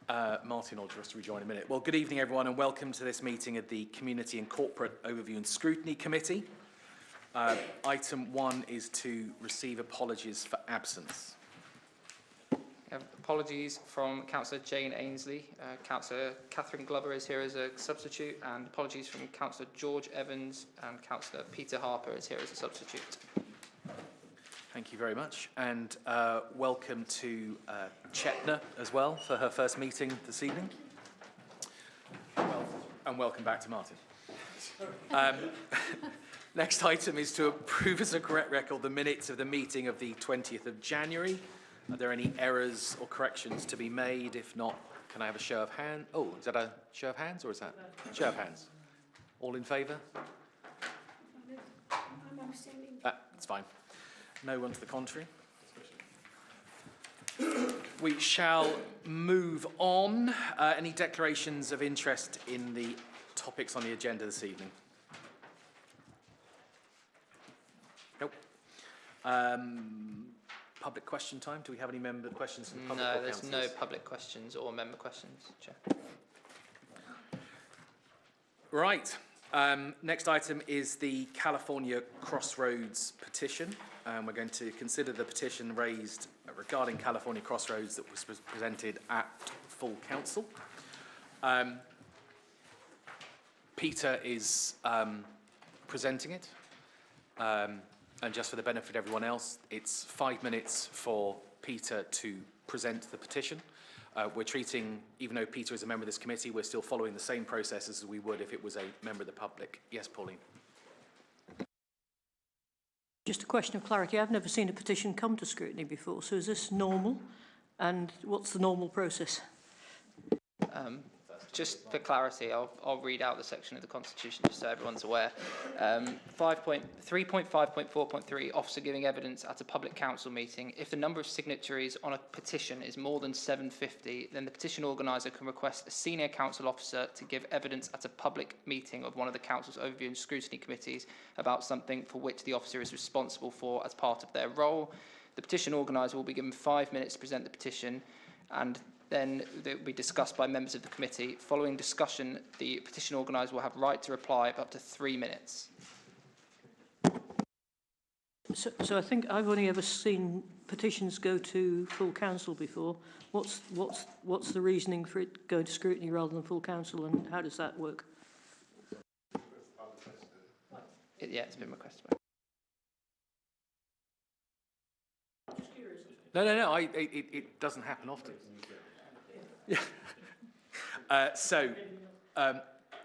Martin will just rejoin in a minute. Well, good evening, everyone, and welcome to this meeting of the Community and Corporate Overview and Scrutiny Committee. Item 1 is to receive apologies for absence. Apologies from Councillor Jane Ainsley. Councillor Catherine Glover is here as a substitute, and apologies from Councillor George Evans and Councillor Peter Harper is here as a substitute. Thank you very much, and welcome to Chetna as well for her first meeting this evening. And welcome back to Martin. Next item is to approve as a correct record the minutes of the meeting of the 20th of January. Are there any errors or corrections to be made? If not, can I have a show of hands? Oh, is that a show of hands or is that? Show of hands. All in favour? I'm abstaining. That's fine. No one to the contrary. We shall move on. Any declarations of interest in the topics on the agenda this evening? Nope. Public question time. Do we have any member questions from the public? No, there's no public questions or member questions, Chair. Right. Next item is the California Crossroads petition. We're going to consider the petition raised regarding California Crossroads that was presented at full council. Peter is presenting it. And just for the benefit of everyone else, it's 5 minutes for Peter to present the petition. We're treating, even though Peter is a member of this committee, we're still following the same process as we would if it was a member of the public. Yes, Pauline. Just a question of clarity. I've never seen a petition come to scrutiny before, so is this normal? And what's the normal process? Just for clarity, I'll read out the section of the Constitution just so everyone's aware. 3.5.4.3, officer giving evidence at a public council meeting. If the number of signatories on a petition is more than 750, then the petition organiser can request a senior council officer to give evidence at a public meeting of one of the council's overview and scrutiny committees about something for which the officer is responsible for as part of their role. The petition organiser will be given 5 minutes to present the petition, and then it will be discussed by members of the committee. Following discussion, the petition organiser will have right to reply of up to 3 minutes. So I think I've only ever seen petitions go to full council before. What's the reasoning for it going to scrutiny rather than full council, and how does that work? Yeah, it's been requested. No. It doesn't happen often. Yeah.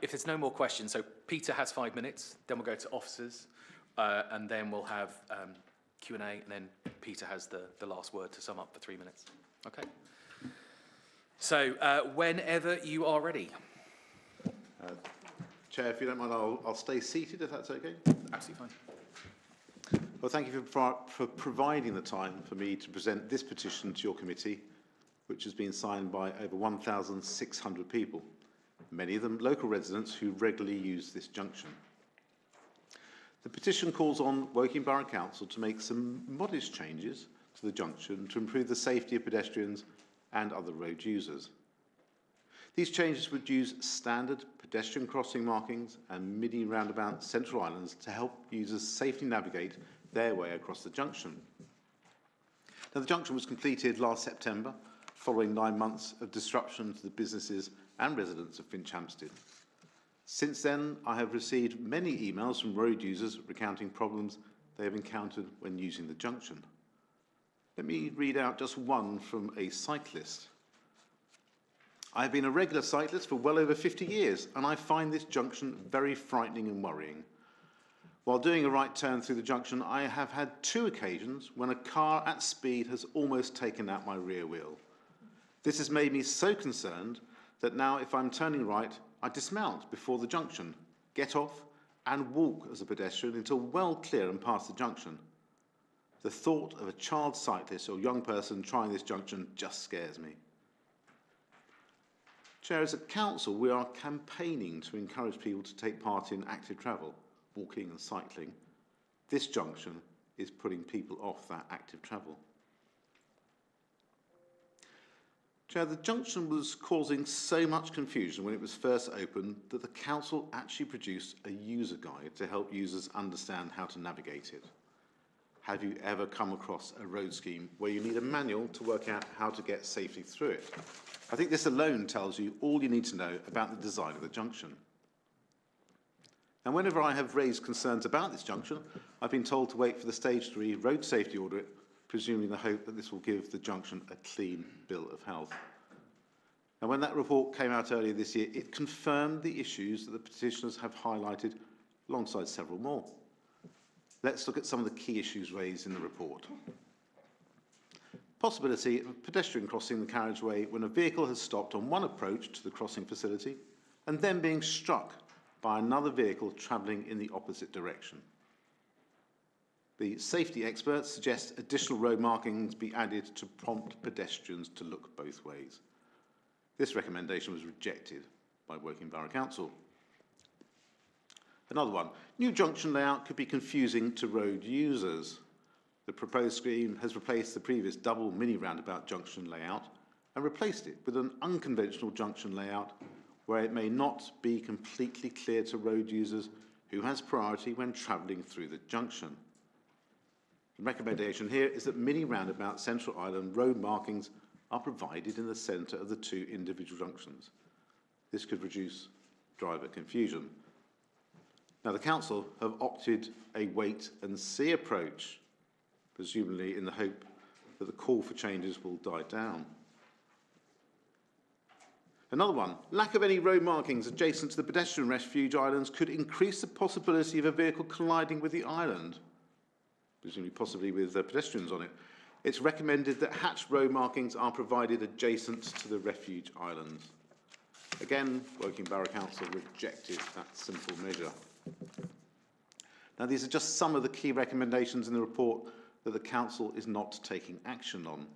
If there's no more questions, so Peter has 5 minutes, then we'll go to officers, and then we'll have Q&A, and then Peter has the last word to sum up for 3 minutes. Okay. So whenever you are ready. Chair, if you don't mind, I'll stay seated if that's okay. Absolutely fine. Well, thank you for providing the time for me to present this petition to your committee, which has been signed by over 1,600 people, many of them local residents who regularly use this junction. The petition calls on Woking Borough Council to make some modest changes to the junction to improve the safety of pedestrians and other road users. These changes would use standard pedestrian crossing markings and mini roundabout central islands to help users safely navigate their way across the junction. Now, the junction was completed last September, following 9 months of disruption to the businesses and residents of Finchampstead. Since then, I have received many emails from road users recounting problems they have encountered when using the junction. Let me read out just one from a cyclist. I have been a regular cyclist for well over 50 years, and I find this junction very frightening and worrying. While doing a right turn through the junction, I have had 2 occasions when a car at speed has almost taken out my rear wheel. This has made me so concerned that now if I'm turning right, I dismount before the junction, get off and walk as a pedestrian until well clear and past the junction. The thought of a child cyclist or young person trying this junction just scares me. Chair, as a council, we are campaigning to encourage people to take part in active travel, walking and cycling. This junction is putting people off that active travel. Chair, the junction was causing so much confusion when it was first opened that the council actually produced a user guide to help users understand how to navigate it. Have you ever come across a road scheme where you need a manual to work out how to get safely through it? I think this alone tells you all you need to know about the design of the junction. And whenever I have raised concerns about this junction, I've been told to wait for the Stage 3 road safety audit, presuming the hope that this will give the junction a clean bill of health. And when that report came out earlier this year, it confirmed the issues that the petitioners have highlighted alongside several more. Let's look at some of the key issues raised in the report. Possibility of pedestrian crossing the carriageway when a vehicle has stopped on one approach to the crossing facility and then being struck by another vehicle travelling in the opposite direction. The safety experts suggest additional road markings be added to prompt pedestrians to look both ways. This recommendation was rejected by Woking Borough Council. Another one, new junction layout could be confusing to road users. The proposed scheme has replaced the previous double mini roundabout junction layout and replaced it with an unconventional junction layout where it may not be completely clear to road users who has priority when travelling through the junction. The recommendation here is that mini roundabout Central Island road markings are provided in the centre of the two individual junctions. This could reduce driver confusion. Now, the council have opted a wait and see approach, presumably in the hope that the call for changes will die down. Another one, lack of any road markings adjacent to the pedestrian refuge islands could increase the possibility of a vehicle colliding with the island, presumably possibly with pedestrians on it. It's recommended that hatched road markings are provided adjacent to the refuge islands. Again, Woking Borough Council rejected that simple measure. Now, these are just some of the key recommendations in the report that the council is not taking action on.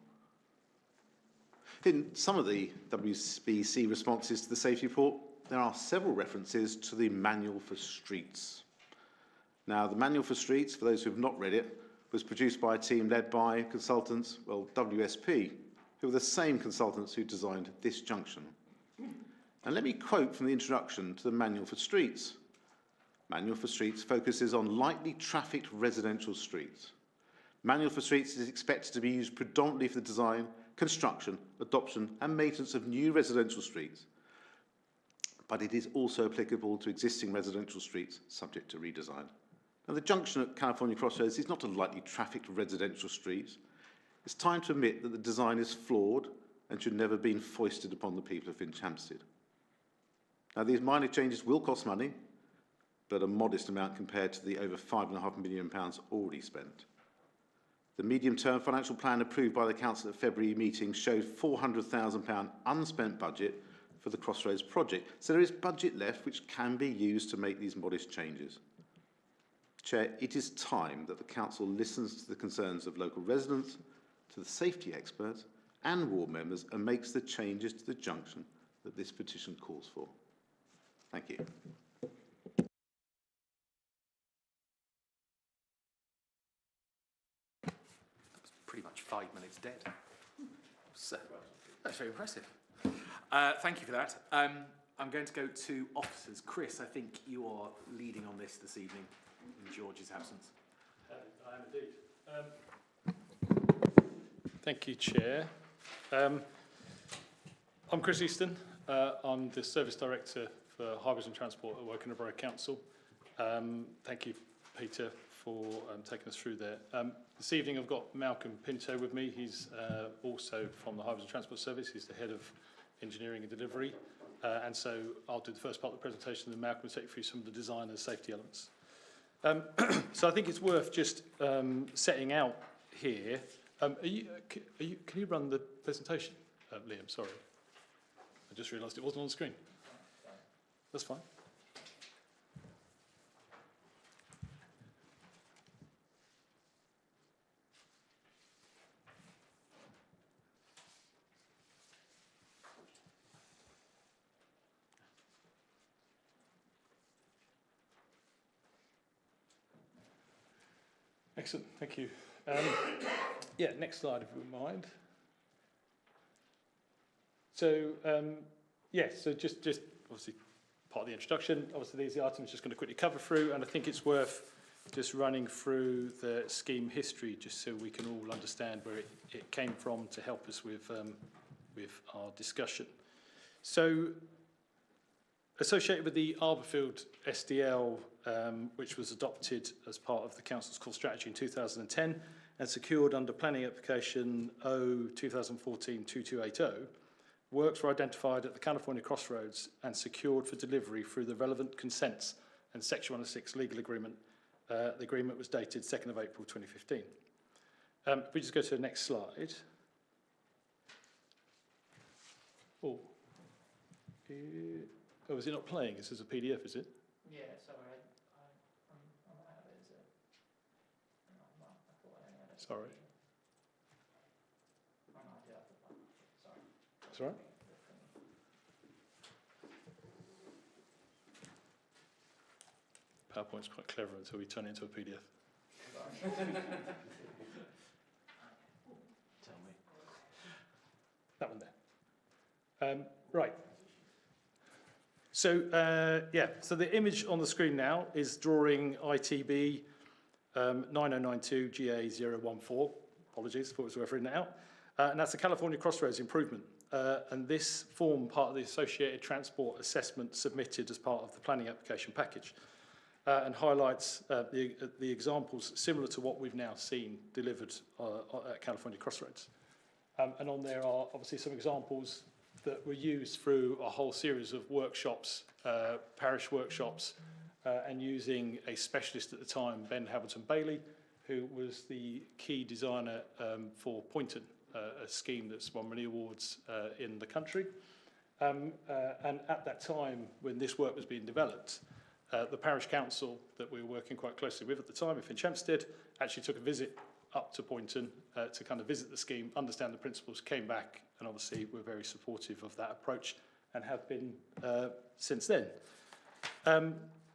In some of the WBC responses to the safety report, there are several references to the Manual for Streets. Now, the Manual for Streets, for those who have not read it, was produced by a team led by consultants, well, WSP, who were the same consultants who designed this junction. And let me quote from the introduction to the Manual for Streets. Manual for Streets focuses on lightly trafficked residential streets. Manual for Streets is expected to be used predominantly for the design, construction, adoption and maintenance of new residential streets, but it is also applicable to existing residential streets subject to redesign. Now, the junction at California Crossroads is not a lightly trafficked residential street. It's time to admit that the design is flawed and should never have been foisted upon the people of Finch Hampstead. Now, these minor changes will cost money, but a modest amount compared to the over £5.5 million already spent. The medium-term financial plan approved by the Council at February meeting showed £400,000 unspent budget for the Crossroads project, so there is budget left which can be used to make these modest changes. Chair, it is time that the Council listens to the concerns of local residents, to the safety experts and ward members and makes the changes to the junction that this petition calls for. Thank you. Pretty much 5 minutes dead. So, that's very impressive. Thank you for that. I'm going to go to officers. Chris, I think you are leading on this evening in George's absence. I am indeed. Thank you, Chair. I'm Chris Easton. I'm the Service Director for Highways and Transport at Woking Borough Council. Thank you, Peter, for taking us through there. This evening I've got Malcolm Pinto with me. He's also from the Highways and Transport Service. He's the Head of Engineering and Delivery. And so I'll do the first part of the presentation and Malcolm will take you through some of the design and safety elements. So I think it's worth just setting out here. Can you run the presentation, Liam? Sorry. I just realised it wasn't on the screen. That's fine. Excellent, thank you. Yeah, next slide if you wouldn't mind. So, yes, so just obviously part of the introduction, obviously these are the items just going to quickly cover through, and I think it's worth just running through the scheme history just so we can all understand where it came from to help us with our discussion. So, associated with the Arborfield SDL, which was adopted as part of the Council's core strategy in 2010 and secured under planning application 2014-2280, works were identified at the California Crossroads and secured for delivery through the relevant consents and Section 106 legal agreement. The agreement was dated 2nd of April 2015. If we just go to the next slide. Oh, is it not playing? This is a PDF, is it? Yeah, sorry, I'm out of it, is it? I thought I only had it. Sorry. Sorry. That's all right. PowerPoint's quite clever until we turn it into a PDF. Tell me. That one there. Right. So, so the image on the screen now is drawing ITB 9092 GA014. Apologies, thought it was worth reading it out. And that's the California Crossroads improvement. And this formed part of the associated transport assessment submitted as part of the planning application package. And highlights the examples similar to what we've now seen delivered at California Crossroads. And on there are obviously some examples that were used through a whole series of workshops, parish workshops, and using a specialist at the time, Ben Hamilton Bailey, who was the key designer for Poynton, a scheme that's won many awards in the country. And at that time, when this work was being developed, the parish council that we were working quite closely with at the time, in Champstead, actually took a visit up to Poynton to kind of visit the scheme, understand the principles, came back, and obviously we're very supportive of that approach and have been since then.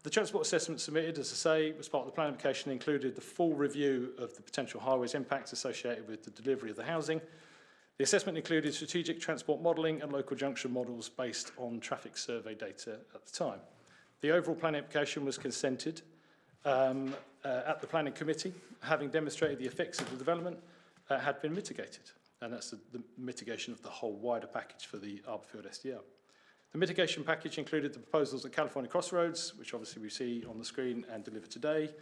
The transport assessment submitted, as I say, was part of the plan application, included the full review of the potential highways impacts associated with the delivery of the housing. The assessment included strategic transport modelling and local junction models based on traffic survey data at the time. The overall planning application was consented at the planning committee, having demonstrated the effects of the development had been mitigated. And that's the mitigation of the whole wider package for the Arborfield SDL. The mitigation package included the proposals at California Crossroads, which obviously we see on the screen and delivered today.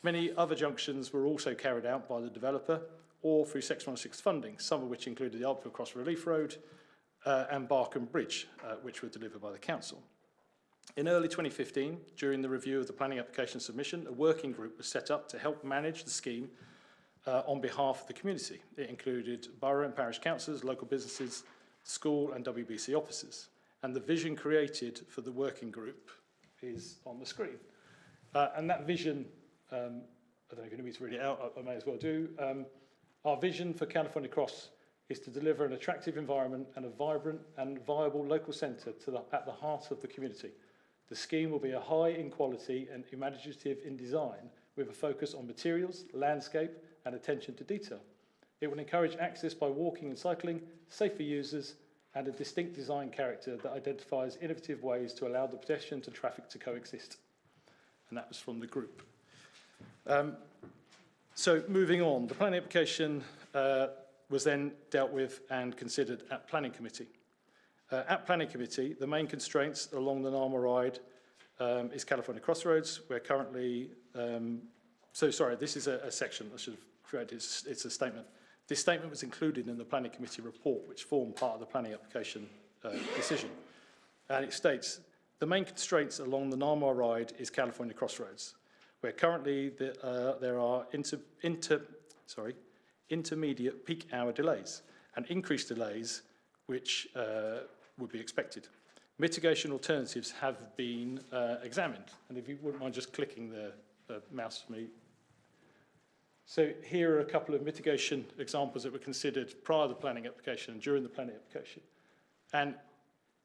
Many other junctions were also carried out by the developer or through Section 106 funding, some of which included the Arborfield Cross Relief Road and Barkham Bridge, which were delivered by the council. In early 2015, during the review of the planning application submission, a working group was set up to help manage the scheme on behalf of the community. It included borough and parish councillors, local businesses, school and WBC officers. And the vision created for the working group is on the screen. And that vision, I don't know if you need me to read it out, I may as well do. Our vision for California Cross is to deliver an attractive environment and a vibrant and viable local centre at the heart of the community. The scheme will be a high in quality and imaginative in design, with a focus on materials, landscape and attention to detail. It will encourage access by walking and cycling, safe for users, and a distinct design character that identifies innovative ways to allow the pedestrian and traffic to coexist. And that was from the group. So moving on, the planning application was then dealt with and considered at planning committee. At planning committee, the main constraints along the Narma Ride is California Crossroads, where currently, this is a section, I should have corrected, it's a statement. This statement was included in the planning committee report, which formed part of the planning application decision. And it states, the main constraints along the Narma Ride is California Crossroads, where currently there are intermediate peak hour delays and increased delays which would be expected. Mitigation alternatives have been examined. And if you wouldn't mind just clicking the mouse for me. So here are a couple of mitigation examples that were considered prior to the planning application and during the planning application. And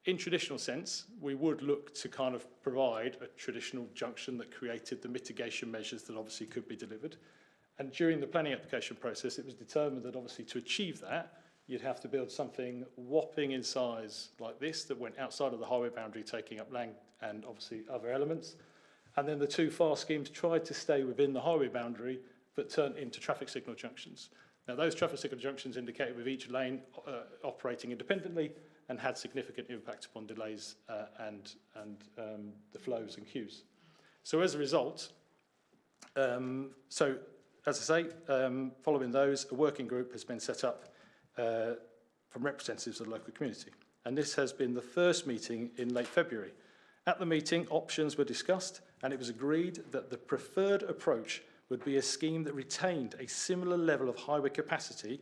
in traditional sense, we would look to kind of provide a traditional junction that created the mitigation measures that obviously could be delivered. And during the planning application process, it was determined that obviously to achieve that, you'd have to build something whopping in size like this that went outside of the highway boundary, taking up land and obviously other elements. And then the two fast schemes tried to stay within the highway boundary, but turned into traffic signal junctions. Now, those traffic signal junctions indicated with each lane operating independently and had significant impact upon delays and the flows and queues. So as a result, as I say, following those, a working group has been set up from representatives of the local community. And this has been the first meeting in late February. At the meeting, options were discussed, and it was agreed that the preferred approach would be a scheme that retained a similar level of highway capacity,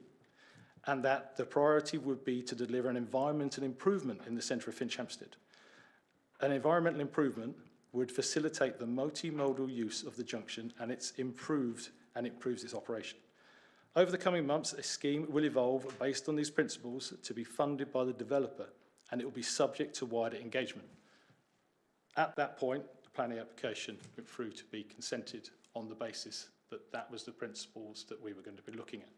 and that the priority would be to deliver an environmental improvement in the centre of Finch Hampstead. An environmental improvement would facilitate the multimodal use of the junction, and it improves its operation. Over the coming months, a scheme will evolve based on these principles to be funded by the developer, and it will be subject to wider engagement. At that point, the planning application went through to be consented on the basis that that was the principles that we were going to be looking at.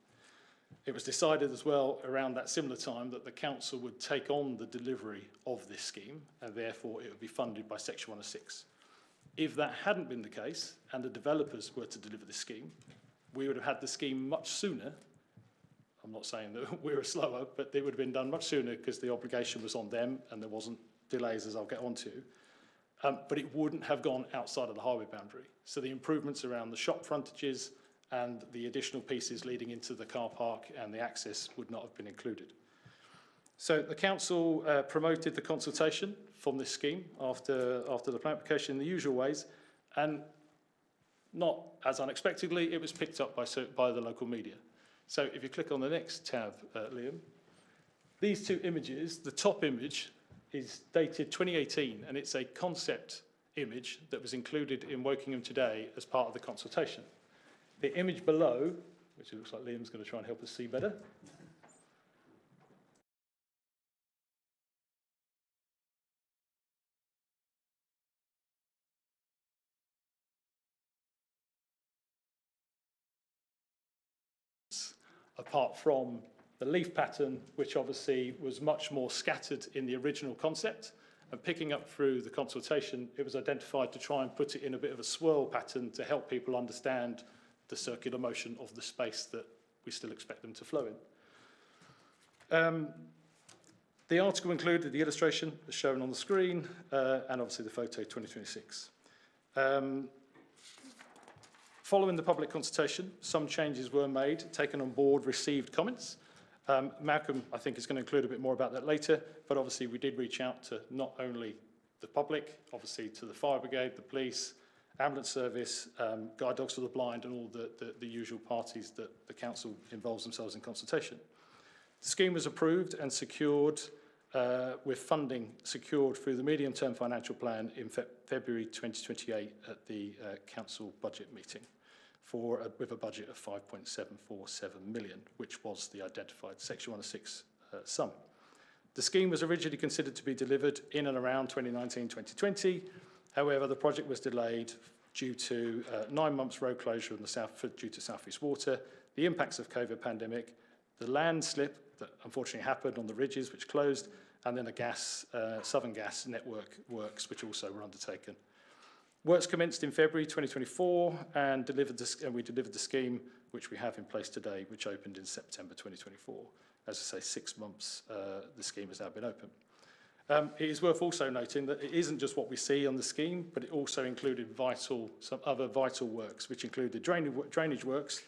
It was decided as well around that similar time that the council would take on the delivery of this scheme, and therefore it would be funded by Section 106. If that hadn't been the case, and the developers were to deliver the scheme, we would have had the scheme much sooner. I'm not saying that we were slower, but it would have been done much sooner because the obligation was on them and there wasn't delays, as I'll get onto. But it wouldn't have gone outside of the highway boundary. So the improvements around the shop frontages and the additional pieces leading into the car park and the access would not have been included. So the council promoted the consultation from this scheme after the plan application in the usual ways, and not as unexpectedly, it was picked up by the local media. So if you click on the next tab, Liam, these two images, the top image is dated 2018, and it's a concept image that was included in Wokingham Today as part of the consultation. The image below, which it looks like Liam's going to try and help us see better, apart from the leaf pattern, which obviously was much more scattered in the original concept, and picking up through the consultation, it was identified to try and put it in a bit of a swirl pattern to help people understand the circular motion of the space that we still expect them to flow in. The article included the illustration as shown on the screen, and obviously the photo 2026. Following the public consultation, some changes were made, taken on board, received comments. Malcolm, I think, is going to include a bit more about that later, but obviously we did reach out to not only the public, obviously to the fire brigade, the police, ambulance service, guide dogs for the blind, and all the usual parties that the council involves themselves in consultation. The scheme was approved and secured with funding secured through the medium-term financial plan in February 2028 at the council budget meeting with a budget of 5.747 million, which was the identified Section 106 sum. The scheme was originally considered to be delivered in and around 2019-2020. However, the project was delayed due to 9 months road closure in the south due to South East Water, the impacts of COVID pandemic, the landslip that unfortunately happened on the ridges which closed, and then a Southern Gas network works which also were undertaken. Works commenced in February 2024 and we delivered the scheme which we have in place today, which opened in September 2024. As I say, 6 months the scheme has now been open. It is worth also noting that it isn't just what we see on the scheme, but it also included some other vital works, which included drainage works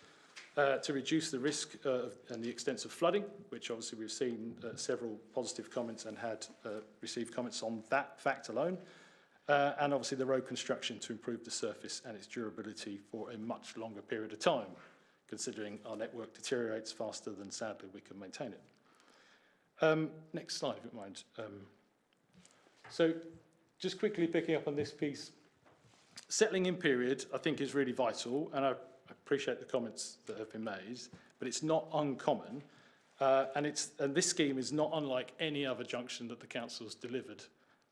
to reduce the risk and the extent of flooding, which obviously we've seen several positive comments and had received comments on that fact alone. And obviously the road construction to improve the surface and its durability for a much longer period of time, considering our network deteriorates faster than sadly we can maintain it. Next slide, if you don't mind. So just quickly picking up on this piece, settling in period I think is really vital, and I appreciate the comments that have been made, but it's not uncommon, and this scheme is not unlike any other junction that the council's delivered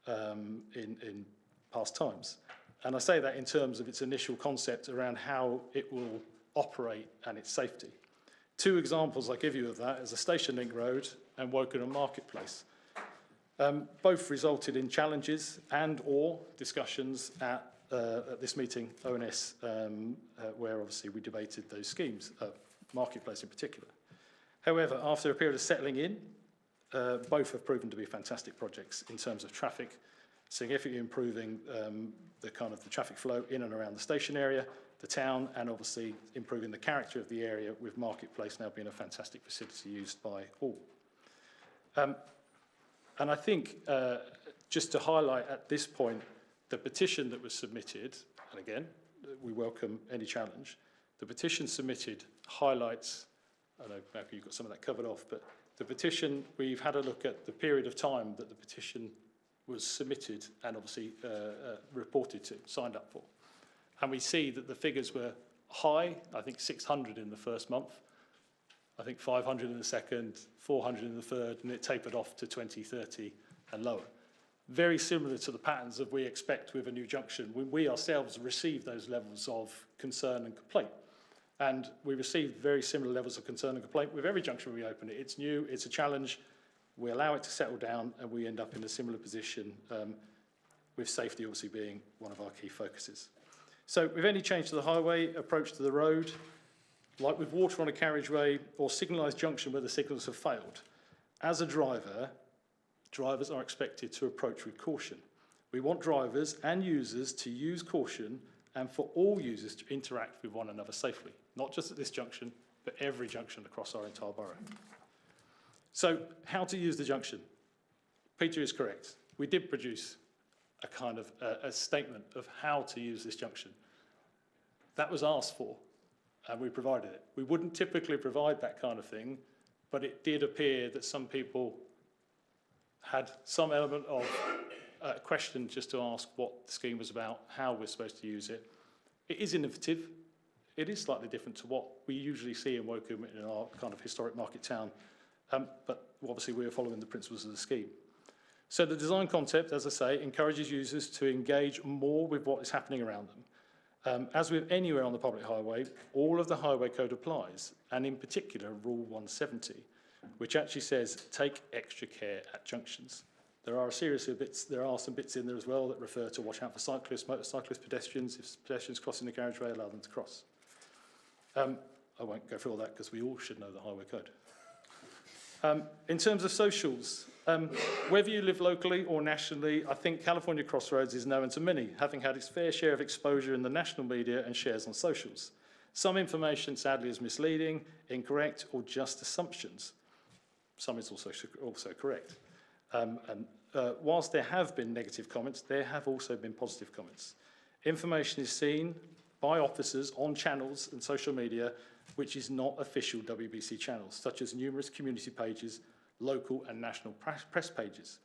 in past times. And I say that in terms of its initial concept around how it will operate and its safety. Two examples I give you of that is a Station Link Road and Wokingham Marketplace. Both resulted in challenges and or discussions at this meeting, ONS, where obviously we debated those schemes, Marketplace in particular. However, after a period of settling in, both have proven to be fantastic projects in terms of traffic, significantly improving the traffic flow in and around the station area, the town, and obviously improving the character of the area, with Marketplace now being a fantastic facility used by all. And I think, just to highlight at this point, the petition that was submitted, and again, we welcome any challenge, the petition submitted highlights, I know, Malcolm, you've got some of that covered off, but the petition, we've had a look at the period of time that the petition was submitted and obviously reported to, signed up for. And we see that the figures were high, I think 600 in the first month, I think 500 in the second, 400 in the third, and it tapered off to 20, 30 and lower. Very similar to the patterns that we expect with a new junction, when we ourselves receive those levels of concern and complaint. And we receive very similar levels of concern and complaint with every junction we open it. It's new, it's a challenge, we allow it to settle down, and we end up in a similar position, with safety obviously being one of our key focuses. So with any change to the highway, approach to the road, like with water on a carriageway or signalised junction where the signals have failed, as a driver, drivers are expected to approach with caution. We want drivers and users to use caution and for all users to interact with one another safely, not just at this junction, but every junction across our entire borough. So how to use the junction? Peter is correct. We did produce a kind of a statement of how to use this junction. That was asked for, and we provided it. We wouldn't typically provide that kind of thing, but it did appear that some people had some element of a question just to ask what the scheme was about, how we're supposed to use it. It is innovative. It is slightly different to what we usually see in Wokingham in our kind of historic market town, but obviously we are following the principles of the scheme. So the design concept, as I say, encourages users to engage more with what is happening around them. As with anywhere on the public highway, all of the highway code applies, and in particular, Rule 170, which actually says, take extra care at junctions. There are a series of bits, there are some bits in there as well that refer to watch out for cyclists, motorcyclists, pedestrians. If pedestrians crossing the carriageway, allow them to cross. I won't go through all that because we all should know the highway code. In terms of socials, whether you live locally or nationally, I think California Crossroads is known to many, having had its fair share of exposure in the national media and shares on socials. Some information, sadly, is misleading, incorrect, or just assumptions. Some is also correct. Whilst there have been negative comments, there have also been positive comments. Information is seen by officers on channels and social media which is not official WBC channels, such as numerous community pages, local and national press pages.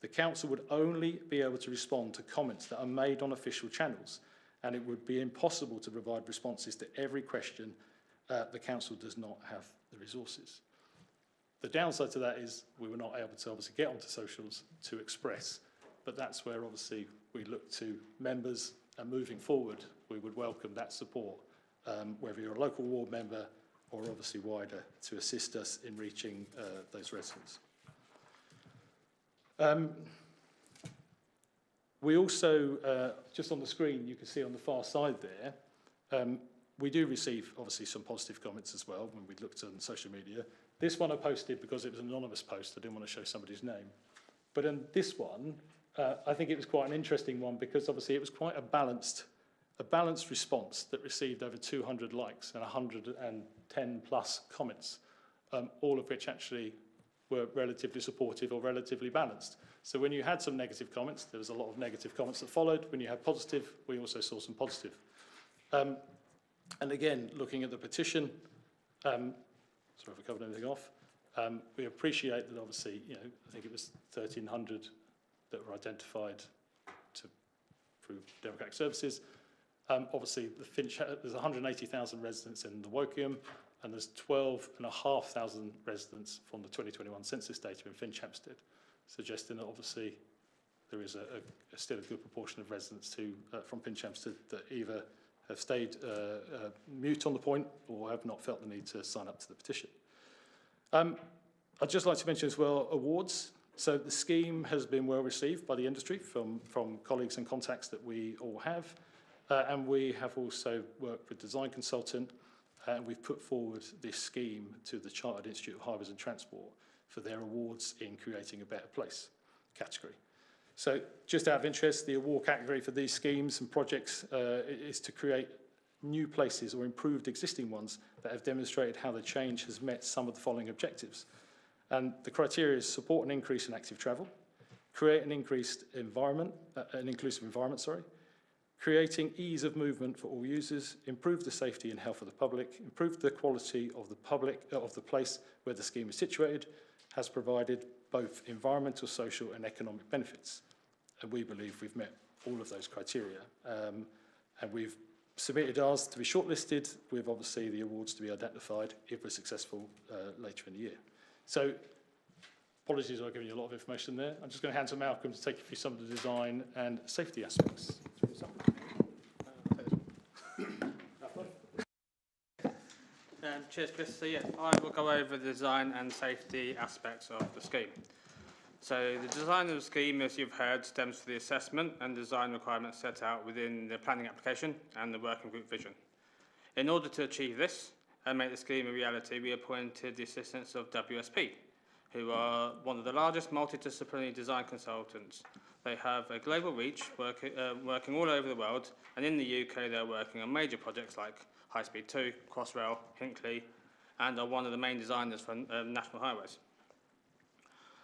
The council would only be able to respond to comments that are made on official channels, and it would be impossible to provide responses to every question. The council does not have the resources. The downside to that is we were not able to obviously get onto socials to express, but that's where obviously we look to members, and moving forward, we would welcome that support, whether you're a local ward member or obviously wider, to assist us in reaching those residents. We also, just on the screen, you can see on the far side there, we do receive obviously some positive comments as well when we looked on social media. This one I posted because it was an anonymous post. I didn't want to show somebody's name. But in this one, I think it was quite an interesting one because obviously it was quite a balanced response that received over 200 likes and 110 plus comments, all of which actually were relatively supportive or relatively balanced. So when you had some negative comments, there was a lot of negative comments that followed. When you had positive, we also saw some positive. And again, looking at the petition, sorry if I covered anything off, we appreciate that obviously, you know, I think it was 1,300 that were identified through Democratic Services. Obviously, there's 180,000 residents in the Wokingham, and there's 12,500 residents from the 2021 census data in Finchampstead, suggesting that obviously there is still a good proportion of residents from Finchampstead that either have stayed mute on the point or have not felt the need to sign up to the petition. I'd just like to mention as well awards. So the scheme has been well received by the industry from colleagues and contacts that we all have. And we have also worked with design consultant, and we've put forward this scheme to the Chartered Institute of Highways and Transport for their awards in creating a better place category. So just out of interest, the award category for these schemes and projects is to create new places or improved existing ones that have demonstrated how the change has met some of the following objectives. And the criteria is support an increase in active travel, create an inclusive environment, creating ease of movement for all users, improve the safety and health of the public, improve the quality of the place where the scheme is situated, has provided both environmental, social and economic benefits. And we believe we've met all of those criteria. And we've submitted ours to be shortlisted, with obviously the awards to be identified if we're successful later in the year. So, apologies, I've given you a lot of information there. I'm just going to hand to Malcolm to take you through some of the design and safety aspects. Cheers, Chris. So, yeah, I will go over the design and safety aspects of the scheme. So, the design of the scheme, as you've heard, stems from the assessment and design requirements set out within the planning application and the working group vision. In order to achieve this and make the scheme a reality, we appointed the assistance of WSP, who are one of the largest multidisciplinary design consultants. They have a global reach, working all over the world, and in the UK they're working on major projects like High Speed 2, Crossrail, Hinkley, and are one of the main designers for national highways.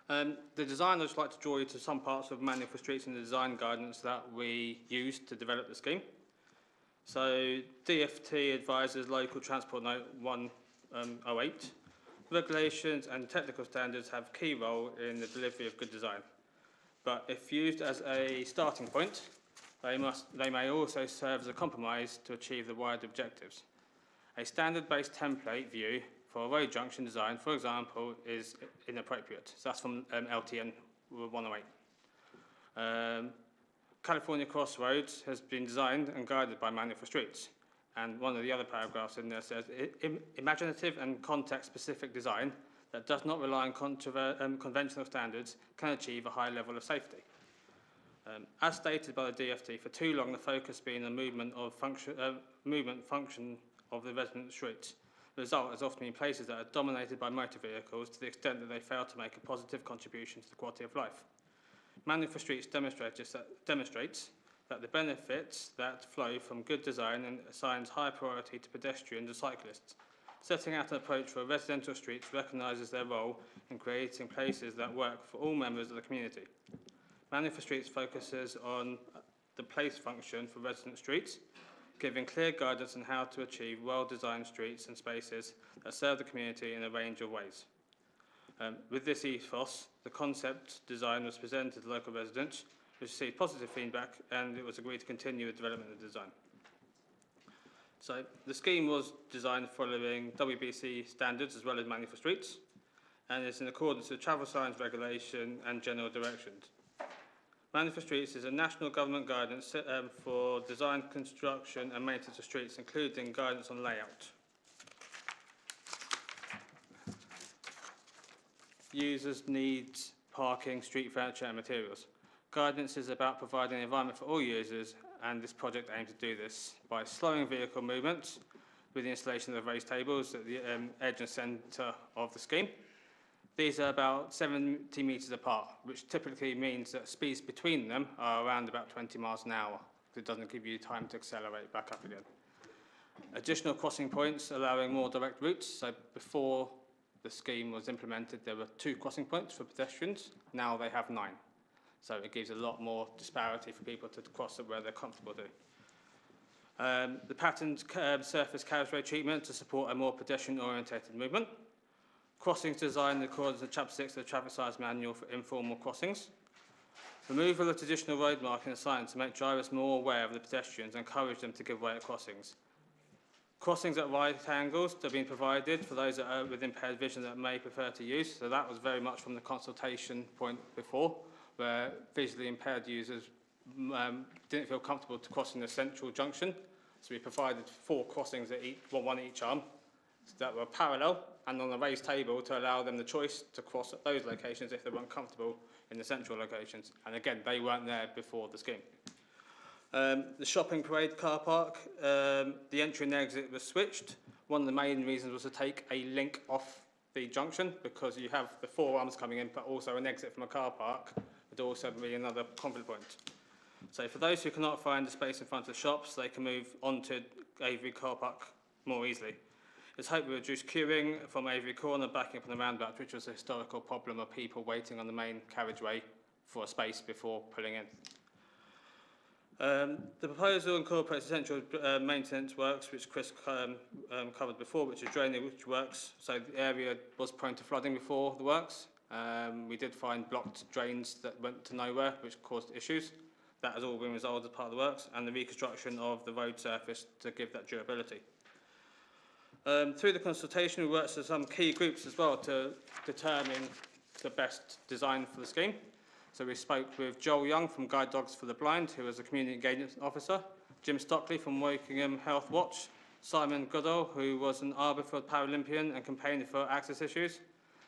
The designers would like to draw you to some parts of Manual for Streets and the design guidance that we used to develop the scheme. So DFT advises Local Transport Note 108. Regulations and technical standards have a key role in the delivery of good design. But if used as a starting point, they may also serve as a compromise to achieve the wider objectives. A standard-based template view for a road junction design, for example, is inappropriate. So that's from LTN 108. California Crossroads has been designed and guided by Manual for Streets. And one of the other paragraphs in there says, imaginative and context-specific design that does not rely on conventional standards can achieve a high level of safety. As stated by the DFT, for too long the focus has been the movement function of the resident streets. The result has often been places that are dominated by motor vehicles to the extent that they fail to make a positive contribution to the quality of life. Manual for Streets demonstrates that the benefits that flow from good design and assigns high priority to pedestrians and cyclists. Setting out an approach for residential streets recognises their role in creating places that work for all members of the community. Manual for Streets focuses on the place function for resident streets, giving clear guidance on how to achieve well-designed streets and spaces that serve the community in a range of ways. With this ethos, the concept design was presented to local residents, who received positive feedback, and it was agreed to continue the development of the design. So the scheme was designed following WBC standards as well as Manual for Streets, and is in accordance with travel signs regulation and general directions. Manual for Streets is a national government guidance for design, construction and maintenance of streets, including guidance on layout. Users need parking, street furniture and materials. Guidance is about providing an environment for all users, and this project aims to do this by slowing vehicle movements with the installation of raised tables at the edge and centre of the scheme. These are about 70 metres apart, which typically means that speeds between them are around about 20 miles an hour. It doesn't give you time to accelerate back up again. Additional crossing points allowing more direct routes. So before the scheme was implemented, there were 2 crossing points for pedestrians. Now they have 9. So it gives a lot more disparity for people to cross it where they're comfortable doing. The patterned surface carriageway treatment to support a more pedestrian-orientated movement. Crossings designed in accordance with Chapter 6 of the Traffic Signs Manual for informal crossings. Removal of traditional road marking and signs to make drivers more aware of the pedestrians and encourage them to give way at crossings. Crossings at right angles have been provided for those that are with impaired vision that may prefer to use. So that was very much from the consultation point before, where visually impaired users didn't feel comfortable to crossing the central junction. So we provided 4 crossings at each, one at each arm, that were parallel and on a raised table to allow them the choice to cross at those locations if they weren't comfortable in the central locations. And again, they weren't there before the scheme. The shopping parade car park, the entry and exit was switched. One of the main reasons was to take a link off the junction, because you have the 4 arms coming in, but also an exit from a car park would also be another conflict point. So for those who cannot find the space in front of the shops, they can move onto Avery car park more easily. It's hoped we reduce queuing from Avery Corner backing up on the roundabout, which was a historical problem of people waiting on the main carriageway for a space before pulling in. The proposal incorporates essential maintenance works, which Chris covered before, which is drainage works. So the area was prone to flooding before the works. We did find blocked drains that went to nowhere, which caused issues. That has all been resolved as part of the works, and the reconstruction of the road surface to give that durability. Through the consultation, we worked with some key groups as well to determine the best design for the scheme. So we spoke with Joel Young from Guide Dogs for the Blind, who was a community engagement officer, Jim Stockley from Wokingham Health Watch, Simon Goodall, who was an Arborfield Paralympian and campaigner for access issues,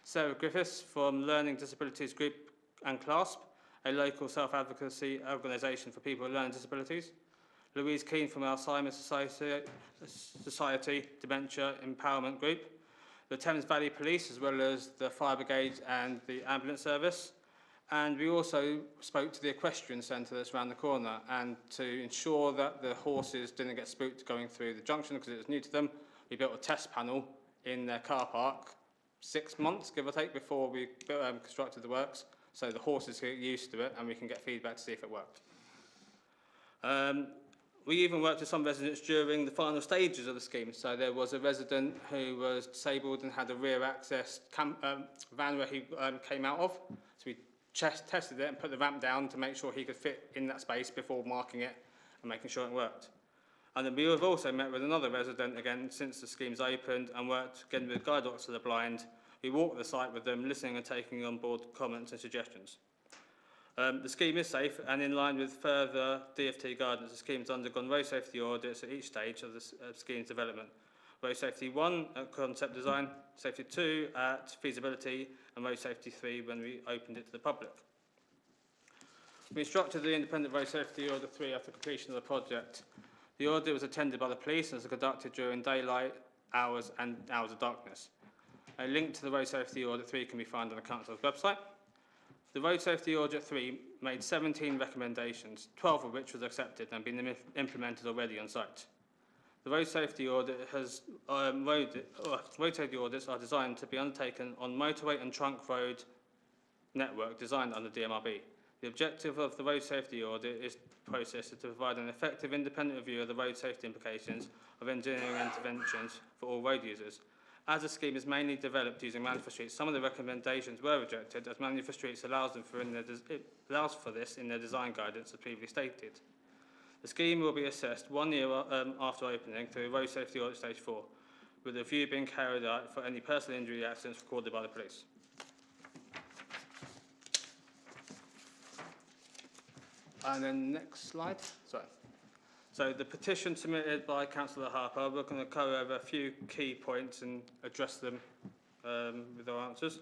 Sarah Griffiths from Learning Disabilities Group and CLASP, a local self-advocacy organisation for people with learning disabilities, Louise Keane from Alzheimer's Society Dementia Empowerment Group, the Thames Valley Police, as well as the Fire Brigade and the Ambulance Service. And we also spoke to the equestrian centre that's around the corner, and to ensure that the horses didn't get spooked going through the junction because it was new to them, we built a test panel in their car park 6 months, give or take, before we constructed the works, so the horses get used to it and we can get feedback to see if it worked. We even worked with some residents during the final stages of the scheme. So there was a resident who was disabled and had a rear access van where he came out of. So we tested it and put the ramp down to make sure he could fit in that space before marking it and making sure it worked. And then we have also met with another resident again since the scheme's opened and worked again with Guide Dogs for the Blind. We walked the site with them, listening and taking on board comments and suggestions. The scheme is safe and in line with further DFT guidance. The scheme has undergone road safety audits at each stage of the scheme's development. Road safety 1 at concept design, safety 2 at feasibility, and road safety 3 when we opened it to the public. We instructed the independent road safety order 3 after completion of the project. The audit was attended by the police and was conducted during daylight hours and hours of darkness. A link to the road safety audit 3 can be found on the council's website. The Road Safety Audit 3 made 17 recommendations, 12 of which was accepted and been implemented already on site. The Road Safety Audit has road safety audits are designed to be undertaken on motorway and trunk road network designed under DMRB. The objective of the Road Safety Audit process is to provide an effective independent review of the road safety implications of engineering interventions for all road users. As the scheme is mainly developed using Manford Streets, some of the recommendations were rejected as Manford Streets allows for this in their design guidance as previously stated. The scheme will be assessed 1 year after opening through Road Safety Audit Stage 4, with a review being carried out for any personal injury accidents recorded by the police. And then next slide. Sorry. So the petition submitted by Councillor Harper, we're going to cover over a few key points and address them with our answers.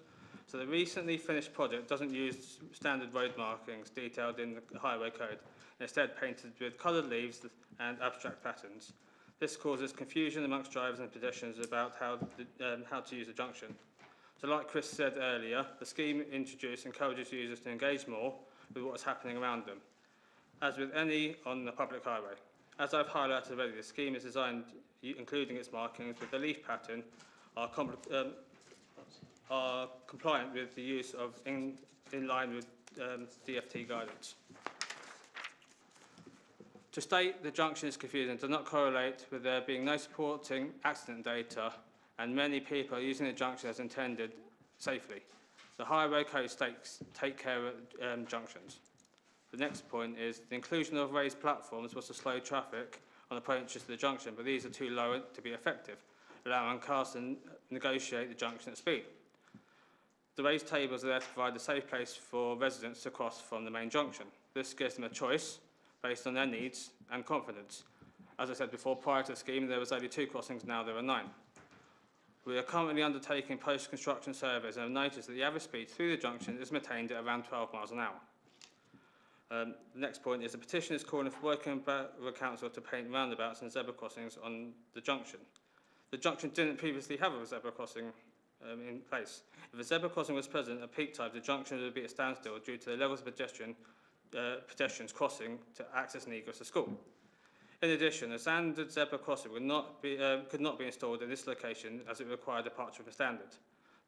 So the recently finished project doesn't use standard road markings detailed in the highway code, instead painted with coloured leaves and abstract patterns. This causes confusion amongst drivers and pedestrians about how to use the junction. So like Chris said earlier, the scheme encourages users to engage more with what is happening around them, as with any on the public highway. As I've highlighted already, the scheme is designed, including its markings with the leaf pattern, are compliant with the use of in line with DFT guidance. To state the junction is confusing does not correlate with there being no supporting accident data and many people are using the junction as intended safely. The highway code states take care of junctions. The next point is the inclusion of raised platforms was to slow traffic on approaches to the junction, but these are too low to be effective, allowing cars to negotiate the junction at speed. The raised tables are there to provide a safe place for residents to cross from the main junction. This gives them a choice based on their needs and confidence. As I said before, prior to the scheme, there was only 2 crossings, now there are 9. We are currently undertaking post-construction surveys and have noticed that the average speed through the junction is maintained at around 12 miles an hour. The next point is the petition is calling for working with the council to paint roundabouts and zebra crossings on the junction. The junction didn't previously have a zebra crossing in place. If a zebra crossing was present at peak time, the junction would be at a standstill due to the levels of pedestrians crossing to access and egress to school. In addition, a standard zebra crossing could not be installed in this location as it required departure from standard.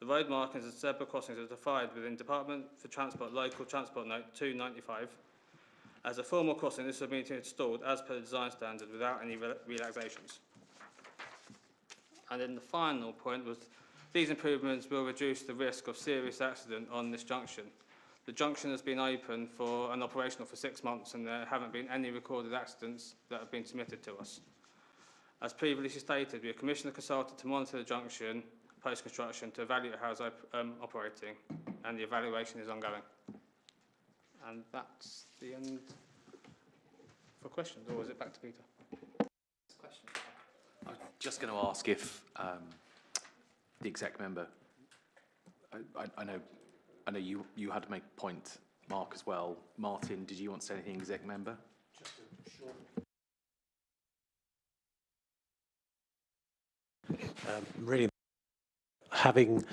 The road markings of zebra crossings are defined within Department for Transport Local Transport Note 295. As a formal crossing, this will be installed as per the design standard without any relaxations. And then the final point was these improvements will reduce the risk of serious accident on this junction. The junction has been open and operational for 6 months, and there haven't been any recorded accidents that have been submitted to us. As previously stated, we have commissioned a consultant to monitor the junction post-construction to evaluate how it's operating, and the evaluation is ongoing. And that's the end for questions, or is it back to Peter? Question. I was just going to ask if the exec member, I know you had to make a point, Mark, as well. Martin, did you want to say anything, exec member? Just a short. Really, having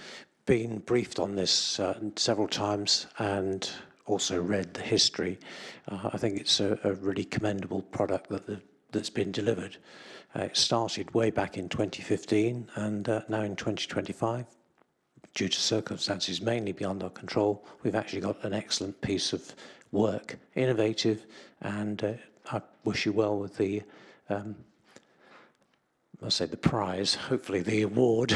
been briefed on this several times and also read the history, I think it's a really commendable product that's been delivered. It started way back in 2015 and now in 2025. Due to circumstances mainly beyond our control, we've actually got an excellent piece of work, innovative, and I wish you well with the, I'll say the prize, hopefully the award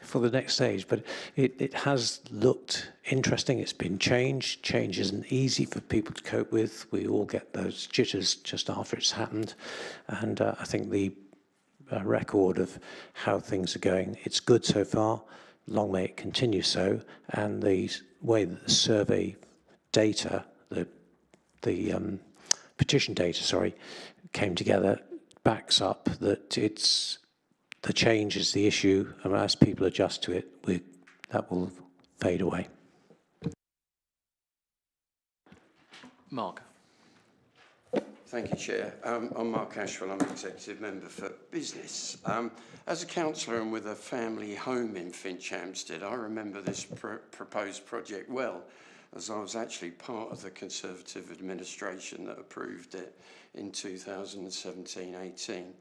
for the next stage. But it has looked interesting. It's been changed. Change isn't easy for people to cope with. We all get those jitters just after it's happened. And I think the record of how things are going, it's good so far. Long may it continue so, and the way that the survey data, the petition data, came together backs up that it's the change is the issue, and as people adjust to it, that will fade away. Mark. Thank you, Chair. I'm Mark Ashwell. I'm Executive Member for Business. As a councillor and with a family home in Finch Hampstead, I remember this proposed project well, as I was actually part of the Conservative administration that approved it in 2017-18.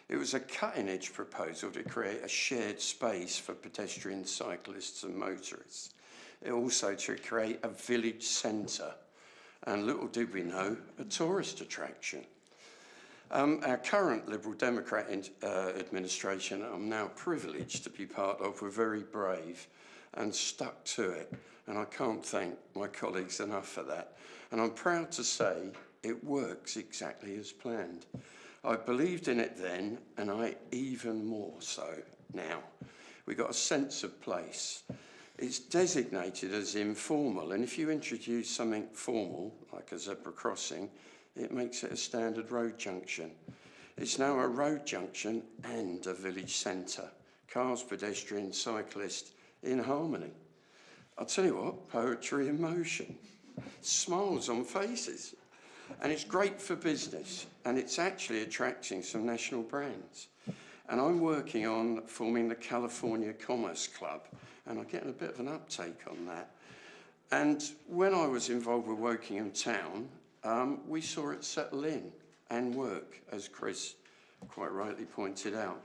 It was a cutting-edge proposal to create a shared space for pedestrians, cyclists and motorists. It also to create a village centre, and little did we know, a tourist attraction. Our current Liberal Democrat administration, I'm now privileged to be part of, were very brave and stuck to it. And I can't thank my colleagues enough for that. And I'm proud to say it works exactly as planned. I believed in it then, and I even more so now. We got a sense of place. It's designated as informal, and if you introduce something formal, like a zebra crossing, it makes it a standard road junction. It's now a road junction and a village centre. Cars, pedestrians, cyclists in harmony. I'll tell you what, poetry in motion. Smiles on faces. And it's great for business, and it's actually attracting some national brands. And I'm working on forming the California Commerce Club, and I'm getting a bit of an uptake on that. And when I was involved with Wokingham Town, we saw it settle in and work, as Chris quite rightly pointed out.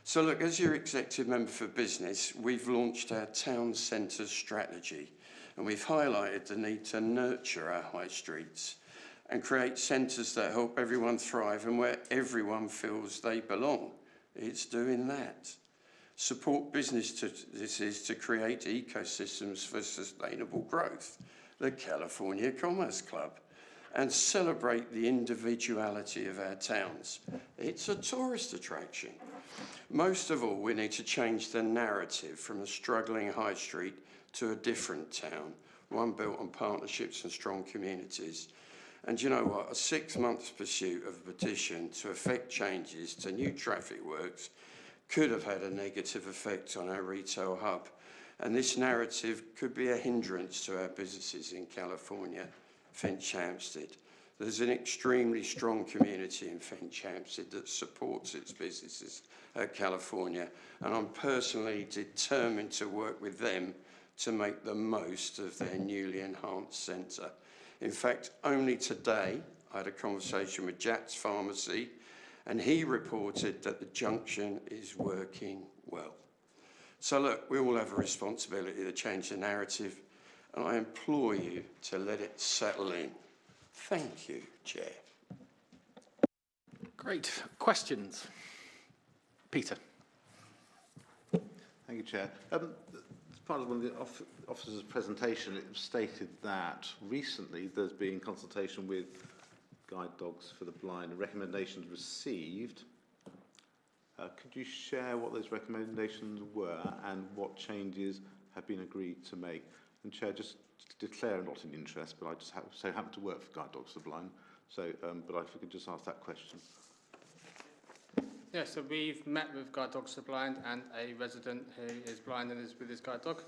So look, as your Executive Member for Business, we've launched our town centre strategy, and we've highlighted the need to nurture our high streets and create centres that help everyone thrive and where everyone feels they belong. It's doing that. Support businesses to create ecosystems for sustainable growth, the California Commerce Club, and celebrate the individuality of our towns. It's a tourist attraction. Most of all, we need to change the narrative from a struggling high street to a different town, one built on partnerships and strong communities. And you know what? A 6-month pursuit of a petition to effect changes to new traffic works could have had a negative effect on our retail hub. And this narrative could be a hindrance to our businesses in California, Finch Hampstead. There's an extremely strong community in Finch Hampstead that supports its businesses at California, and I'm personally determined to work with them to make the most of their newly enhanced centre. In fact, only today I had a conversation with Jack's Pharmacy, and he reported that the junction is working well. So look, we all have a responsibility to change the narrative, and I implore you to let it settle in. Thank you, Chair. Great. Questions? Peter. Thank you, Chair. As part of one of the officers' presentation, it was stated that recently there's been consultation with Guide Dogs for the Blind and recommendations received. Could you share what those recommendations were and what changes have been agreed to make? And Chair, just to declare not an interest, but I just so happen to work for Guide Dogs for the Blind, so but if we could just ask that question. Yeah, so we've met with Guide Dogs for the Blind and a resident who is blind and is with his guide dog.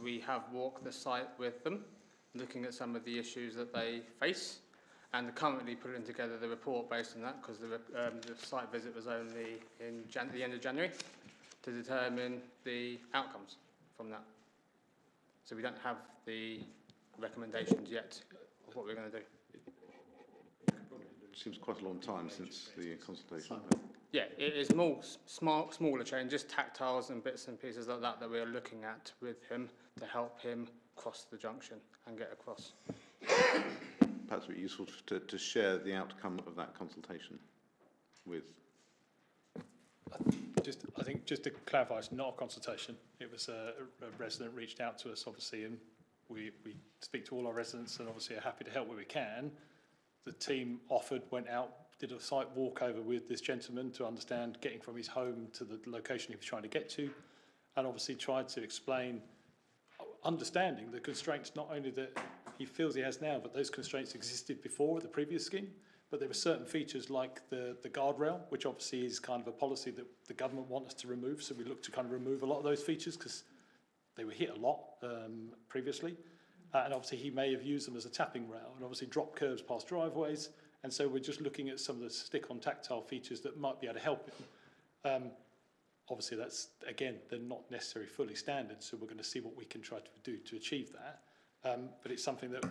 We have walked the site with them, looking at some of the issues that they face, and are currently putting together the report based on that, because the site visit was only in the end of January, to determine the outcomes from that. So we don't have the recommendations yet of what we're going to do. It seems quite a long time since the consultation. Yeah, it is smaller changes, tactiles and bits and pieces like that we're looking at with him to help him cross the junction and get across. Perhaps it would be useful to share the outcome of that consultation with. I think just to clarify, it's not a consultation. It was a resident reached out to us, obviously, and we speak to all our residents and obviously are happy to help where we can. The team went out, did a site walkover with this gentleman to understand getting from his home to the location he was trying to get to, and obviously tried to explain, understanding the constraints not only that he feels he has now, but those constraints existed before with the previous scheme. But there were certain features like the guardrail, which obviously is kind of a policy that the government want us to remove. So we look to kind of remove a lot of those features because they were hit a lot previously. And obviously he may have used them as a tapping rail and obviously drop curbs past driveways. And so we're just looking at some of the stick-on tactile features that might be able to help him. Obviously that's, again, they're not necessarily fully standard. So we're going to see what we can try to do to achieve that. But it's something that,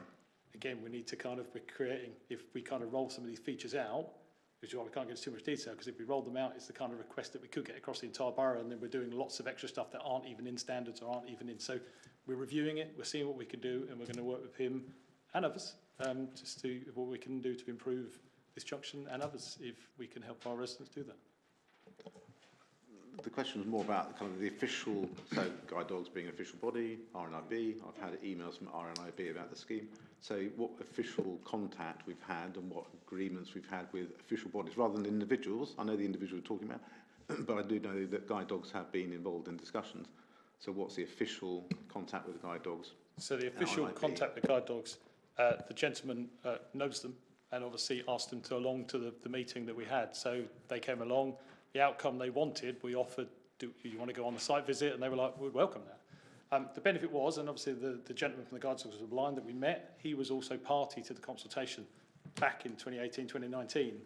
again, we need to kind of be creating. If we kind of roll some of these features out, which is why we can't go into too much detail, because if we roll them out, it's the kind of request that we could get across the entire borough, and then we're doing lots of extra stuff that aren't even in standards or aren't even in. So we're reviewing it, we're seeing what we can do, and we're going to work with him and others just to what we can do to improve this junction and others if we can help our residents do that. The question was more about kind of the official, so Guide Dogs being an official body, RNIB. I've had emails from RNIB about the scheme. So what official contact we've had and what agreements we've had with official bodies, rather than individuals. I know the individual we're talking about, but I do know that Guide Dogs have been involved in discussions. So what's the official contact with Guide Dogs? So the official contact with Guide Dogs, the gentleman knows them and obviously asked them to along to the meeting that we had. So they came along. The outcome they wanted, we offered, do you want to go on the site visit? And they were like, we'd welcome that. The benefit was, and obviously the gentleman from the Guide Dogs for the Blind that we met, he was also party to the consultation back in 2018, 2019.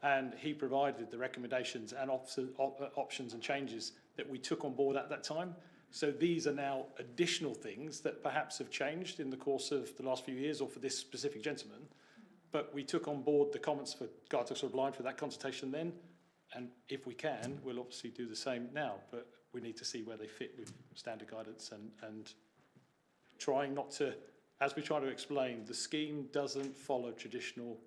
And he provided the recommendations and options and changes that we took on board at that time. So these are now additional things that perhaps have changed in the course of the last few years or for this specific gentleman. But we took on board the comments for Guide Dogs for the Blind for that consultation then. And if we can, we'll obviously do the same now, but we need to see where they fit with standard guidance and trying not to, as we try to explain, the scheme doesn't follow traditional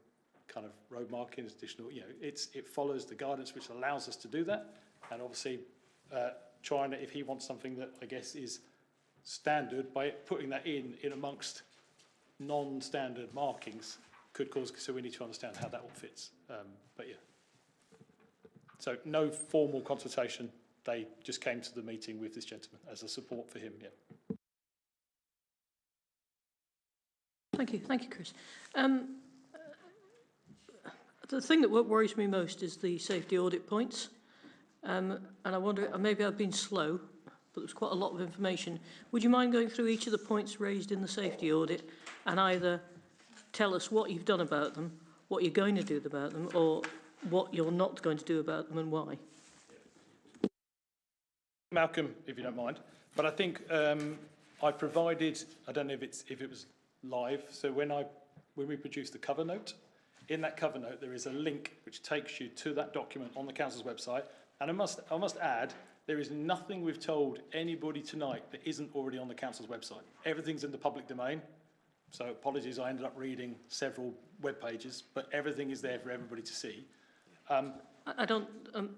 kind of road markings, additional, it follows the guidance which allows us to do that. And obviously trying to, if he wants something that I guess is standard, by putting that in amongst non-standard markings could cause, so we need to understand how that all fits. But yeah. So no formal consultation. They just came to the meeting with this gentleman as a support for him. Yeah. Thank you, Chris. The thing that worries me most is the safety audit points. And I wonder, maybe I've been slow, but there's quite a lot of information. Would you mind going through each of the points raised in the safety audit and either tell us what you've done about them, what you're going to do about them, or what you're not going to do about them and why? Malcolm, if you don't mind, but I think I provided, I don't know if it was live, so when we produced the cover note, in that cover note there is a link which takes you to that document on the council's website, and I must add, there is nothing we've told anybody tonight that isn't already on the council's website. Everything's in the public domain, so apologies I ended up reading several web pages, but everything is there for everybody to see. I don't,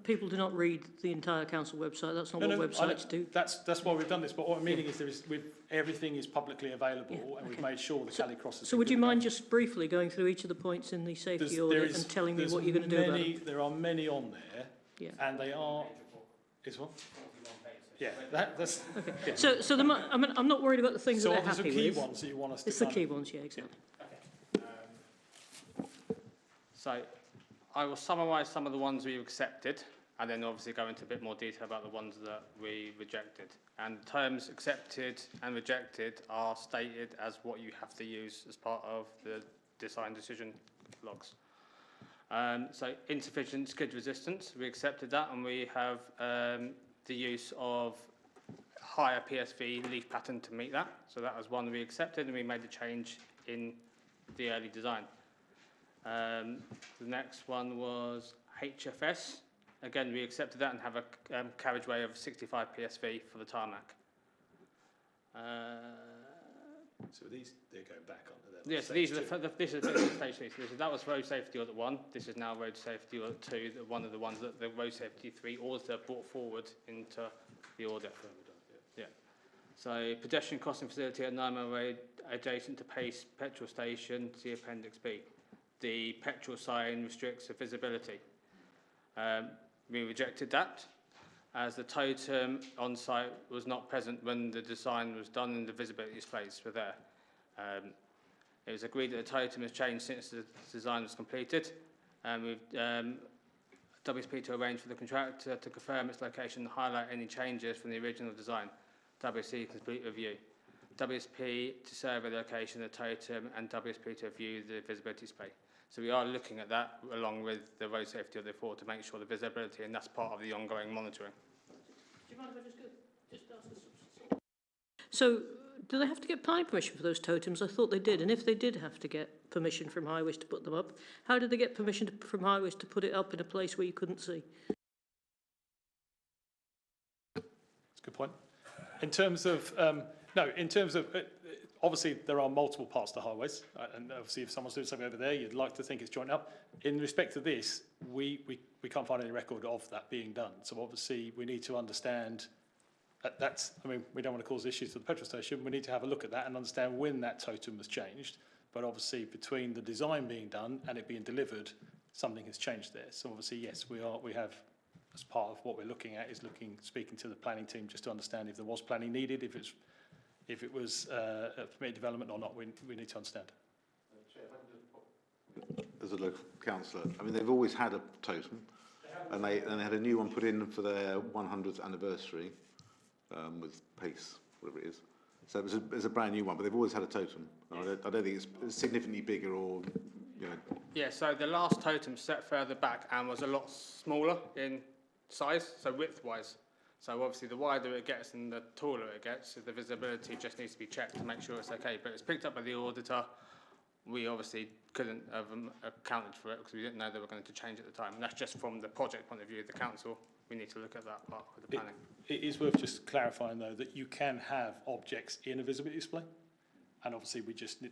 people do not read the entire council website. That's not what websites do. That's why we've done this. But what I'm meaning is everything is publicly available, and we've made sure the tally crosses. So would you mind just briefly going through each of the points in the safety audit and telling me what you're going to do about them? There are many on there, and they are. Is what? Yeah, that's. Okay. Yeah. So I'm not worried about the things that they're happy with. So there's the key ones that you want us to. It's the key ones, yeah, exactly. So I will summarise some of the ones we've accepted, and then obviously go into a bit more detail about the ones that we rejected. And terms accepted and rejected are stated as what you have to use as part of the design decision logs. So insufficient skid resistance, we accepted that, and we have the use of higher PSV leaf pattern to meet that. So that was one we accepted, and we made the change in the early design. The next one was HFS. Again, we accepted that and have a carriageway of 65 PSV for the tarmac. So they're going back onto Yes, these are this is stage 3. So that was road safety audit 1. This is now road safety audit 2. One of the ones that the road safety 3 auditor brought forward into the audit. Yeah. So pedestrian crossing facility at Nyman Road, adjacent to Pace petrol station. See Appendix B. The petrol sign restricts the visibility. We rejected that, as the totem on site was not present when the design was done and the visibility displays were there. It was agreed that the totem has changed since the design was completed, and we've WSP to arrange for the contractor to confirm its location and highlight any changes from the original design. WSP complete review. WSP to survey the location of the totem, and WSP to review the visibility display. So we are looking at that along with the road safety of the 4 to make sure the visibility, and that's part of the ongoing monitoring. Do you mind if I just ask a So, do they have to get planning permission for those totems? I thought they did, and if they did have to get permission from Highways to put them up, how did they get permission from Highways to put it up in a place where you couldn't see? That's a good point. In terms of, obviously there are multiple parts to highways, and obviously if someone's doing something over there, you'd like to think it's joined up. In respect to this, we can't find any record of that being done. So obviously we need to understand we don't want to cause issues to the petrol station. We need to have a look at that and understand when that totem was changed. But obviously between the design being done and it being delivered, something has changed there. So obviously, yes, we have, as part of what we're looking at, is speaking to the planning team just to understand if there was planning needed, if it was a permitted development or not. We need to understand. As a local councillor, I mean, they've always had a totem, and they had a new one put in for their 100th anniversary with Pace, whatever it is. So it was a brand new one, but they've always had a totem. I don't think it's significantly bigger or, you know. Yeah, so the last totem set further back and was a lot smaller in size, so width-wise. So obviously the wider it gets and the taller it gets, the visibility just needs to be checked to make sure it's okay. But it's picked up by the auditor. We obviously couldn't have accounted for it because we didn't know they were going to change at the time. And that's just from the project point of view of the council. We need to look at that part of the planning. It is worth just clarifying, though, that you can have objects in a visibility display. And obviously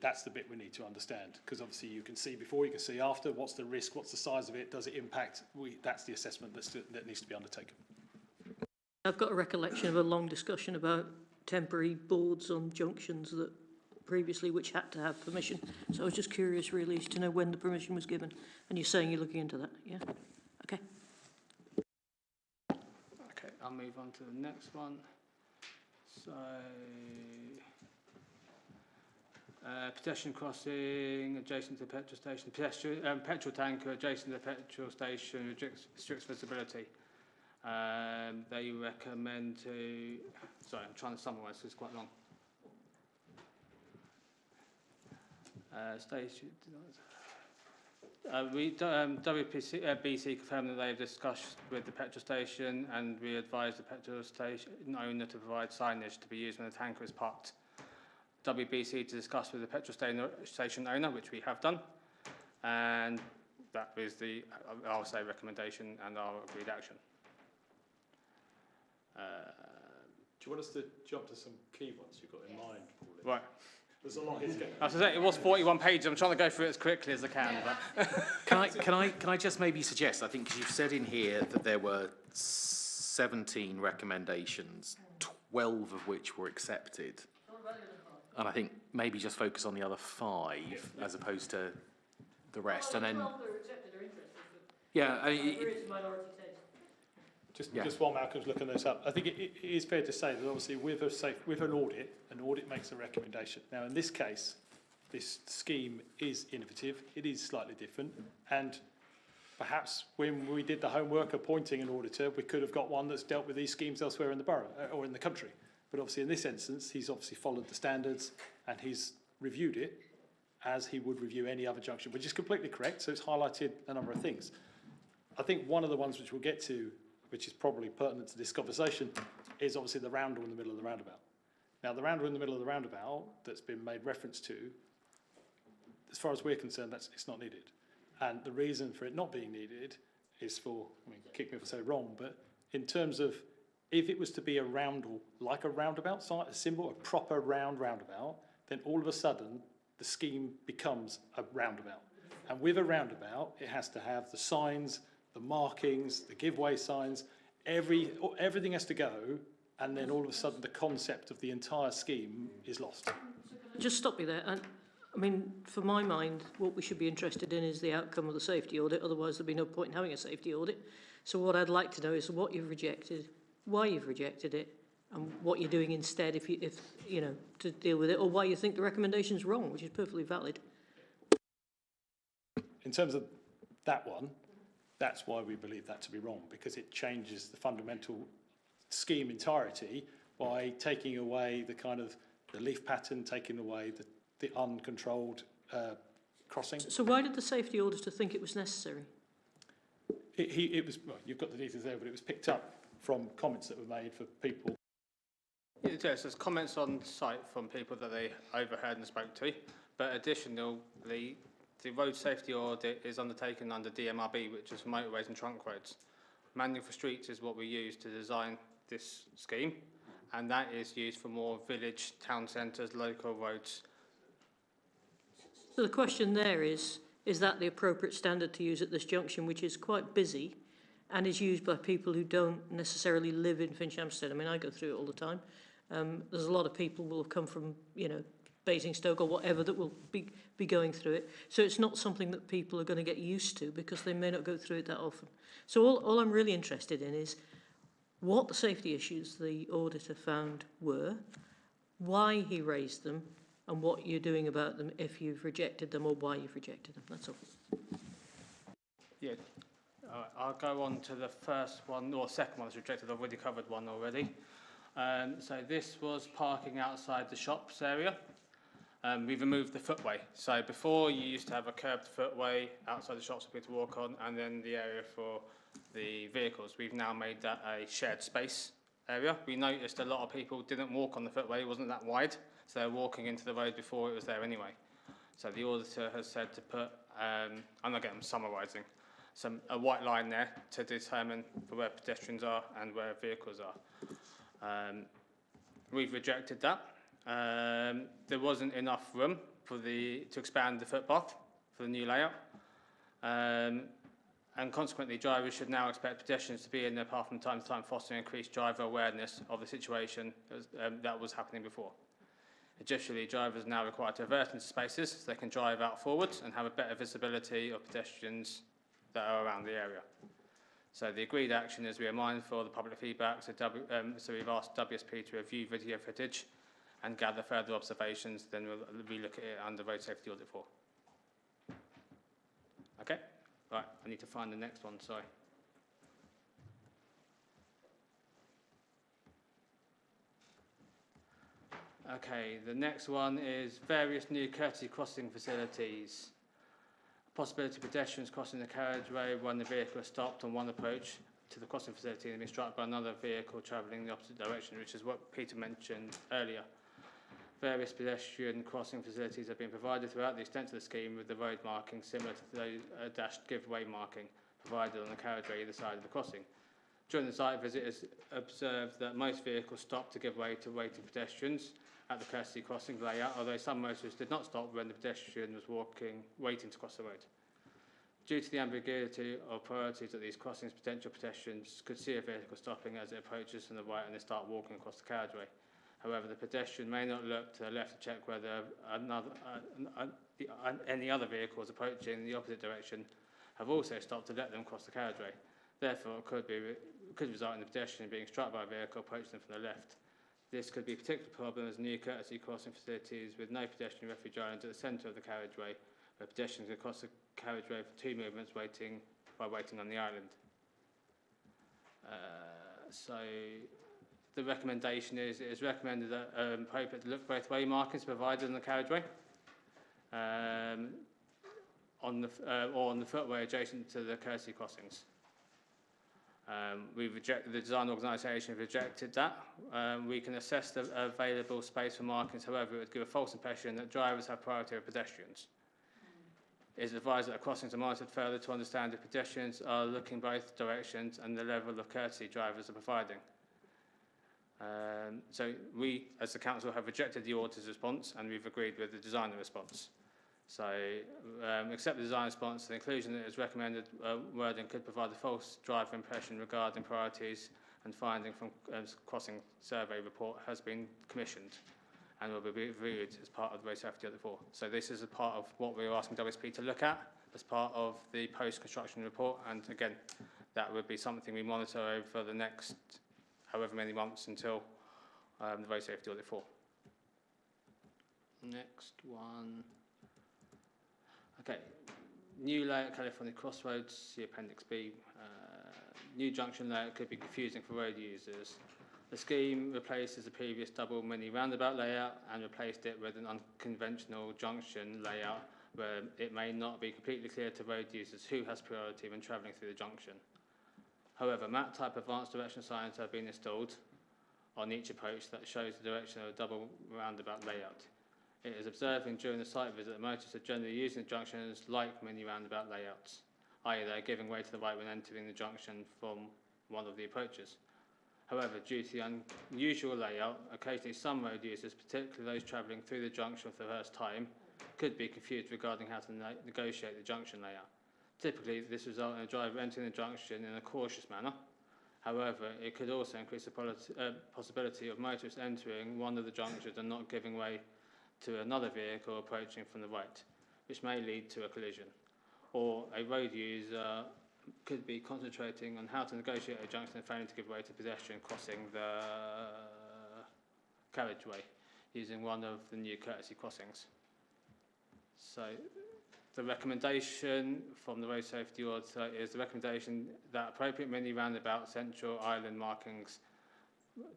that's the bit we need to understand, because obviously you can see before, you can see after, what's the risk, what's the size of it, does it impact? That's the assessment that needs to be undertaken. I've got a recollection of a long discussion about temporary boards on junctions that previously which had to have permission. So I was just curious really to know when the permission was given. And you're saying you're looking into that, yeah? Okay. Okay, I'll move on to the next one. So, Pedestrian crossing adjacent to the petrol station. Petrol tanker adjacent to the petrol station restricts visibility. They recommend to... Sorry, I'm trying to summarise, it's quite long. Station... BC confirmed that they have discussed with the petrol station, and we advised the petrol station owner to provide signage to be used when the tanker is parked. WBC to discuss with the petrol station owner, which we have done, and that is the, I'll say, recommendation and our agreed action. Do you want us to jump to some key ones you've got in mind, Pauline? Right. There's a lot here. As I say, it was 41 pages. I'm trying to go through it as quickly as I can. But Can I just maybe suggest, I think, because you've said in here that there were 17 recommendations, 12 of which were accepted. And I think maybe just focus on the other 5 as opposed to the rest. And then, yeah, Just while Malcolm's looking this up, I think it is fair to say that obviously with an audit makes a recommendation. Now, in this case, this scheme is innovative. It is slightly different, and perhaps when we did the homework appointing an auditor, we could have got one that's dealt with these schemes elsewhere in the borough or in the country. But obviously, in this instance, he's obviously followed the standards and he's reviewed it as he would review any other junction, which is completely correct. So it's highlighted a number of things. I think one of the ones which we'll get to, which is probably pertinent to this conversation, is obviously the roundel in the middle of the roundabout. Now, the roundel in the middle of the roundabout that's been made reference to, as far as we're concerned, it's not needed. And the reason for it not being needed is for, I mean, kick me if I say wrong, but in terms of if it was to be a roundel, like a roundabout site, a symbol, a proper roundabout, then all of a sudden the scheme becomes a roundabout. And with a roundabout, it has to have the signs, the markings, the giveaway signs, everything has to go, and then all of a sudden the concept of the entire scheme is lost. Just stop you there. And I mean, for my mind, what we should be interested in is the outcome of the safety audit. Otherwise, there'd be no point in having a safety audit. So what I'd like to know is what you've rejected, why you've rejected it, and what you're doing instead if you know, to deal with it, or why you think the recommendation's wrong, which is perfectly valid. In terms of that one, that's why we believe that to be wrong, because it changes the fundamental scheme entirety by taking away the kind of the leaf pattern, taking away the uncontrolled crossing. So why did the safety auditor think it was necessary? It was, well, you've got the details there, but it was picked up from comments that were made for people. yes, there's comments on site from people that they overheard and spoke to, but additionally, the road safety audit is undertaken under DMRB, which is for motorways and trunk roads. Manual for streets is what we use to design this scheme, and that is used for more village, town centres, local roads. So the question there is that the appropriate standard to use at this junction, which is quite busy and is used by people who don't necessarily live in Finchampstead? I mean, I go through it all the time. There's a lot of people who will have come from, you know, Basingstoke or whatever that will be going through it. So it's not something that people are going to get used to because they may not go through it that often. So all I'm really interested in is what the safety issues the auditor found were, why he raised them, and what you're doing about them if you've rejected them or why you've rejected them. That's all. Yeah, I'll go on to the first one, or second one that's rejected. I've already covered one already. So this was parking outside the shops area. We've removed the footway. So before you used to have a curbed footway outside the shops for people to walk on, and then the area for the vehicles. We've now made that a shared space area. We noticed a lot of people didn't walk on the footway, it wasn't that wide, so they're walking into the road before it was there anyway. So the auditor has said to put, I'm summarising, a white line there to determine for where pedestrians are and where vehicles are. We've rejected that. There wasn't enough room to expand the footpath for the new layout. And consequently, drivers should now expect pedestrians to be in their path from time to time, fostering increased driver awareness of the situation that was happening before. Additionally, drivers are now required to avert into spaces so they can drive out forwards and have a better visibility of pedestrians that are around the area. So the agreed action is we are mindful of the public feedback, so we've asked WSP to review video footage and gather further observations, then we'll relook at it under Road Safety Audit 4. Okay, right, I need to find the next one, sorry. Okay, the next one is various new courtesy crossing facilities. Possibility of pedestrians crossing the carriageway when the vehicle is stopped on one approach to the crossing facility and being struck by another vehicle travelling in the opposite direction, which is what Peter mentioned earlier. Various pedestrian crossing facilities have been provided throughout the extent of the scheme with the road marking similar to the dashed giveaway marking provided on the carriageway either side of the crossing. During the site visit, it is observed that most vehicles stopped to give way to waiting pedestrians at the courtesy crossing layout, although some motorists did not stop when the pedestrian was waiting to cross the road. Due to the ambiguity of priorities at these crossings, potential pedestrians could see a vehicle stopping as it approaches from the right and they start walking across the carriageway. However, the pedestrian may not look to the left to check whether any other vehicles approaching in the opposite direction have also stopped to let them cross the carriageway. Therefore, it could result in the pedestrian being struck by a vehicle approaching them from the left. This could be a particular problem as new courtesy crossing facilities with no pedestrian refuge islands at the centre of the carriageway, where pedestrians can cross the carriageway for two movements waiting on the island. So the recommendation is, it is recommended that appropriate to look both way markings provided in the carriageway or on the footway adjacent to the courtesy crossings. The design organisation rejected that. We can assess the available space for markings, however, it would give a false impression that drivers have priority over pedestrians. It is advised that crossings are monitored further to understand if pedestrians are looking both directions and the level of courtesy drivers are providing. So we, as the council, have rejected the auditor's response and we've agreed with the designer response. So accept the design response. The inclusion that is recommended wording could provide a false driver impression regarding priorities and finding from crossing survey report has been commissioned and will be reviewed as part of the Road Safety Audit 4. So this is a part of what we're asking WSP to look at as part of the post-construction report, and again, that would be something we monitor over the next however many months until the Road Safety Audit 4. Next one. Okay, new layout California Crossroads, the Appendix B. New junction layout could be confusing for road users. The scheme replaces the previous double mini roundabout layout and replaced it with an unconventional junction layout where it may not be completely clear to road users who has priority when travelling through the junction. However, map-type advanced direction signs have been installed on each approach that shows the direction of a double roundabout layout. It is observing during the site visit that motorists are generally using the junctions like mini roundabout layouts, i.e. they're giving way to the right when entering the junction from one of the approaches. However, due to the unusual layout, occasionally some road users, particularly those travelling through the junction for the first time, could be confused regarding how to negotiate the junction layout. Typically, this results in a driver entering the junction in a cautious manner. However, it could also increase the possibility of motorists entering one of the junctions and not giving way to another vehicle approaching from the right, which may lead to a collision. Or a road user could be concentrating on how to negotiate a junction and failing to give way to pedestrian crossing the carriageway using one of the new courtesy crossings. So the recommendation from the Road Safety Auditor is the recommendation that appropriate mini roundabout central island markings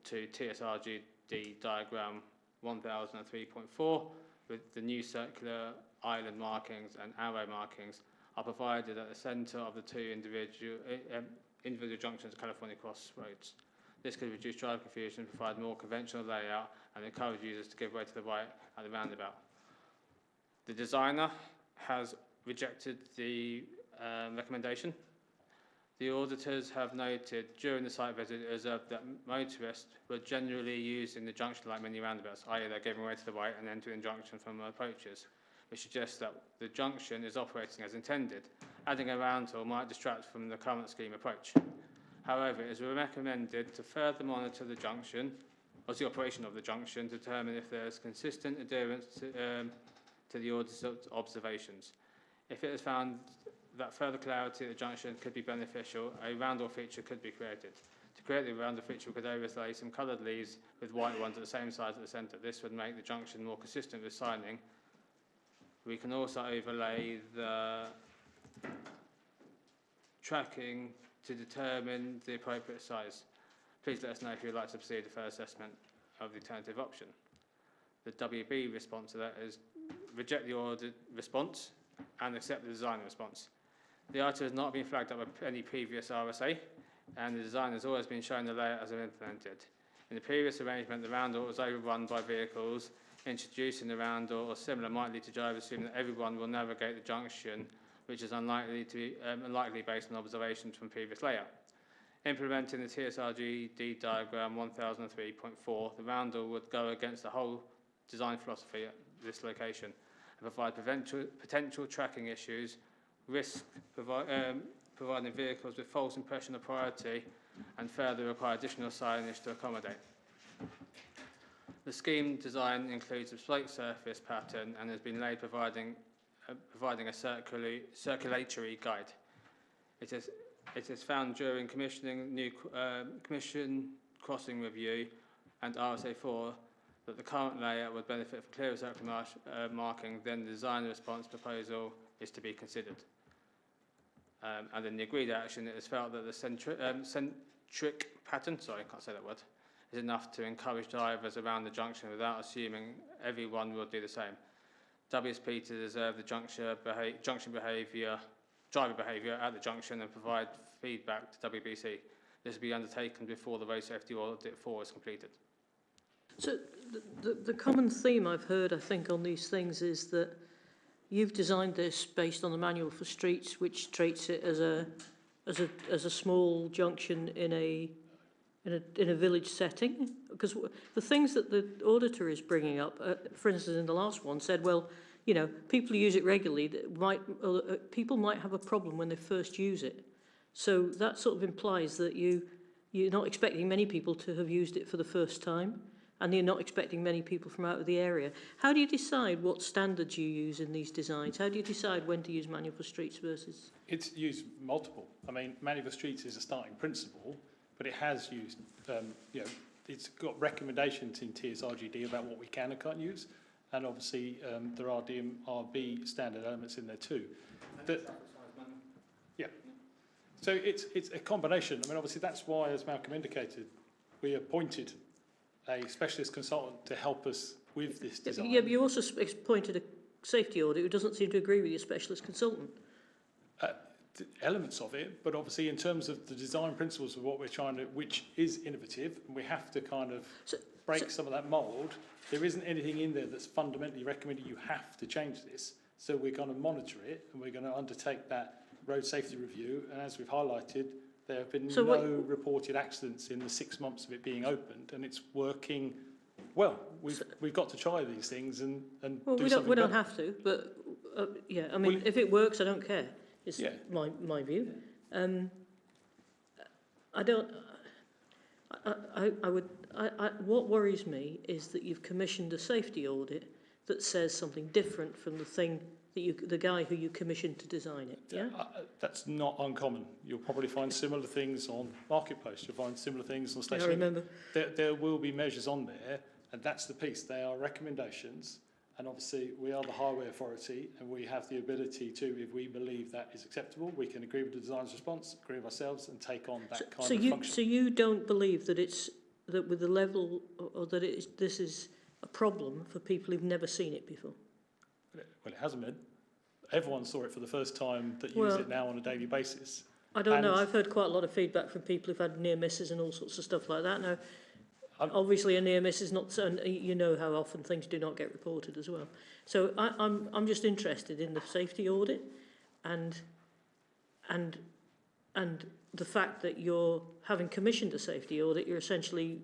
to TSRGD diagram 1003.4 with the new circular island markings and arrow markings are provided at the centre of the two individual junctions of California Crossroads. This could reduce driver confusion, provide more conventional layout and encourage users to give way to the right at the roundabout. The designer has rejected the recommendation. The auditors have noted during the site visit that motorists were generally using the junction like mini roundabouts, i.e. they're giving way to the right and entering the junction from approaches, which suggests that the junction is operating as intended. Adding a roundhill might distract from the current scheme approach. However, it is recommended to further monitor the junction, or the operation of the junction, to determine if there is consistent adherence to the auditor's observations. If it is found that further clarity at the junction could be beneficial, a roundel feature could be created. To create the roundel feature, we could overlay some coloured leaves with white ones at the same size at the centre. This would make the junction more consistent with signing. We can also overlay the tracking to determine the appropriate size. Please let us know if you'd like to proceed with further assessment of the alternative option. The WB response to that is reject the ordered response and accept the design response. The item has not been flagged up with any previous RSA, and the design has always been shown the layout as implemented. In the previous arrangement, the roundel was overrun by vehicles. Introducing the roundel or similar might lead to drivers assuming that everyone will navigate the junction, which is unlikely based on observations from previous layout. Implementing the TSRGD diagram 1003.4, the roundel would go against the whole design philosophy at this location and provide potential tracking issues, risk providing vehicles with false impression of priority, and further require additional signage to accommodate. The scheme design includes a slate surface pattern and has been laid providing a circulatory guide. It is found during commissioning commission crossing review and RSA4 that the current layout would benefit from clearer circular marking. Then the design response proposal is to be considered. And in the agreed action, it is felt that the centric pattern, sorry, I can't say that word, is enough to encourage drivers around the junction without assuming everyone will do the same. WSP to observe the driver behaviour at the junction and provide feedback to WBC. This will be undertaken before the road safety audit 4 is completed. So the common theme I've heard, I think, on these things is that you've designed this based on the manual for streets, which treats it as a small junction in a village setting. Because the things that the auditor is bringing up, for instance, in the last one, said, well, you know, people who use it regularly, people might have a problem when they first use it. So that sort of implies that you're not expecting many people to have used it for the first time, and you're not expecting many people from out of the area. How do you decide what standards you use in these designs? How do you decide when to use manual for streets versus? It's used multiple. I mean, manual for streets is a starting principle, but it has used, you know, it's got recommendations in TSRGD about what we can and can't use, and obviously there are DMRB standard elements in there too. Yeah. So it's a combination. I mean, obviously that's why, as Malcolm indicated, we appointed a specialist consultant to help us with this design. Yeah, but you also appointed a safety audit who doesn't seem to agree with your specialist consultant. Elements of it, but obviously in terms of the design principles of what we're trying to, which is innovative, and we have to kind of break some of that mould. There isn't anything in there that's fundamentally recommended you have to change this. So we're going to monitor it, and we're going to undertake that road safety review. And as we've highlighted, there have been no reported accidents in the 6 months of it being opened, and it's working well. We've got to try these things and well, do we something. We don't have to, but yeah, I mean, if it works, I don't care. Is my view. What worries me is that you've commissioned a safety audit that says something different from the thing that the guy who you commissioned to design it. Yeah, that's not uncommon. You'll probably find similar things on Marketplace. You'll find similar things on Station. I remember. There will be measures on there, and that's the piece. They are recommendations. And obviously, we are the highway authority, and we have the ability to, if we believe that is acceptable, we can agree with the design's response, agree with ourselves, and take on that kind of function. So you don't believe that that with the level, or that this is a problem for people who've never seen it before? Well, it hasn't been. Everyone saw it for the first time that use it now on a daily basis. I don't know. I've heard quite a lot of feedback from people who've had near misses and all sorts of stuff like that. Now, obviously, a near miss is not, and you know how often things do not get reported as well. So I'm just interested in the safety audit, and the fact that you're having commissioned a safety audit, you're essentially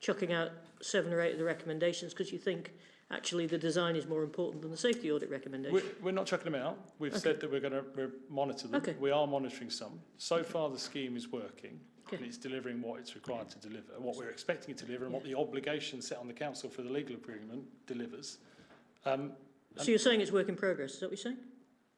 chucking out 7 or 8 of the recommendations because you think actually the design is more important than the safety audit recommendation. We're not chucking them out. We've said that we're going to monitor them. Okay. We are monitoring some. So far, the scheme is working. And it's delivering what it's required to deliver, and what we're expecting it to deliver, and what the obligation set on the council for the legal agreement delivers. So you're saying it's work in progress, is that what you're saying?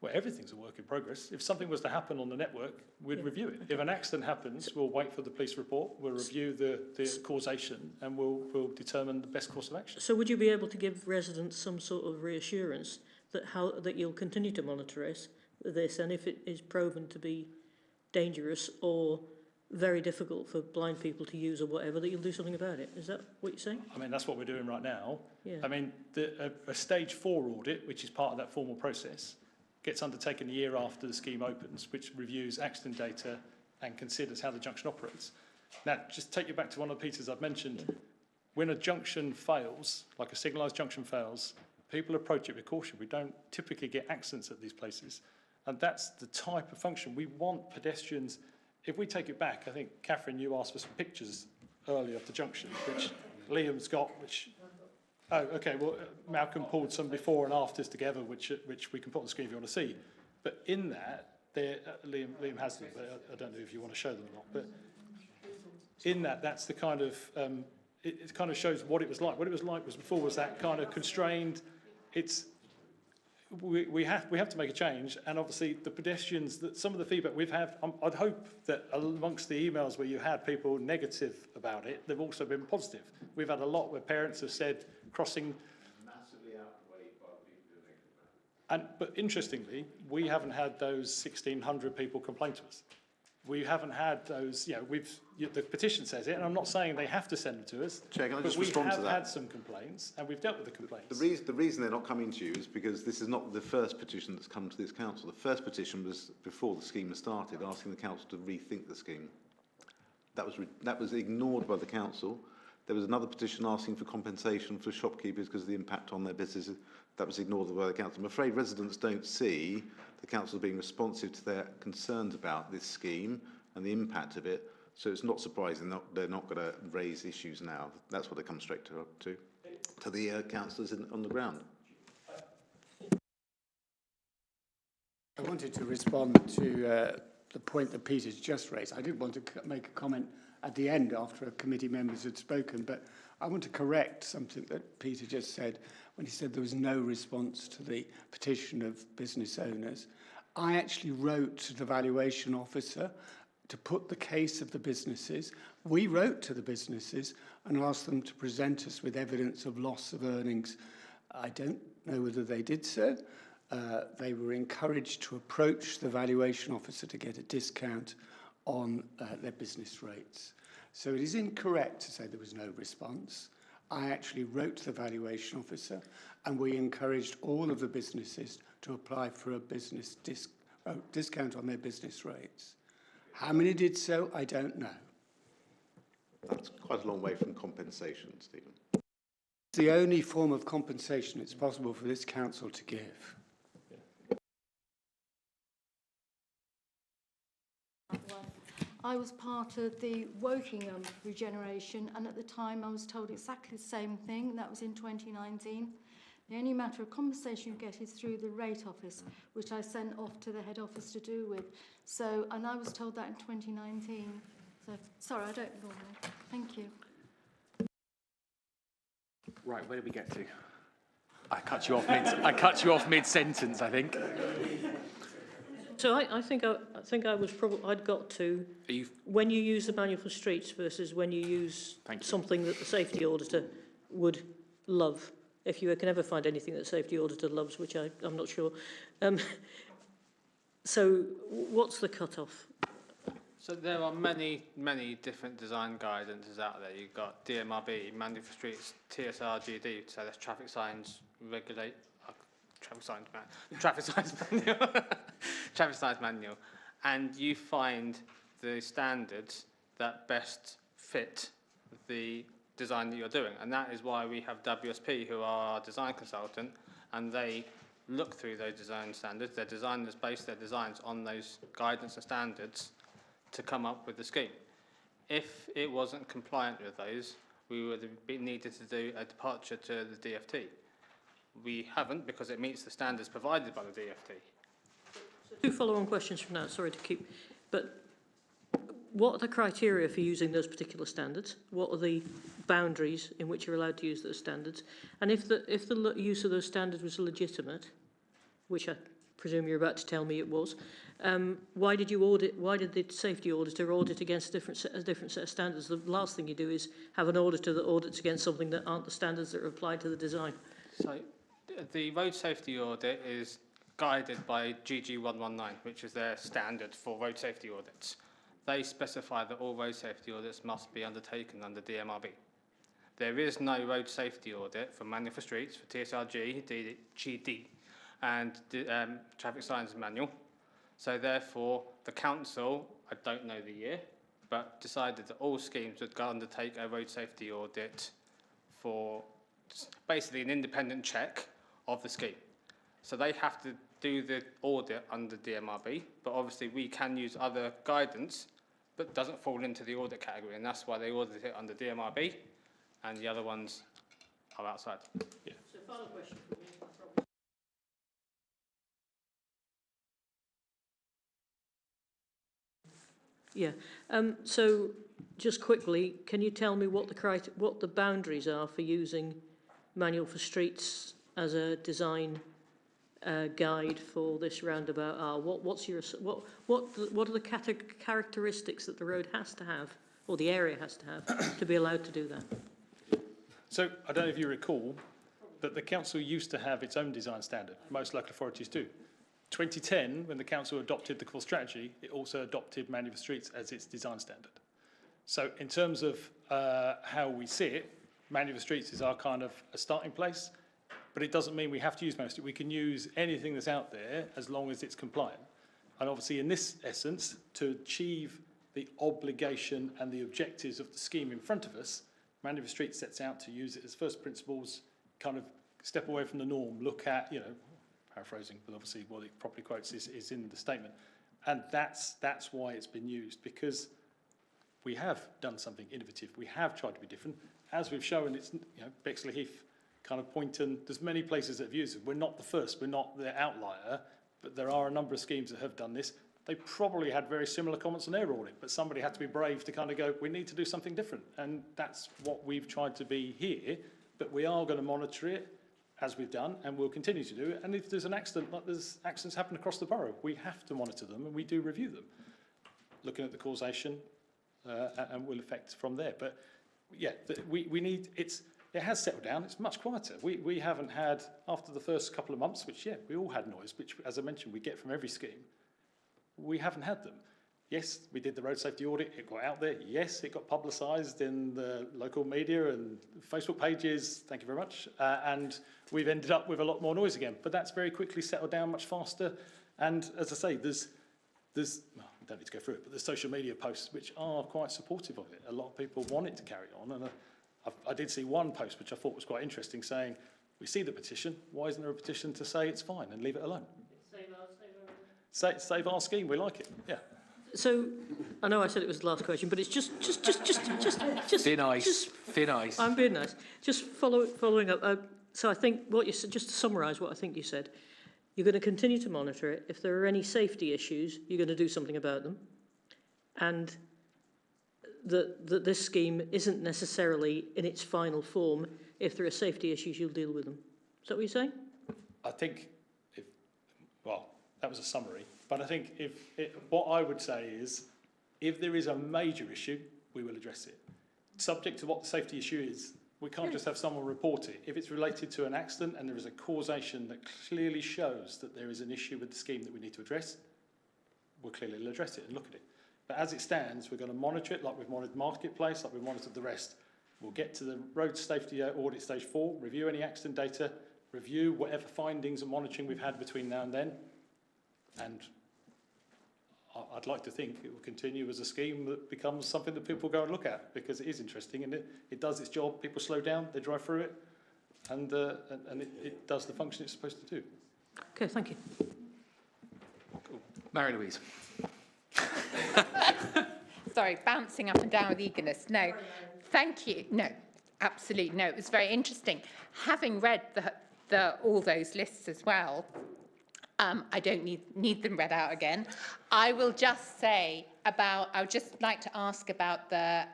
Well, everything's a work in progress. If something was to happen on the network, we'd review it. If an accident happens, we'll wait for the police report, we'll review the causation, and we'll determine the best course of action. So would you be able to give residents some sort of reassurance that that you'll continue to monitor this, and if it is proven to be dangerous or very difficult for blind people to use or whatever, that you'll do something about it? Is that what you're saying? I mean, that's what we're doing right now. Yeah. I mean, a stage 4 audit, which is part of that formal process, gets undertaken a year after the scheme opens, which reviews accident data and considers how the junction operates. Now, just take you back to one of the pieces I've mentioned. When a junction fails, like a signalised junction fails, people approach it with caution. We don't typically get accidents at these places. And that's the type of function. We want pedestrians. If we take it back, I think, Catherine, you asked for some pictures earlier of the junction, which Liam's got, which... Oh, okay, well, Malcolm pulled some before and afters together, which we can put on the screen if you want to see. But in that, Liam has them, but I don't know if you want to show them or not. But in that, that's the kind of, it kind of shows what it was like. What it was like before was that kind of constrained, we have to make a change, and obviously the pedestrians, that some of the feedback we've had, I'd hope that amongst the emails where you had people negative about it, they've also been positive. We've had a lot where parents have said crossing massively outweighed by the people who are negative about it. But interestingly, we haven't had those 1,600 people complain to us. We haven't had those, the petition says it, and I'm not saying they have to send them to us. Chair, can I just but respond to that? We have had some complaints, and we've dealt with the complaints. The reason they're not coming to you is because this is not the first petition that's come to this council. The first petition was before the scheme was started, asking the council to rethink the scheme. That was ignored by the council. There was another petition asking for compensation for shopkeepers because of the impact on their businesses. That was ignored by the council. I'm afraid residents don't see the council being responsive to their concerns about this scheme and the impact of it. So it's not surprising they're not going to raise issues now. That's what they come straight to the councillors on the ground. I wanted to respond to the point that Peter's just raised. I did want to make a comment at the end after committee members had spoken, but I want to correct something that Peter just said when he said there was no response to the petition of business owners. I actually wrote to the valuation officer to put the case of the businesses. We wrote to the businesses and asked them to present us with evidence of loss of earnings. I don't know whether they did so. They were encouraged to approach the valuation officer to get a discount on their business rates. So it is incorrect to say there was no response. I actually wrote to the valuation officer and we encouraged all of the businesses to apply for a business discount on their business rates. How many did so? I don't know. That's quite a long way from compensation, Stephen. It's the only form of compensation it's possible for this council to give. I was part of the Wokingham regeneration, and at the time I was told exactly the same thing. That was in 2019. The only matter of compensation you get is through the rate office, which I sent off to the head office to do with. So, and I was told that in 2019. So, sorry, I don't normally. Thank you. Right, where did we get to? I cut you off mid-sentence, I think. So I think I was probably, I'd got to when you use the manual for streets versus when you use something that the safety auditor would love. If you can ever find anything that the safety auditor loves, which I'm not sure. So what's the cut-off? So there are many, many different design guidances out there. You've got DMRB, Manual for Streets, TSRGD, so that's traffic signs regulate, traffic signs manual, traffic signs manual, and you find the standards that best fit the design that you're doing, and that is why we have WSP, who are our design consultant, and they look through those design standards. Their designers base their designs on those guidance and standards to come up with the scheme. If it wasn't compliant with those, we would have needed to do a departure to the DFT. We haven't, because it meets the standards provided by the DFT. So 2 follow-on questions from now, sorry to keep, but what are the criteria for using those particular standards? What are the boundaries in which you're allowed to use those standards? And if the use of those standards was legitimate, which I presume you're about to tell me it was. Why did the safety auditor audit against a different set of standards? The last thing you do is have an auditor that audits against something that aren't the standards that are applied to the design. So the road safety audit is guided by GG 119, which is their standard for road safety audits. They specify that all road safety audits must be undertaken under DMRB. There is no road safety audit for manual for streets, for TSRG, GD, and traffic signs manual. So therefore, the council, I don't know the year, but decided that all schemes would undertake a road safety audit for basically an independent check of the scheme. So they have to do the audit under DMRB, but obviously we can use other guidance, but doesn't fall into the audit category, and that's why they audit it under DMRB, and the other ones are outside. Yeah. So final question for me. Yeah. So just quickly, can you tell me what the boundaries are for using manual for streets as a design guide for this roundabout are? What are the characteristics that the road has to have, or the area has to have, to be allowed to do that? So I don't know if you recall, but the council used to have its own design standard. Most local authorities do. 2010, when the council adopted the core strategy, it also adopted manual for streets as its design standard. So in terms of how we see it, manual for streets is our kind of a starting place, but it doesn't mean we have to use manual for streets. We can use anything that's out there as long as it's compliant. And obviously in this essence, to achieve the obligation and the objectives of the scheme in front of us, manual for streets sets out to use it as first principles, kind of step away from the norm, look at, you know, paraphrasing, but obviously what it properly quotes is in the statement. And that's why it's been used, because we have done something innovative. We have tried to be different. As we've shown, it's, you know, Bexley Heath, kind of Poynton, there's many places that have used it. We're not the first, we're not the outlier, but there are a number of schemes that have done this. They probably had very similar comments on their audit, but somebody had to be brave to kind of go, we need to do something different. And that's what we've tried to be here, but we are going to monitor it, as we've done, and we'll continue to do it. And if there's an accident, like there's accidents happen across the borough, we have to monitor them, and we do review them, looking at the causation, and will affect from there. But yeah, we need, it has settled down, it's much quieter. We haven't had, after the first couple of months, which, yeah, we all had noise, which, as I mentioned, we get from every scheme, we haven't had them. Yes, we did the road safety audit, it got out there. Yes, it got publicised in the local media and Facebook pages, thank you very much. And we've ended up with a lot more noise again. But that's very quickly settled down much faster. And as I say, there's well, I don't need to go through it, but there's social media posts which are quite supportive of it. A lot of people want it to carry on. And I did see one post which I thought was quite interesting saying, we see the petition, why isn't there a petition to say it's fine and leave it alone? Save our scheme, we like it, yeah. So, I know I said it was the last question, but it's just. Be nice. Be nice. I'm being nice. Just following up. So I think what you said, just to summarise what I think you said, you're going to continue to monitor it. If there are any safety issues, you're going to do something about them, and that this scheme isn't necessarily in its final form. If there are safety issues, you'll deal with them. Is that what you're saying? I think, well, that was a summary. But I think what I would say is, if there is a major issue, we will address it. Subject to what the safety issue is, we can't just have someone report it. If it's related to an accident and there is a causation that clearly shows that there is an issue with the scheme that we need to address, we'll clearly address it and look at it. But as it stands, we're going to monitor it like we've monitored Marketplace, like we've monitored the rest. We'll get to the road safety audit stage 4, review any accident data, review whatever findings and monitoring we've had between now and then, and I'd like to think it will continue as a scheme that becomes something that people go and look at, because it is interesting and it does its job. People slow down, they drive through it, and it does the function it's supposed to do. Okay, thank you. Cool. Mary Louise. Sorry, bouncing up and down with eagerness. No, thank you. No, absolutely no. It was very interesting. Having read all those lists as well, I don't need them read out again. I will just say about, I would just like to ask about the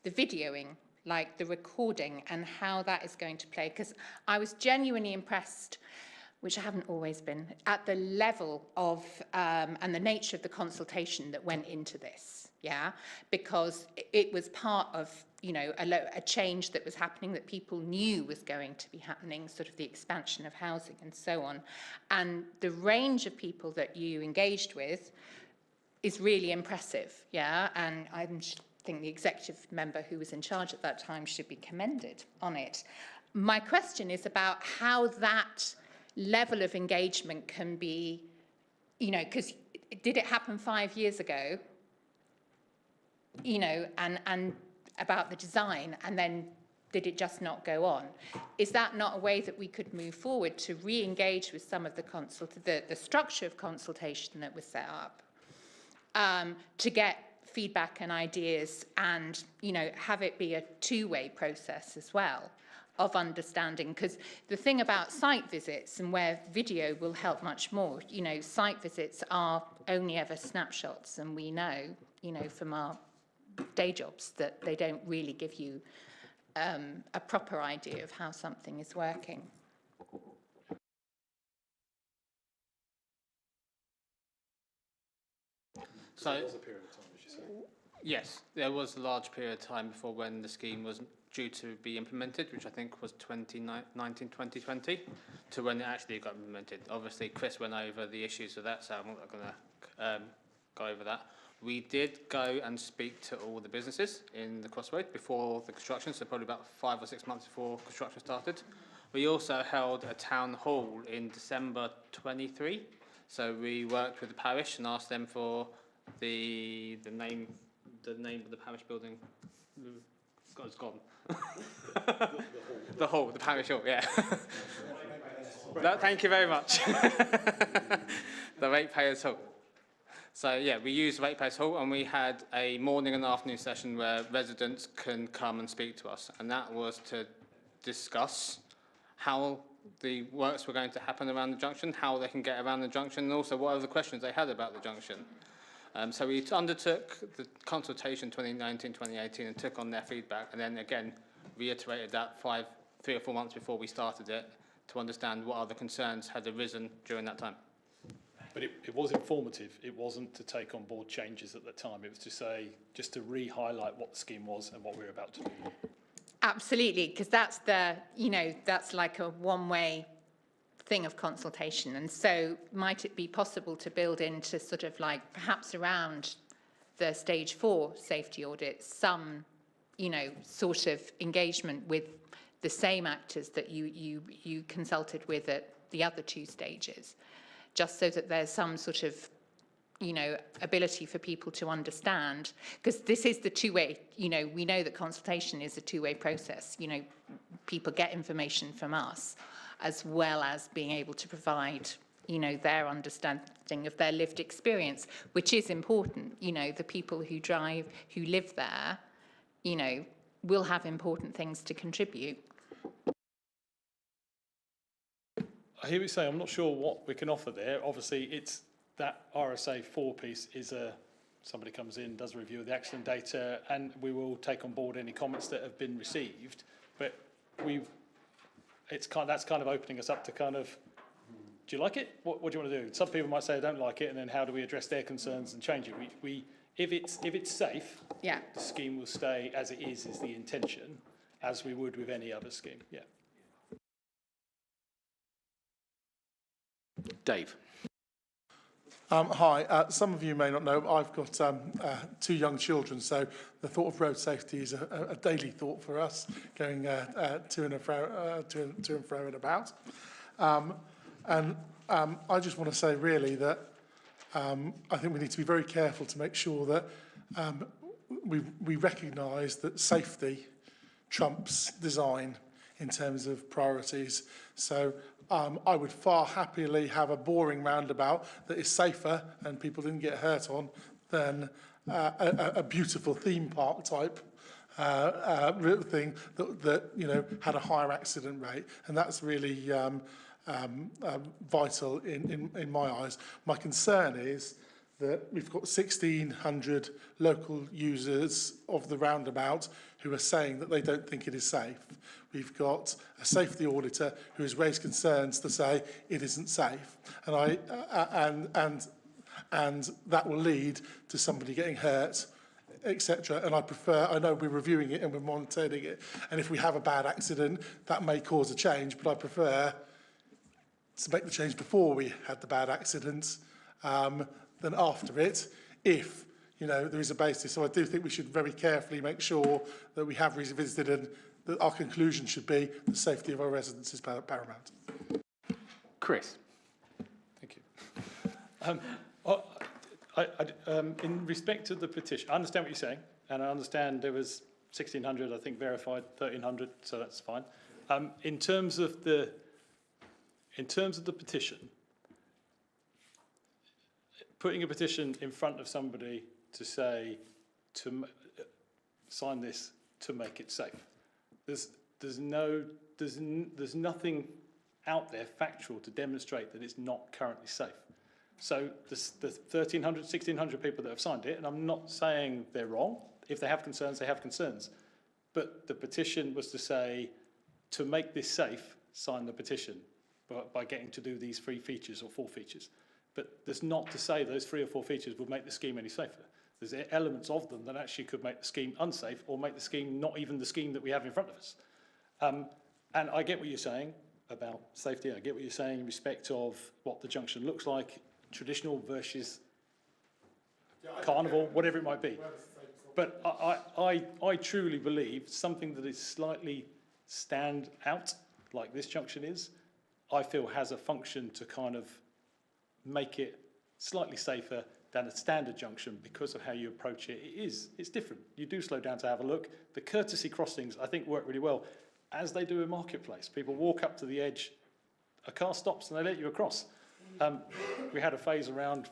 videoing, like the recording, and how that is going to play, because I was genuinely impressed which I haven't always been, at the level of and the nature of the consultation that went into this, yeah, because it was part of, you know, a change that was happening that people knew was going to be happening, sort of the expansion of housing and so on. And the range of people that you engaged with is really impressive, yeah, and I think the executive member who was in charge at that time should be commended on it. My question is about how that level of engagement can be, you know, because did it happen 5 years ago, you know, and about the design, and then did it just not go on? Is that not a way that we could move forward to re-engage with some of the structure of consultation that was set up, to get feedback and ideas, and, you know, have it be a two-way process as well of understanding? Because the thing about site visits, and where video will help much more, you know, site visits are only ever snapshots, and we know, you know, from our day jobs that they don't really give you a proper idea of how something is working. So, there was a period of time, as you say. Yes, there was a large period of time before when the scheme was due to be implemented, which I think was 2019, 2020, to when it actually got implemented. Obviously, Chris went over the issues of that, so I'm not going to go over that. We did go and speak to all the businesses in the Crossroad before the construction, so probably about 5 or 6 months before construction started. We also held a town hall in December 23, so we worked with the parish and asked them for the name of the parish building. It's gone. The hall, the parish hall, yeah. No, thank you very much. The Ratepayers Hall. So yeah, we used Ratepayers Hall, and we had a morning and afternoon session where residents can come and speak to us, and that was to discuss how the works were going to happen around the junction, how they can get around the junction, and also what other questions they had about the junction. So we undertook the consultation 2019-2018 and took on their feedback, and then again reiterated that 3 or 4 months before we started it to understand what other concerns had arisen during that time. But it was informative. It wasn't to take on board changes at the time. It was to say, just to re-highlight what the scheme was and what we were about to do. Absolutely, because that's the, you know, that's like a one-way thing of consultation. And so might it be possible to build into sort of like perhaps around the stage 4 safety audit some, you know, sort of engagement with the same actors that you consulted with at the other 2 stages, just so that there's some sort of, you know, ability for people to understand, because this is the two-way, you know, we know that consultation is a two-way process. You know, people get information from us as well as being able to provide, you know, their understanding of their lived experience, which is important. You know, the people who drive, who live there, you know, will have important things to contribute. I hear what you say. I'm not sure what we can offer there. Obviously, it's that RSA 4 piece is somebody comes in, does a review of the accident data, and we will take on board any comments that have been received. But that's kind of opening us up to kind of, do you like it? What do you want to do? Some people might say I don't like it, and then how do we address their concerns and change it? If it's safe, yeah, the scheme will stay as it is the intention, as we would with any other scheme. Yeah. Dave. Hi, some of you may not know, but I've got 2 young children, so the thought of road safety is a daily thought for us, going to and fro and about. I just want to say really that I think we need to be very careful to make sure that we recognise that safety trumps design in terms of priorities. So I would far happily have a boring roundabout that is safer and people didn't get hurt on than a beautiful theme park type thing that you know had a higher accident rate, and that's really vital in my eyes. My concern is that we've got 1,600 local users of the roundabout who are saying that they don't think it is safe. We've got a safety auditor who has raised concerns to say it isn't safe, and that will lead to somebody getting hurt, etc. And I know we're reviewing it and we're monitoring it, and if we have a bad accident, that may cause a change, but I prefer to make the change before we had the bad accident than after it, if there is a basis. So I do think we should very carefully make sure that we have revisited and that our conclusion should be the safety of our residents is paramount. Chris. Thank you. In respect of the petition, I understand what you're saying, and I understand there was 1,600, I think, verified, 1,300, so that's fine. In terms of the petition, putting a petition in front of somebody to say sign this to make it safe. There's nothing out there factual to demonstrate that it's not currently safe. So the 1,300, 1,600 people that have signed it, and I'm not saying they're wrong. If they have concerns, they have concerns. But the petition was to say, to make this safe, sign the petition by getting to do these 3 features or 4 features. But there's not to say those 3 or 4 features would make the scheme any safer. There's elements of them that actually could make the scheme unsafe or make the scheme not even the scheme that we have in front of us. And I get what you're saying about safety. I get what you're saying in respect of what the junction looks like, traditional versus carnival, whatever it might be. But I truly believe something that is slightly stand out, like this junction is, I feel has a function to kind of make it slightly safer than a standard junction because of how you approach it. It's different. You do slow down to have a look. The courtesy crossings, I think, work really well, as they do in Marketplace. People walk up to the edge, a car stops and they let you across. We had a phase around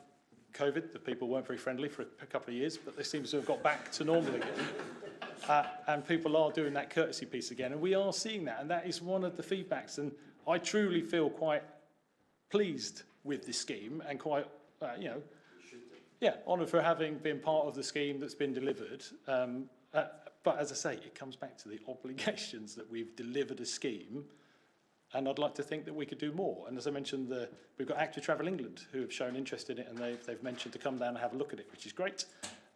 COVID that people weren't very friendly for a couple of years, but they seem to have got back to normal again. And people are doing that courtesy piece again, and we are seeing that, and that is one of the feedbacks. And I truly feel quite pleased with this scheme and quite, honoured for having been part of the scheme that's been delivered. But as I say, it comes back to the obligations that we've delivered a scheme, and I'd like to think that we could do more. And as I mentioned, we've got Active Travel England who have shown interest in it, and they've mentioned to come down and have a look at it, which is great.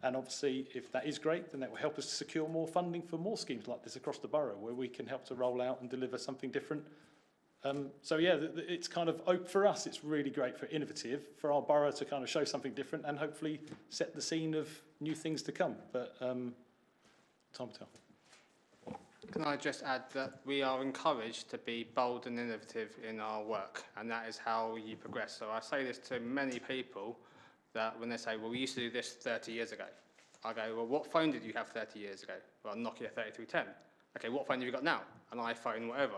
And obviously, if that is great, then that will help us to secure more funding for more schemes like this across the borough, where we can help to roll out and deliver something different. It's kind of, for us, it's really great for innovative, for our borough to kind of show something different and hopefully set the scene of new things to come. But time will tell. Can I just add that we are encouraged to be bold and innovative in our work, and that is how you progress. So I say this to many people, that when they say, well, we used to do this 30 years ago. I go, well, what phone did you have 30 years ago? Well, Nokia 3310. Okay, what phone have you got now? An iPhone, whatever.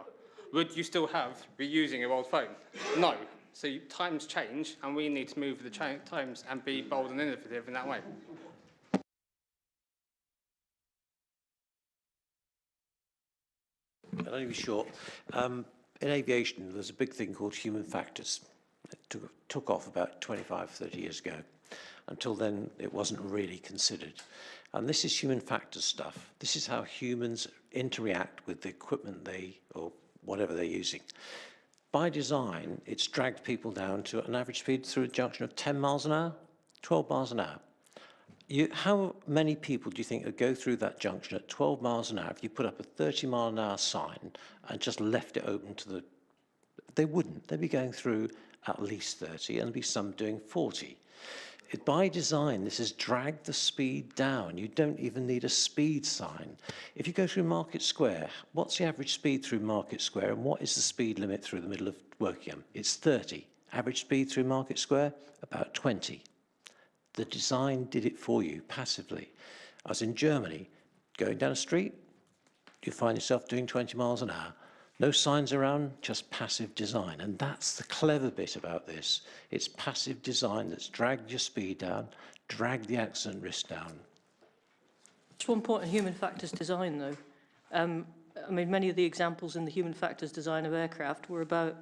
Would you still be using your old phone? No. So times change, and we need to move with the times and be bold and innovative in that way. I'll only be short. In aviation, there's a big thing called human factors. It took off about 25, 30 years ago. Until then, it wasn't really considered. And this is human factors stuff. This is how humans interact with the equipment or whatever they're using. By design, it's dragged people down to an average speed through a junction of 10 miles an hour, 12 miles an hour. How many people do you think would go through that junction at 12 miles an hour if you put up a 30 mile an hour sign and just left it open to they wouldn't. They'd be going through at least 30, and there'd be some doing 40. By design, this has dragged the speed down. You don't even need a speed sign. If you go through Market Square, what's the average speed through Market Square, and what is the speed limit through the middle of Wokingham? It's 30. Average speed through Market Square, about 20. The design did it for you passively. I was in Germany, going down a street, you find yourself doing 20 miles an hour. No signs around, just passive design. And that's the clever bit about this. It's passive design that's dragged your speed down, dragged the accident risk down. Just one point on human factors design, though. I mean, many of the examples in the human factors design of aircraft were about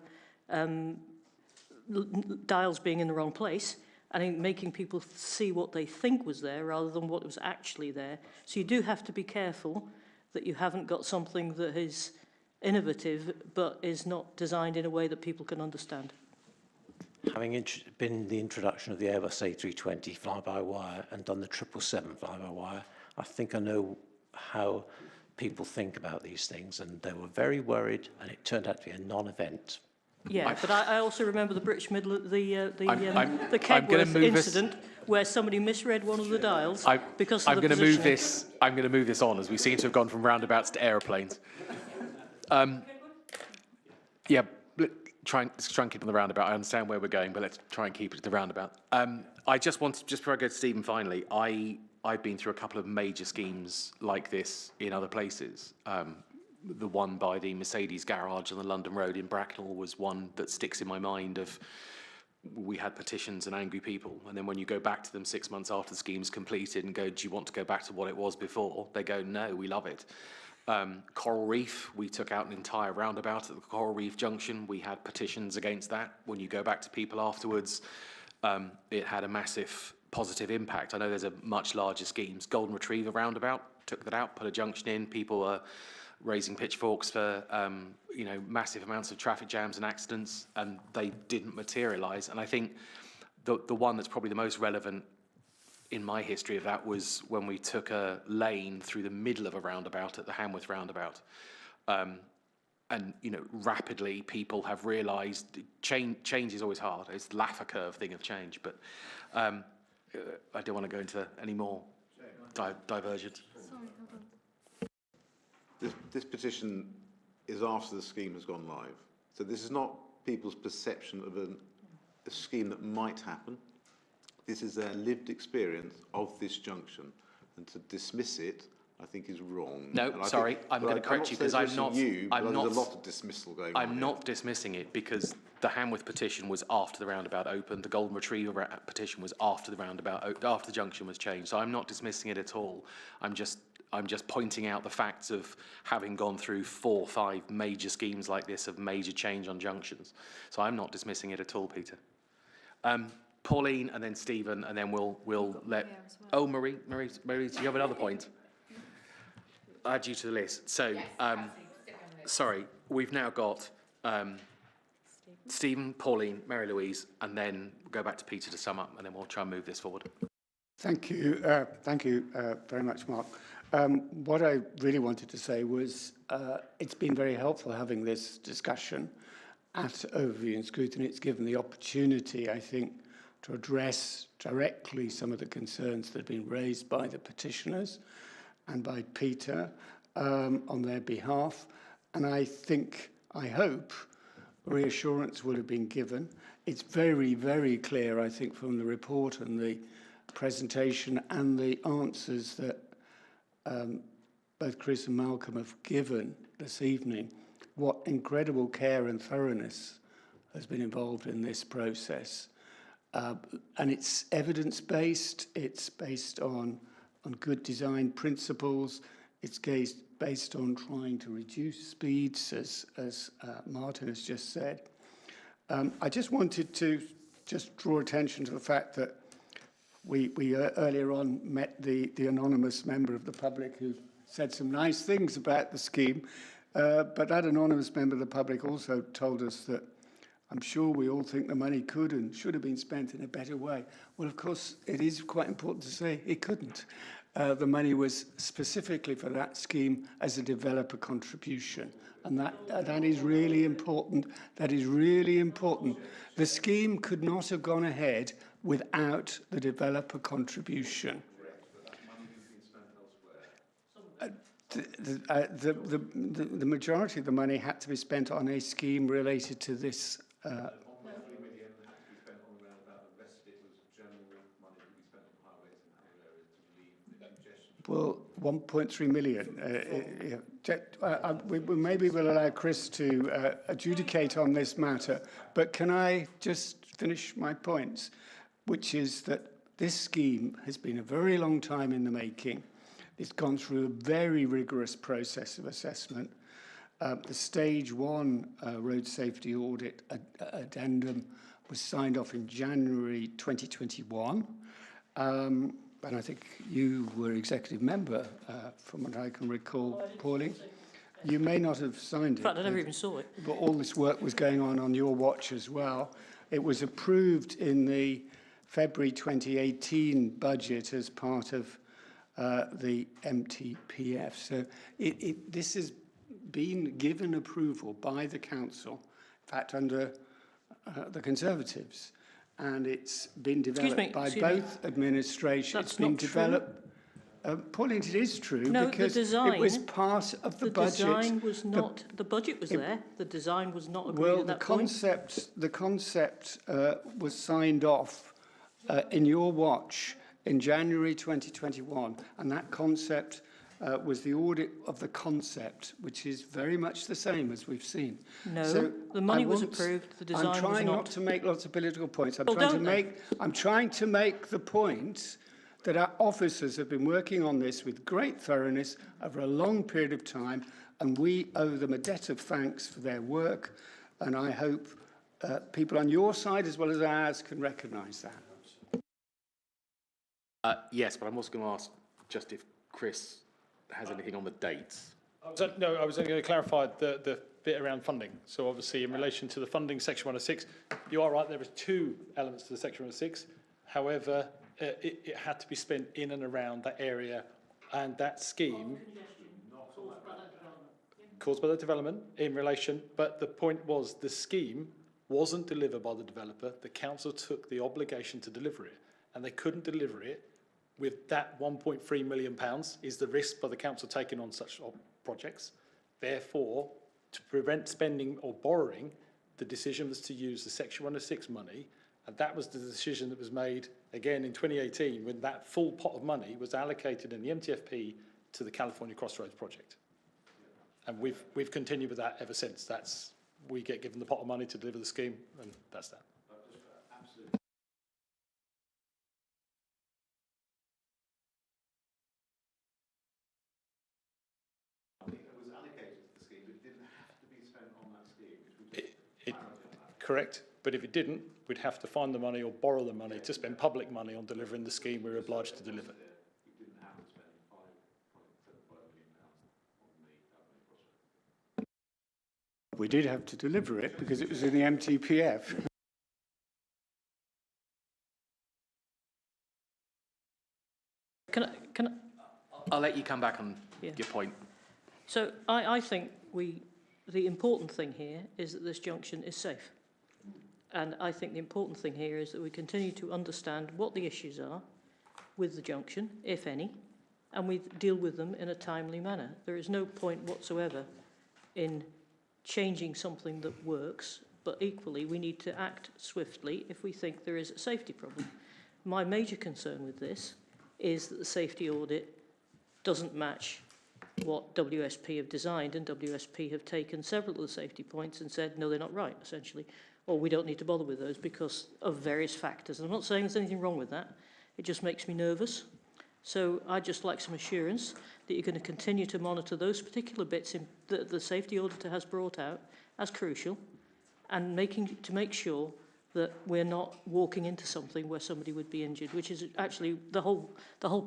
dials being in the wrong place, and making people see what they think was there rather than what was actually there. So you do have to be careful that you haven't got something that is innovative but is not designed in a way that people can understand. Having been the introduction of the Airbus A320 fly-by-wire and done the 777 fly-by-wire, I think I know how people think about these things, and they were very worried, and it turned out to be a non-event. Yeah, but I also remember the British Midland, the I'm gonna Kegworth move this- incident where somebody misread one of the dials because of I'm the going to position. move this. I'm going to move this on, as we seem to have gone from roundabouts to aeroplanes. Yeah, let's try and keep on the roundabout. I understand where we're going, but let's try and keep it to the roundabout. I just wanted, just before I go to Stephen, finally, I've been through a couple of major schemes like this in other places. The one by the Mercedes garage on the London Road in Bracknell was one that sticks in my mind of, we had petitions and angry people, and then when you go back to them 6 months after the scheme's completed and go, do you want to go back to what it was before? They go, no, we love it. Coral Reef, we took out an entire roundabout at the Coral Reef junction. We had petitions against that. When you go back to people afterwards, it had a massive positive impact. I know there's a much larger schemes. Golden Retriever roundabout, took that out, put a junction in. People are raising pitchforks for you know, massive amounts of traffic jams and accidents, and they didn't materialise. And I think the one that's probably the most relevant in my history of that was when we took a lane through the middle of a roundabout at the Hamworth roundabout. And you know, rapidly people have realised change is always hard. It's the Laffer curve thing of change, but I don't want to go into any more divergence. Sorry, hold on. This petition is after the scheme has gone live. So this is not people's perception of a scheme that might happen. This is their lived experience of this junction. And to dismiss it, I think, is wrong. No, sorry, I'm going to correct you because I'm not. There's a lot of dismissal going on. I'm not dismissing it because the Hamworth petition was after the roundabout opened. The Golden Retriever petition was after the roundabout, after the junction was changed. So I'm not dismissing it at all. I'm just pointing out the facts of having gone through 4 or 5 major schemes like this of major change on junctions. So I'm not dismissing it at all, Peter. Pauline and then Stephen, and then we'll let. Oh, Marie, do you have another point? Add you to the list. So, sorry, we've now got Stephen, Pauline, Mary Louise, and then we'll go back to Peter to sum up, and then we'll try and move this forward. Thank you very much, Mark. What I really wanted to say was it's been very helpful having this discussion at Overview and Scrutiny. It's given the opportunity, I think, to address directly some of the concerns that have been raised by the petitioners and by Peter on their behalf. And I hope reassurance will have been given. It's very, very clear, I think, from the report and the presentation and the answers that both Chris and Malcolm have given this evening, what incredible care and thoroughness has been involved in this process. And it's evidence-based, it's based on good design principles, it's based on trying to reduce speeds, as Martin has just said. I just wanted to draw attention to the fact that we earlier on met the anonymous member of the public who said some nice things about the scheme, but that anonymous member of the public also told us that I'm sure we all think the money could and should have been spent in a better way. Well, of course, it is quite important to say it couldn't. The money was specifically for that scheme as a developer contribution. And that is really important. That is really important. The scheme could not have gone ahead without the developer contribution. The majority of the money had to be spent on a scheme related to this. Well, 1.3 million. Maybe we'll allow Chris to adjudicate on this matter, but can I just finish my points, which is that this scheme has been a very long time in the making. It's gone through a very rigorous process of assessment. The Stage 1 road safety audit addendum was signed off in January 2021. and I think you were executive member, from what I can recall, Pauline. You may not have signed it. In fact, I never even saw it. But all this work was going on your watch as well. It was approved in the February 2018 budget as part of the MTPF. So this has been given approval by the council, in fact, under the Conservatives, and it's been developed by both administrations. That's it's been not developed. Pauline, it is true, no, because the design, it was part of the budget. The design was not, the budget was there, the design was not agreed at that point. The concept was signed off in your watch in January 2021, and that concept was the audit of the concept, which is very much the same as we've seen. No, so the money was approved, the design was not. I'm trying not to make lots of political points. I'm trying to make the point that our officers have been working on this with great thoroughness over a long period of time, and we owe them a debt of thanks for their work, and I hope people on your side as well as ours can recognise that. Yes, but I'm also going to ask just if Chris has anything on the dates. No, I was only going to clarify the bit around funding. So obviously in relation to the funding, Section 106, you are right, there are two elements to the Section 106. However, it had to be spent in and around that area, and that scheme caused by that development in relation, but the point was the scheme wasn't delivered by the developer. The council took the obligation to deliver it, and they couldn't deliver it with that £1.3 million is the risk by the council taking on such projects. Therefore, to prevent spending or borrowing, the decision was to use the Section 106 money, and that was the decision that was made again in 2018 when that full pot of money was allocated in the MTFP to the California Crossroads project. And we've continued with that ever since. We get given the pot of money to deliver the scheme, and that's that. Absolutely. I think it was allocated to the scheme, but it didn't have to be spent on that scheme. Correct, but if it didn't, we'd have to find the money or borrow the money to spend public money on delivering the scheme we're obliged to deliver. We didn't have to spend £5.75 million on the California Crossroads. We did have to deliver it because it was in the MTPF. I'll let you come back on your point. So I think the important thing here is that this junction is safe. And I think the important thing here is that we continue to understand what the issues are with the junction, if any, and we deal with them in a timely manner. There is no point whatsoever in changing something that works, but equally we need to act swiftly if we think there is a safety problem. My major concern with this is that the safety audit doesn't match what WSP have designed, and WSP have taken several of the safety points and said, no, they're not right, essentially, or we don't need to bother with those because of various factors. And I'm not saying there's anything wrong with that. It just makes me nervous. So I'd just like some assurance that you're going to continue to monitor those particular bits that the safety auditor has brought out as crucial, and to make sure that we're not walking into something where somebody would be injured, which is actually the whole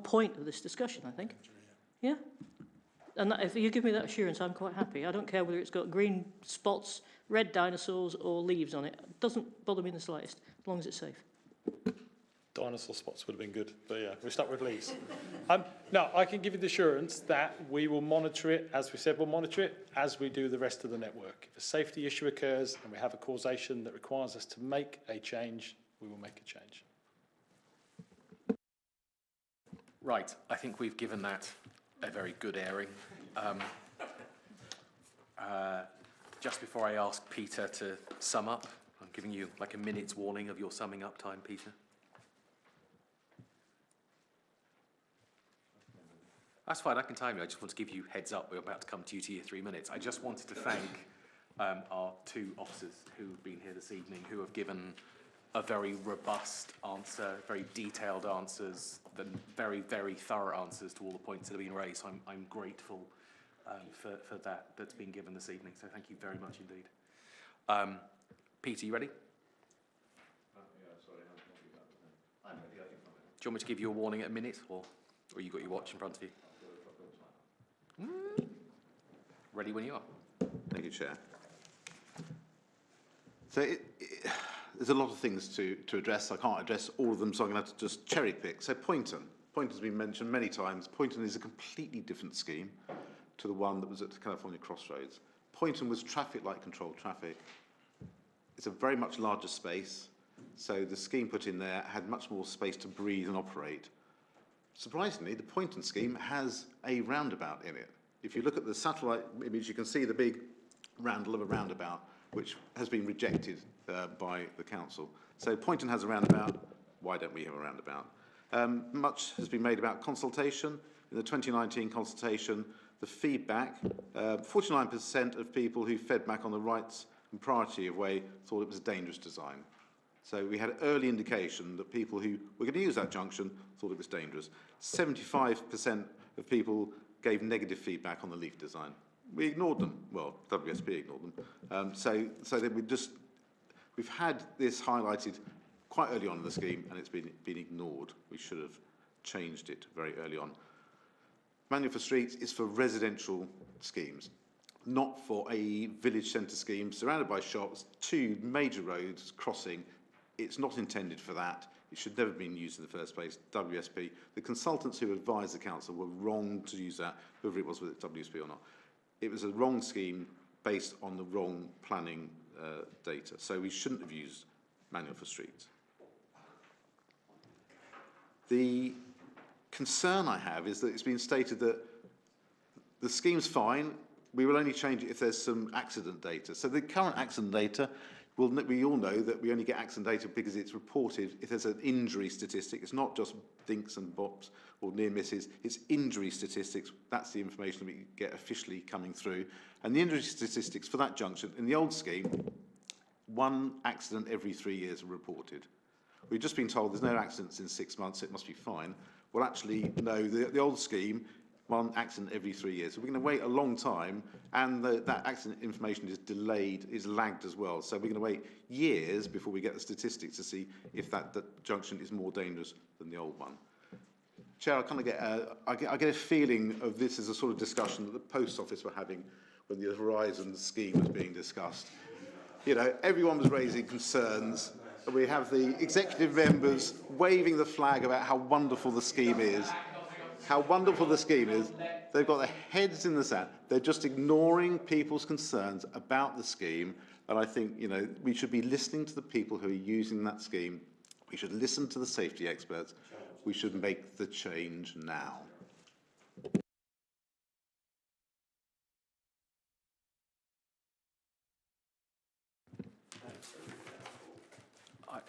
point of this discussion, I think. Yeah? And if you give me that assurance, I'm quite happy. I don't care whether it's got green spots, red dinosaurs, or leaves on it. It doesn't bother me in the slightest, as long as it's safe. Dinosaur spots would have been good, but yeah, we're stuck with leaves. No, I can give you the assurance that we will monitor it, as we said, we'll monitor it as we do the rest of the network. If a safety issue occurs and we have a causation that requires us to make a change, we will make a change. Right, I think we've given that a very good airing. Just before I ask Peter to sum up, I'm giving you like a minute's warning of your summing up time, Peter. That's fine, I can time you. I just want to give you heads up. We're about to come to you to your 3 minutes. I just wanted to thank our two officers who've been here this evening, who have given a very robust answer, very detailed answers, and very, very thorough answers to all the points that have been raised. So I'm grateful for that's been given this evening. So thank you very much indeed. Peter, you ready? Yeah, sorry, I'm ready. I think I'm ready. Do you want me to give you a warning at a minute, or you got your watch in front of you? Ready when you are. Thank you, Chair. So there's a lot of things to address. I can't address all of them, so I'm going to have to just cherry pick. So Poynton. Poynton's been mentioned many times. Poynton is a completely different scheme to the one that was at California Crossroads. Poynton was traffic light controlled traffic. It's a very much larger space, so the scheme put in there had much more space to breathe and operate. Surprisingly, the Poynton scheme has a roundabout in it. If you look at the satellite image, you can see the big roundel of a roundabout, which has been rejected by the council. So Poynton has a roundabout. Why don't we have a roundabout? Much has been made about consultation. In the 2019 consultation, the feedback, 49% of people who fed back on the rights and priority of way thought it was a dangerous design. So we had early indication that people who were going to use that junction thought it was dangerous. 75% of people gave negative feedback on the leaf design. We ignored them. Well, WSP ignored them. So that we've had this highlighted quite early on in the scheme, and it's been ignored. We should have changed it very early on. Manual for streets is for residential schemes, not for a village centre scheme surrounded by shops, 2 major roads crossing. It's not intended for that. It should never have been used in the first place. WSP, the consultants who advised the council were wrong to use that, whoever it was, whether it's WSP or not. It was a wrong scheme based on the wrong planning data. So we shouldn't have used manual for streets. The concern I have is that it's been stated that the scheme's fine, we will only change it if there's some accident data. So the current accident data, we all know that we only get accident data because it's reported if there's an injury statistic. It's not just dinks and bops or near misses, it's injury statistics. That's the information that we get officially coming through. And the injury statistics for that junction, in the old scheme, 1 accident every 3 years are reported. We've just been told there's no accidents in 6 months, it must be fine. Well, actually, no, the old scheme, 1 accident every 3 years. So we're going to wait a long time, and that accident information is delayed, is lagged as well. So we're going to wait years before we get the statistics to see if that junction is more dangerous than the old one. Chair, I kind of I get a feeling of this as a sort of discussion that the Post Office were having when the Horizon scheme was being discussed. You know, everyone was raising concerns. We have the executive members waving the flag about how wonderful the scheme is. How wonderful the scheme is. They've got their heads in the sand. They're just ignoring people's concerns about the scheme. And I think, you know, we should be listening to the people who are using that scheme. We should listen to the safety experts. We should make the change now.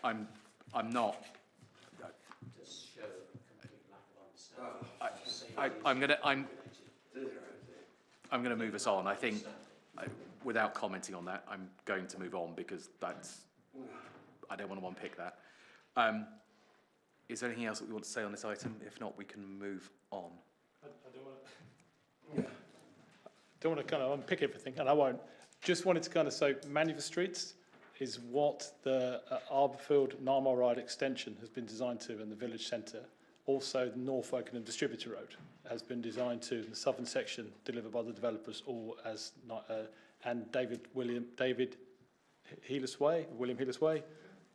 I'm not. I'm going to move us on. I think, without commenting on that, I'm going to move on because I don't want to unpick that. Is there anything else that we want to say on this item? If not, we can move on. I don't want to kind of unpick everything, and I won't. Just wanted to kind of say, Manual Streets is what the Arborfield Narmar Ride extension has been designed to in the village centre. Also, the North Wokingham Distributor Road has been designed to the southern section delivered by the developers, all as and William Heelis Way.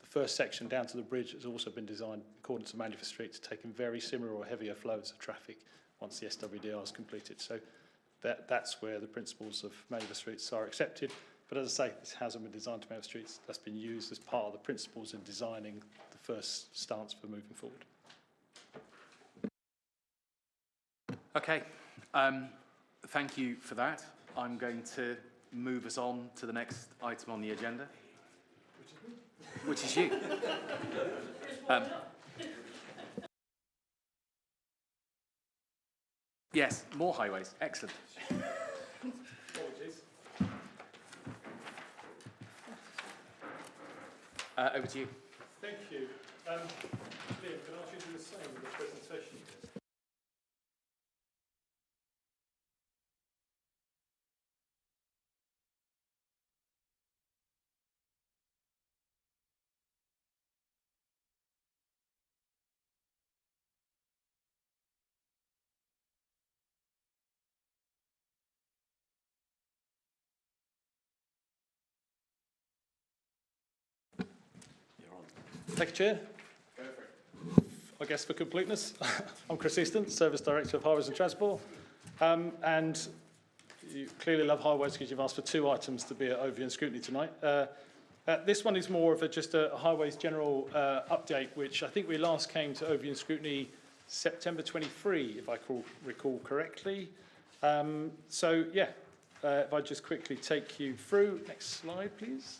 The first section down to the bridge has also been designed according to Manual for Streets, taking very similar or heavier flows of traffic once the SWDR is completed. So that's where the principles of Manual for Streets are accepted. But as I say, this hasn't been designed to Manual for Streets. That's been used as part of the principles in designing the first stance for moving forward. Okay, thank you for that. I'm going to move us on to the next item on the agenda. Which is you. Yes, more highways. Excellent. Over to you. Thank you. Liam, can I ask you to do the same with the presentation? Thank you, Chair. I guess for completeness, I'm Chris Easton, Service Director of Highways and Transport. And you clearly love highways because you've asked for 2 items to be at OV and Scrutiny tonight. This one is more of just a highways general update, which I think we last came to OV and Scrutiny September 23, if I recall correctly. If I just quickly take you through. Next slide, please.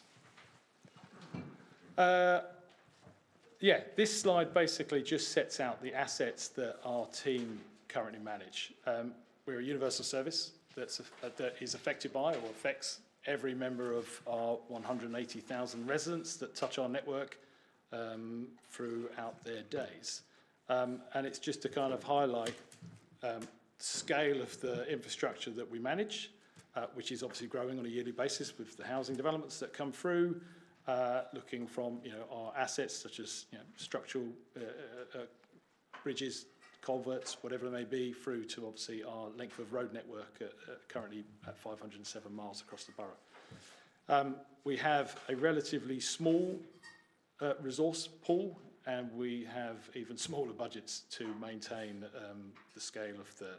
This slide basically just sets out the assets that our team currently manage. We're a universal service that is affected by or affects every member of our 180,000 residents that touch our network throughout their days. And it's just to kind of highlight the scale of the infrastructure that we manage, which is obviously growing on a yearly basis with the housing developments that come through, looking from our assets such as structural bridges, culverts, whatever it may be, through to obviously our length of road network currently at 507 miles across the borough. We have a relatively small resource pool, and we have even smaller budgets to maintain the scale of the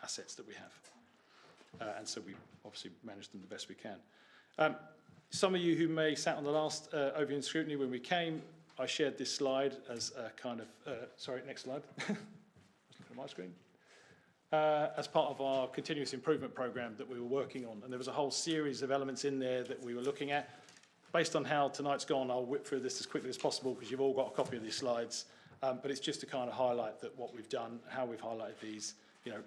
assets that we have. And so we obviously manage them the best we can. Some of you who may sat on the last OV and Scrutiny when we came, I shared this slide as a kind of, sorry, next slide. Look at my screen. As part of our continuous improvement program that we were working on. And there was a whole series of elements in there that we were looking at. Based on how tonight's gone, I'll whip through this as quickly as possible because you've all got a copy of these slides. But it's just to kind of highlight that what we've done, how we've highlighted these,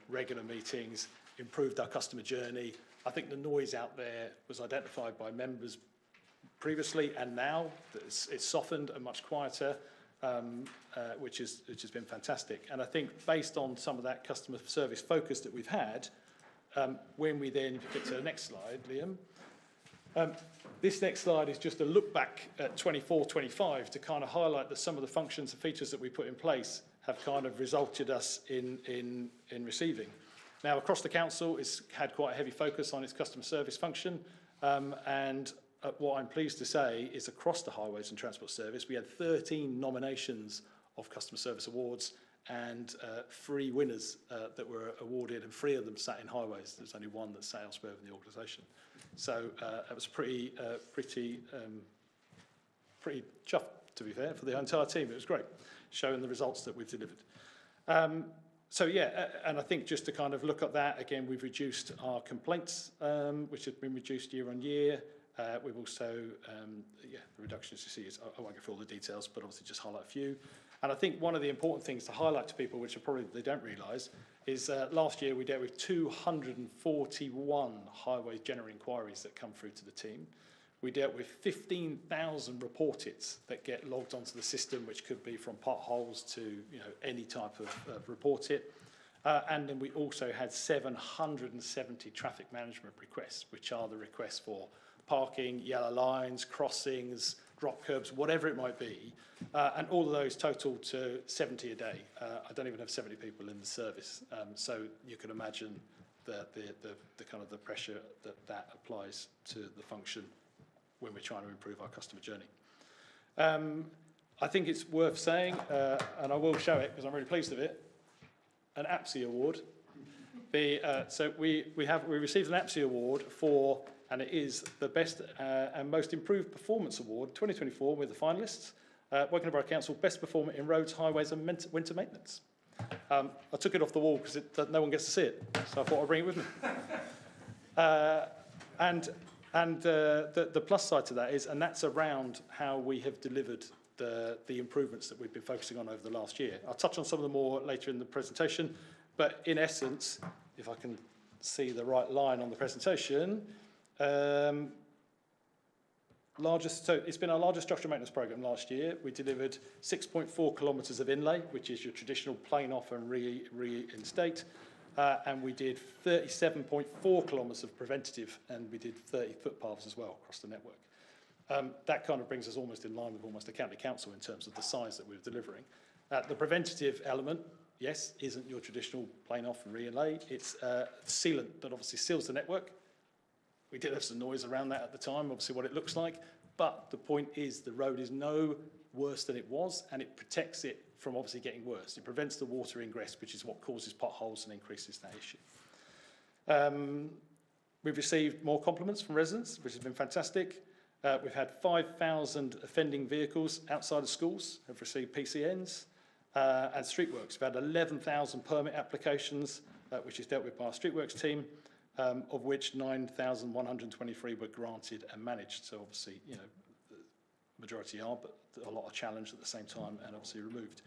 regular meetings, improved our customer journey. I think the noise out there was identified by members previously, and now it's softened and much quieter, which has been fantastic. And I think based on some of that customer service focus that we've had, when we then get to the next slide, Liam, this next slide is just a look back at 24-25 to kind of highlight that some of the functions and features that we put in place have kind of resulted us in receiving. Now, across the council, it's had quite a heavy focus on its customer service function, and what I'm pleased to say is across the Highways and Transport Service, we had 13 nominations of customer service awards and 3 winners that were awarded, and 3 of them sat in Highways. There's only 1 that sat elsewhere in the organisation. So it was pretty chuffed, to be fair, for the entire team. It was great, showing the results that we've delivered. And I think just to kind of look at that, again, we've reduced our complaints, which have been reduced year on year. We've also, the reductions you see, I won't go through all the details, but obviously just highlight a few. And I think one of the important things to highlight to people, which are probably they don't realise, is last year we dealt with 241 highways general inquiries that come through to the team. We dealt with 15,000 report-its that get logged onto the system, which could be from potholes to any type of report-it. And then we also had 770 traffic management requests, which are the requests for parking, yellow lines, crossings, drop curbs, whatever it might be. And all of those total to 70 a day. I don't even have 70 people in the service. So you can imagine the kind of the pressure that applies to the function when we're trying to improve our customer journey. I think it's worth saying, and I will show it because I'm really pleased with it, an APSI award. So we received an APSI award for, and it is the best and most improved performance award 2024 with the finalists. Woking Borough Council Best Performer in Roads, Highways and Winter Maintenance. I took it off the wall because no one gets to see it, so I thought I'd bring it with me. And the plus side to that is, and that's around how we have delivered the improvements that we've been focusing on over the last year. I'll touch on some of them more later in the presentation, but in essence, if I can see the right line on the presentation, so it's been our largest structural maintenance programme last year. We delivered 6.4 kilometres of inlay, which is your traditional plane off and reinstate. And we did 37.4 kilometres of preventative, and we did 30 footpaths as well across the network. That kind of brings us almost in line with almost a county council in terms of the size that we're delivering. The preventative element, yes, isn't your traditional plane off and re-inlay. It's sealant that obviously seals the network. We did have some noise around that at the time, obviously what it looks like, But the point is the road is no worse than it was, and it protects it from obviously getting worse. It prevents the water ingress, which is what causes potholes and increases that issue. We've received more compliments from residents, which has been fantastic. We've had 5,000 offending vehicles outside of schools have received PCNs, and streetworks. We've had 11,000 permit applications, which is dealt with by our streetworks team, of which 9,123 were granted and managed. So obviously, you know, the majority are, but a lot are challenged at the same time and obviously removed.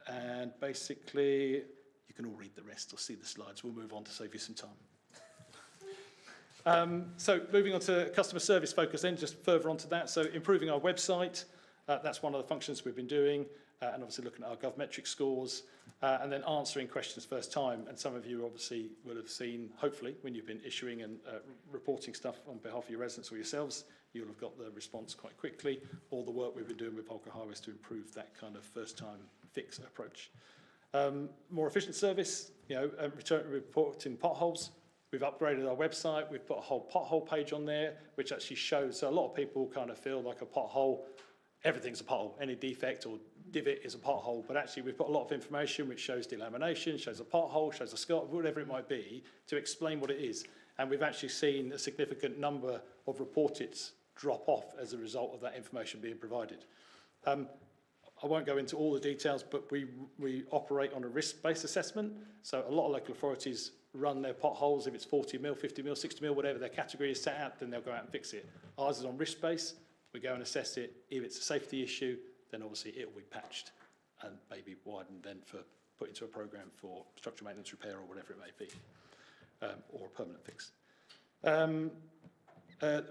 And basically, you can all read the rest or see the slides. We'll move on to save you some time. So moving on to customer service focus then, just further on to that. So improving our website, that's one of the functions we've been doing, and obviously looking at our govmetric scores, and then answering questions first time. And some of you obviously will have seen, hopefully, when you've been issuing and reporting stuff on behalf of your residents or yourselves, you'll have got the response quite quickly. All the work we've been doing with Holker Highways to improve that kind of first time fix approach. More efficient service, you know, reporting potholes. We've upgraded our website. We've put a whole pothole page on there, which actually shows. So a lot of people kind of feel like a pothole, everything's a pothole. Any defect or divot is a pothole. But actually, we've put a lot of information which shows delamination, shows a pothole, shows a scar, whatever it might be, to explain what it is. And we've actually seen a significant number of reported drop off as a result of that information being provided. I won't go into all the details, but we operate on a risk-based assessment. So a lot of local authorities run their potholes. If it's 40 mil, 50 mil, 60 mil, whatever their category is set out, then they'll go out and fix it. Ours is on risk base. We go and assess it. If it's a safety issue, then obviously it will be patched and maybe widened then for put into a program for structural maintenance repair or whatever it may be, or a permanent fix.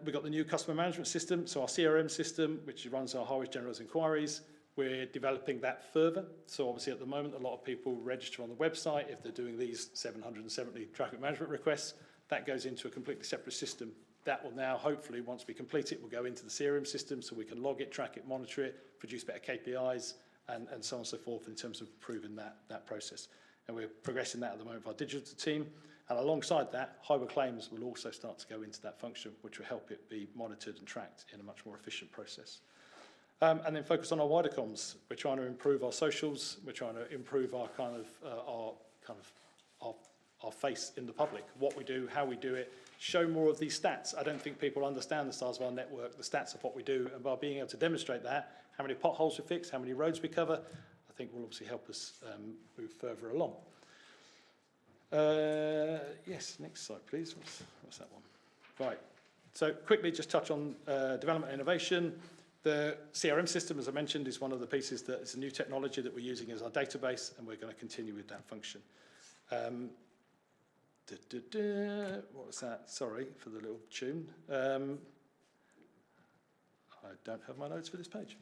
We've got the new customer management system, so our CRM system, which runs our highways generals inquiries. We're developing that further. So obviously at the moment, a lot of people register on the website. If they're doing these 770 traffic management requests, that goes into a completely separate system. That will now, hopefully, once we complete it, will go into the CRM system so we can log it, track it, monitor it, produce better KPIs, and so on and so forth in terms of improving that process. And we're progressing that at the moment with our digital team. And alongside that, highway claims will also start to go into that function, which will help it be monitored and tracked in a much more efficient process. And then focus on our wider comms. We're trying to improve our socials. We're trying to improve our our face in the public, what we do, how we do it, show more of these stats. I don't think people understand the size of our network, the stats of what we do, and by being able to demonstrate that, how many potholes we fix, how many roads we cover, I think will obviously help us move further along. Yes, next slide, please. What's that one? Right. So quickly just touch on development and innovation. The CRM system, as I mentioned, is one of the pieces that is a new technology that we're using as our database, and we're going to continue with that function. What was that? Sorry for the little tune. I don't have my notes for this page.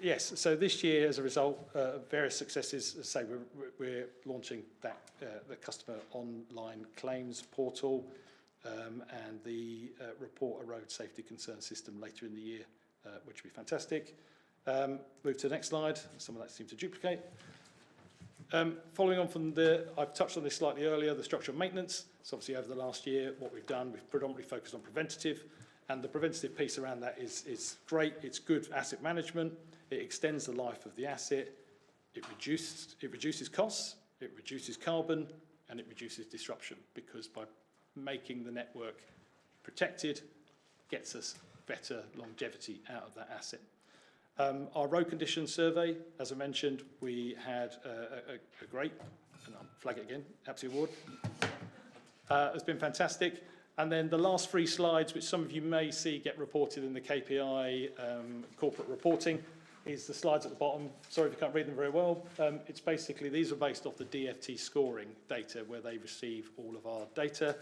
Yes, so this year, as a result of various successes, as I say, we're launching that the customer online claims portal, and the report a road safety concern system later in the year, which will be fantastic. Move to the next slide. Some of that seems to duplicate. Following on from I've touched on this slightly earlier, the structural maintenance. So obviously over the last year, what we've done, we've predominantly focused on preventative, and the preventative piece around that is great. It's good asset management. It extends the life of the asset. It reduces costs, it reduces carbon, and it reduces disruption, because by making the network protected gets us better longevity out of that asset. Our road condition survey, as I mentioned, we had a great, and I'll flag it again, APSI award. It's been fantastic. And then the last 3 slides, which some of you may see get reported in the KPI corporate reporting, is the slides at the bottom. Sorry if you can't read them very well. It's basically, these are based off the DFT scoring data, where they receive all of our data,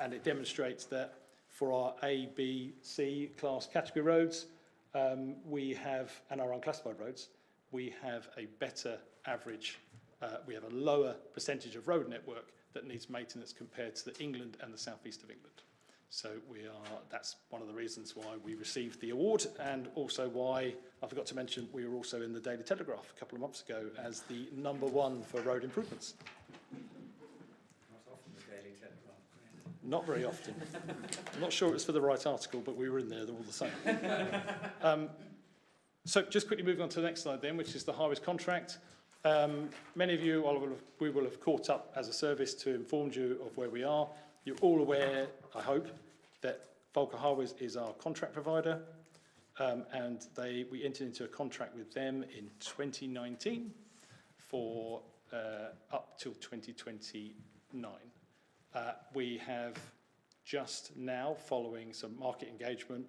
and it demonstrates that for our A, B, C class category roads, we have, and our unclassified roads, we have a better average, we have a lower percentage of road network that needs maintenance compared to the England and the southeast of England. So that's one of the reasons why we received the award, and also why, I forgot to mention, we were also in the Daily Telegraph a couple of months ago as the #1 for road improvements. Not often the Daily Telegraph. Not very often. I'm not sure it was for the right article, but we were in there all the same. So just quickly moving on to the next slide then, which is the highways contract. Many of you, we will have caught up as a service to inform you of where we are. You're all aware, I hope, that Volker Highways is our contract provider, and we entered into a contract with them in 2019 for up till 2029. We have just now, following some market engagement,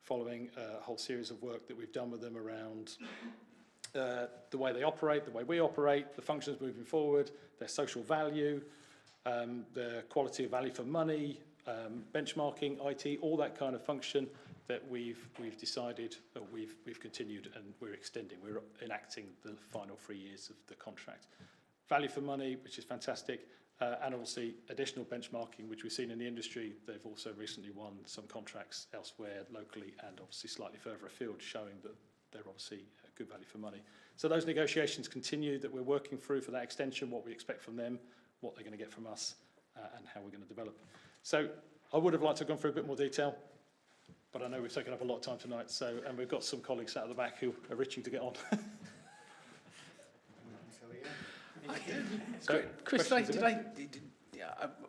following a whole series of work that we've done with them around the way they operate, the way we operate, the functions moving forward, their social value, the quality of value for money, benchmarking, IT, all that kind of function that we've decided, we've continued and we're extending. We're enacting the final 3 years of the contract. Value for money, which is fantastic, and obviously additional benchmarking, which we've seen in the industry. They've also recently won some contracts elsewhere, locally and obviously slightly further afield, showing that they're obviously good value for money. So those negotiations continue that we're working through for that extension, what we expect from them, what they're going to get from us, and how we're going to develop. So I would have liked to have gone through a bit more detail, but I know we've taken up a lot of time tonight, and we've got some colleagues sat at the back who are itching to get on. So, Chris, I'm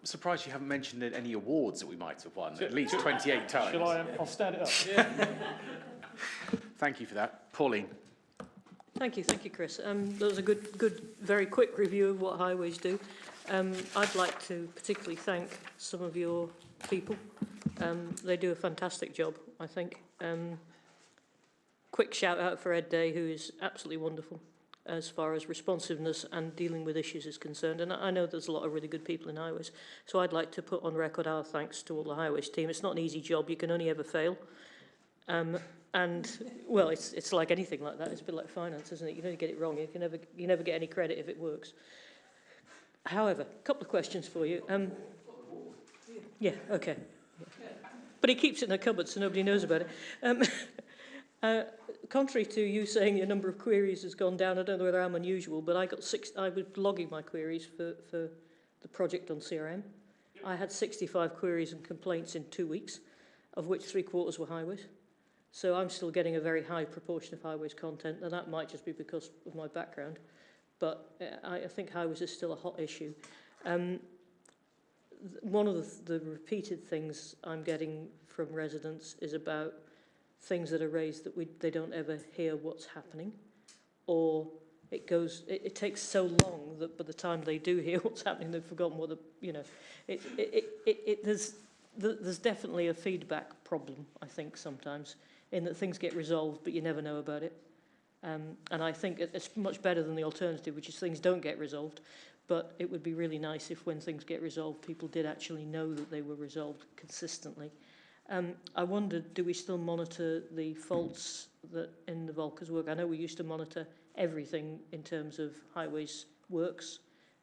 surprised you haven't mentioned any awards that we might have won, at least 28 times. Shall I? I'll stand it up. Yeah. Thank you for that. Pauline. Thank you, Chris. That was a good, very quick review of what highways do. I'd like to particularly thank some of your people. They do a fantastic job, I think. Quick shout out for Ed Day, who is absolutely wonderful as far as responsiveness and dealing with issues is concerned. And I know there's a lot of really good people in highways. So I'd like to put on record our thanks to all the highways team. It's not an easy job. You can only ever fail. And, well, it's like anything like that. It's a bit like finance, isn't it? You don't get it wrong. You never get any credit if it works. However, a couple of questions for you. Yeah, okay. Yeah. But he keeps it in the cupboard so nobody knows about it. Contrary to you saying your number of queries has gone down, I don't know whether I'm unusual, but I was logging my queries for the project on CRM. I had 65 queries and complaints in 2 weeks, of which 3/4 were highways. So I'm still getting a very high proportion of highways content, and that might just be because of my background. But I think highways is still a hot issue. One of the repeated things I'm getting from residents is about things that are raised that they don't ever hear what's happening, or it takes so long that by the time they do hear what's happening, they've forgotten what there's definitely a feedback problem, I think, sometimes, in that things get resolved, but you never know about it. And I think it's much better than the alternative, which is things don't get resolved. But it would be really nice if when things get resolved, people did actually know that they were resolved consistently. I wondered, do we still monitor the faults that in the Volker's work? I know we used to monitor everything in terms of highways works,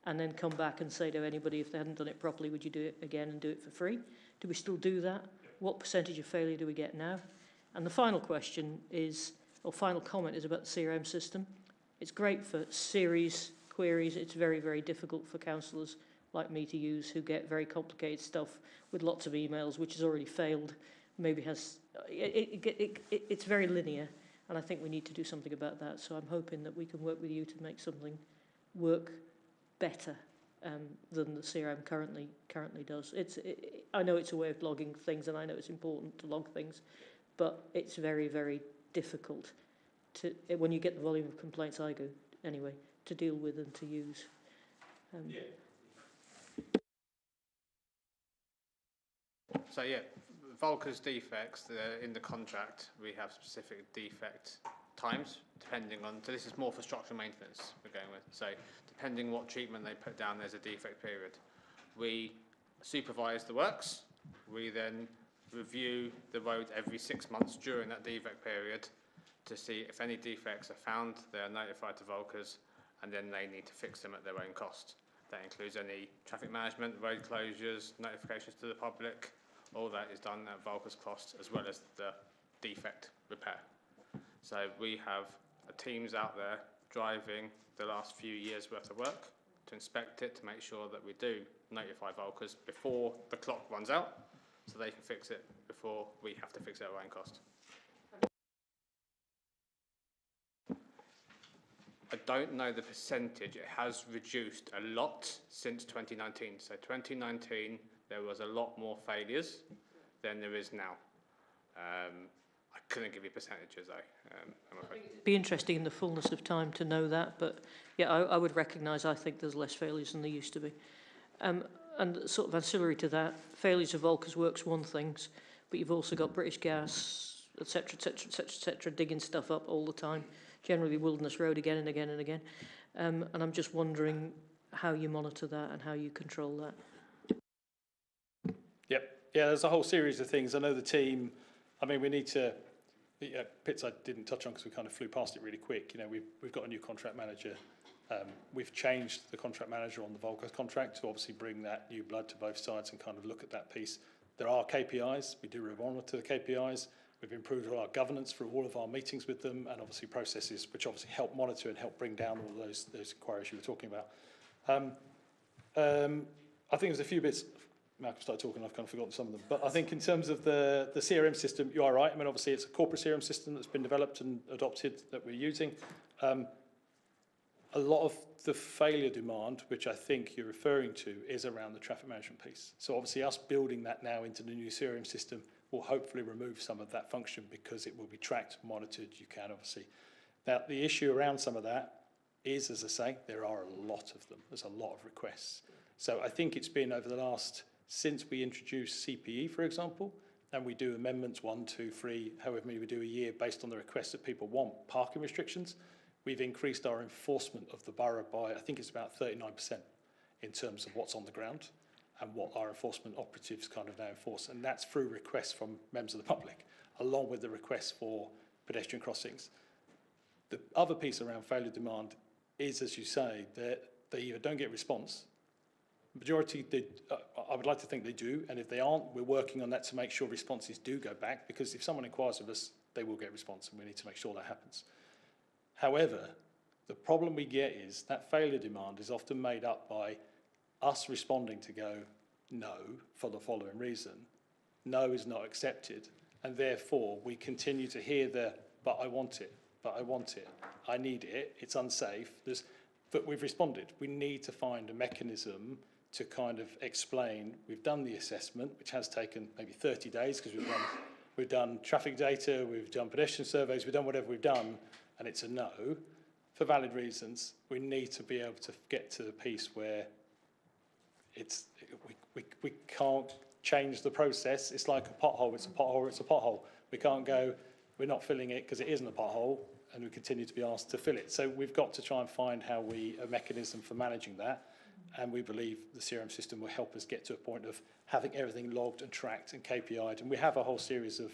and then come back and say to anybody, if they hadn't done it properly, would you do it again and do it for free? Do we still do that? What percentage of failure do we get now? And the final question is, or final comment is about the CRM system. It's great for series queries. It's very, very difficult for councillors like me to use, who get very complicated stuff with lots of emails, which has already failed, maybe has, it's very linear, and I think we need to do something about that. So I'm hoping that we can work with you to make something work better than the CRM currently does. I know it's a way of logging things, and I know it's important to log things, but it's very, very difficult to, when you get the volume of complaints I go, anyway, to deal with and to use. So yeah, Volker's defects, in the contract, we have specific defect times, depending on, so this is more for structural maintenance we're going with. So depending what treatment they put down, there's a defect period. We supervise the works. We then review the road every 6 months during that defect period to see if any defects are found. They are notified to Volkers, and then they need to fix them at their own cost. That includes any traffic management, road closures, notifications to the public. All that is done at Volker's cost, as well as the defect repair. So we have teams out there driving the last few years' worth of work to to inspect it, to make sure that we do notify Volkers before the clock runs out, so they can fix it before we have to fix it at our own cost. I don't know the percentage. It has reduced a lot since 2019. So 2019, there was a lot more failures than there is now. I couldn't give you percentages though, I'm afraid. It'd be interesting in the fullness of time to know that, but yeah, I would recognise, I think there's less failures than there used to be. And sort of ancillary to that, failures of Volkers Works one things, but you've also got British Gas, etc., etc., etc., etc., digging stuff up all the time, generally Wilderness Road again and again and again. And I'm just wondering how you monitor that and how you control that. Yep. Yeah, there's a whole series of things. I know the team, I mean, we need to, Pits I didn't touch on because we kind of flew past it really quick. You know, we've got a new contract manager. We've changed the contract manager on the Volkers contract to obviously bring that new blood to both sides and kind of look at that piece. There are KPIs. We do monitor the KPIs. We've improved all our governance through all of our meetings with them, and obviously processes which obviously help monitor and help bring down all those inquiries you were talking about. I think there's a few bits. Malcolm started talking, I've kind of forgotten some of them. But I think in terms of the CRM system, you are right. I mean, obviously, it's a corporate CRM system that's been developed and adopted that we're using. A lot of the failure demand, which I think you're referring to, is around the traffic management piece. So obviously, us building that now into the new CRM system will hopefully remove some of that function because it will be tracked, monitored. You can obviously. Now, the issue around some of that is, as I say, there are a lot of them. There's a lot of requests. So I think it's been over the last, since we introduced CPE, for example, and we do amendments 1, 2, 3, however many we do a year based on the requests that people want, parking restrictions, we've increased our enforcement of the borough by, I think it's about 39% in terms of what's on the ground and what our enforcement operatives kind of now enforce. And that's through requests from members of the public, along with the requests for pedestrian crossings. The other piece around failure demand is, as you say, that they either don't get response. Majority did, I would like to think they do, and if they aren't, we're working on that to make sure responses do go back, because if someone inquires of us, they will get response, and we need to make sure that happens. However, the problem we get is that failure demand is often made up by us responding to go, no, for the following reason. No is not accepted, and therefore we continue to hear the, but I want it, but I want it, I need it, it's unsafe, but we've responded. We need to find a mechanism to kind of explain, we've done the assessment, which has taken maybe 30 days because we've done traffic data, we've done pedestrian surveys, we've done whatever we've done, and it's a no, for valid reasons. We need to be able to get to the piece where we can't change the process. It's like a pothole, it's a pothole, it's a pothole. We can't go, we're not filling it because it isn't a pothole, and we continue to be asked to fill it. So we've got to try and find a mechanism for managing that. And we believe the CRM system will help us get to a point of having everything logged and tracked and KPI'd. And we have a whole series of,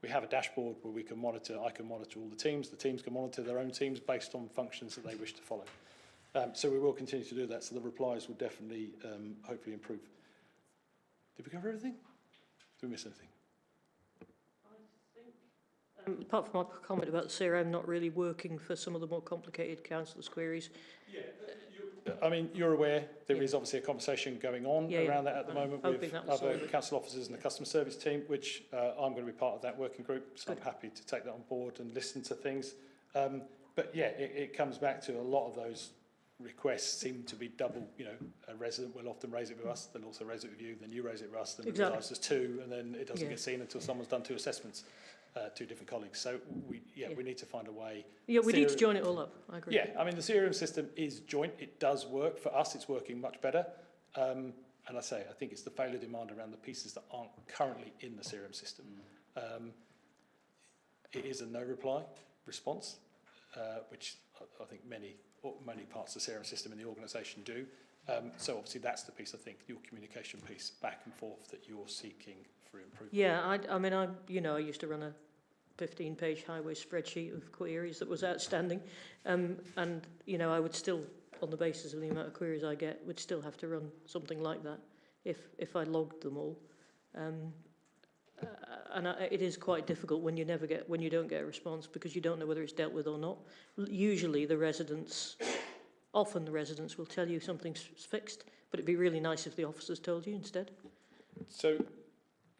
we have a dashboard where we can monitor, I can monitor all the teams can monitor their own teams based on functions that they wish to follow. So we will continue to do that, so the replies will definitely, hopefully improve. Did we cover everything? Did we miss anything? Apart from my comment about the CRM not really working for some of the more complicated councillors' queries. Yeah, I mean, you're aware there is obviously a conversation going on around that at the moment with other council officers and the customer service team, which I'm going to be part of that working group, so I'm happy to take that on board and listen to things. But yeah, it comes back to a lot of those requests seem to be double, you know, a resident will often raise it with us, they'll also raise it with you, then you raise it with us, then we realise there's two, and then it doesn't get seen until someone's done two assessments. Two different colleagues. So we need to find a way. Yeah, we need to join it all up. I agree. Yeah, I mean, the CRM system is joint. It does work. For us, it's working much better. And I think it's the failure demand around the pieces that aren't currently in the CRM system. It is a no reply response, which I think many parts of the CRM system in the organisation do. So obviously that's the piece, I think, your communication piece back and forth that you're seeking for improvement. Yeah, I mean, I used to run a 15-page highway spreadsheet of queries that was outstanding, and you know, I would still, on the basis of the amount of queries I get, would still have to run something like that if I logged them all. It is quite difficult when you don't get a response because you don't know whether it's dealt with or not. Usually the residents often the residents will tell you something's fixed, but it'd be really nice if the officers told you instead. So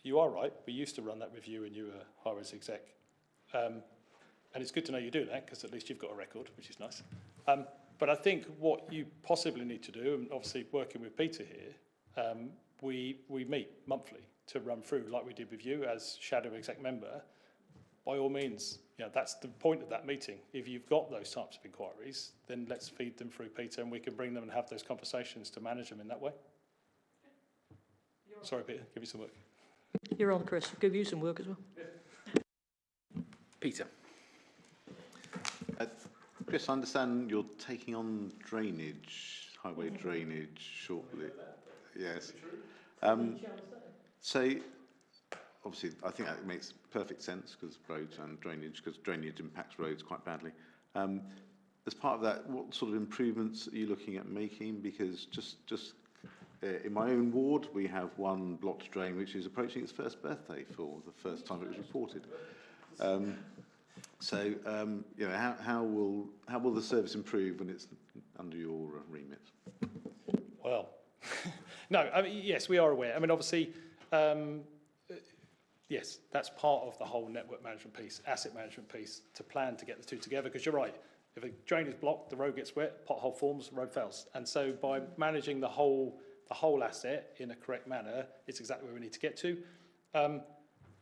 you are right. We used to run that review when you were high-res exec. And it's good to know you do that, because at least you've got a record, which is nice. But I think what you possibly need to do, and obviously working with Peter here, we meet monthly to run through, like we did with you as shadow exec member. By all means, you know, that's the point of that meeting. If you've got those types of inquiries, then let's feed them through Peter, and we can bring them and have those conversations to manage them in that way. Sorry, Peter, give you some work. You're on, Chris. I'll give you some work as well. Peter. Chris, I understand you're taking on drainage, highway drainage shortly. Yes. So, obviously, I think that makes perfect sense because roads and drainage, because drainage impacts roads quite badly. As part of that, what sort of improvements are you looking at making? Because just in my own ward, we have one blocked drain which is approaching its first birthday for the first time it was reported. You know, how will the service improve when it's under your remit? Well, no, I mean, yes, we are aware. I mean, obviously, yes, that's part of the whole network management piece, asset management piece, to plan to get the two together, because you're right. If a drain is blocked, the road gets wet, pothole forms, road fails. And so by managing the whole asset in a correct manner, it's exactly where we need to get to.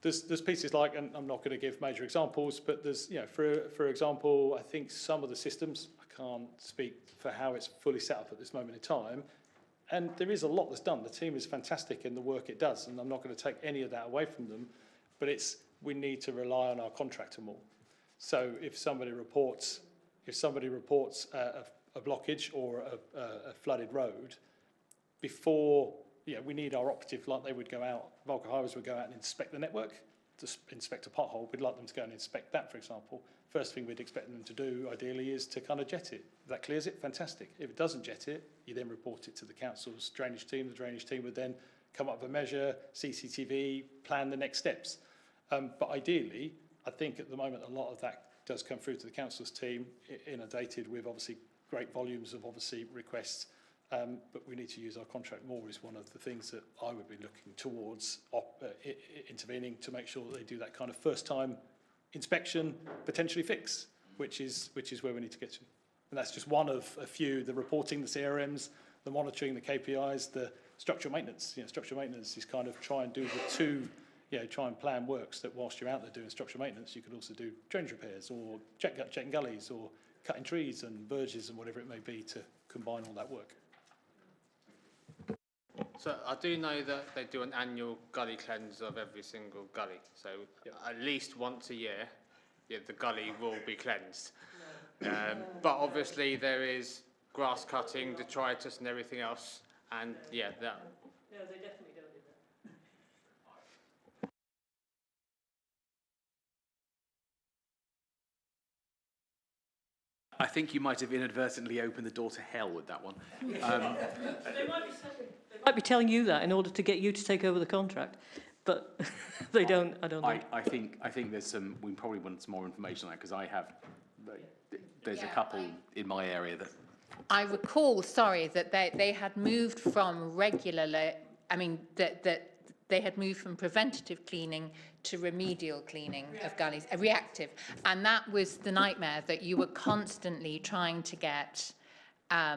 There's pieces like, and I'm not going to give major examples, but there's, you know, for example, I think some of the systems, I can't speak for how it's fully set up at this moment in time, and there is a lot that's done. The team is fantastic in the work it does, and I'm not going to take any of that away from them, but we need to rely on our contractor more. So if somebody reports a blockage or a flooded road, before, we need our operative, like they would go out, Volker Highways would go out and inspect the network, to inspect a pothole. We'd like them to go and inspect that, for example. First thing we'd expect them to do, ideally, is to kind of jet it. If that clears it, fantastic. If it doesn't jet it, you then report it to the council's drainage team. The drainage team would then come up with a measure, CCTV, plan the next steps. But ideally, I think at the moment, a lot of that does come through to the council's team, inundated with obviously great volumes of obviously requests. But we need to use our contract more is one of the things that I would be looking towards intervening to make sure that they do that kind of first time inspection, potentially fix, which is where we need to get to. And that's just one of a few, the reporting, the CRMs, the monitoring, the KPIs, the structural maintenance. Structural maintenance is kind of try and do the two, try and plan works that whilst you're out there doing structural maintenance, you could also do drainage repairs or checking gullies or cutting trees and verges and whatever it may be to combine all that work. So I do know that they do an annual gully cleanse of every single gully. So at least once a year, the gully will be cleansed. But obviously there is grass cutting, detritus and everything else. And that. No, they definitely don't do that. I think you might have inadvertently opened the door to hell with that one. They might be telling you that in order to get you to take over the contract, but they don't. I don't know. I think there's some. We probably want some more information on that because there's a couple in my area that. I recall, sorry, that they had moved from that they had moved from preventative cleaning to remedial cleaning of gullies, reactive, and that was the nightmare, that you were constantly trying to get, a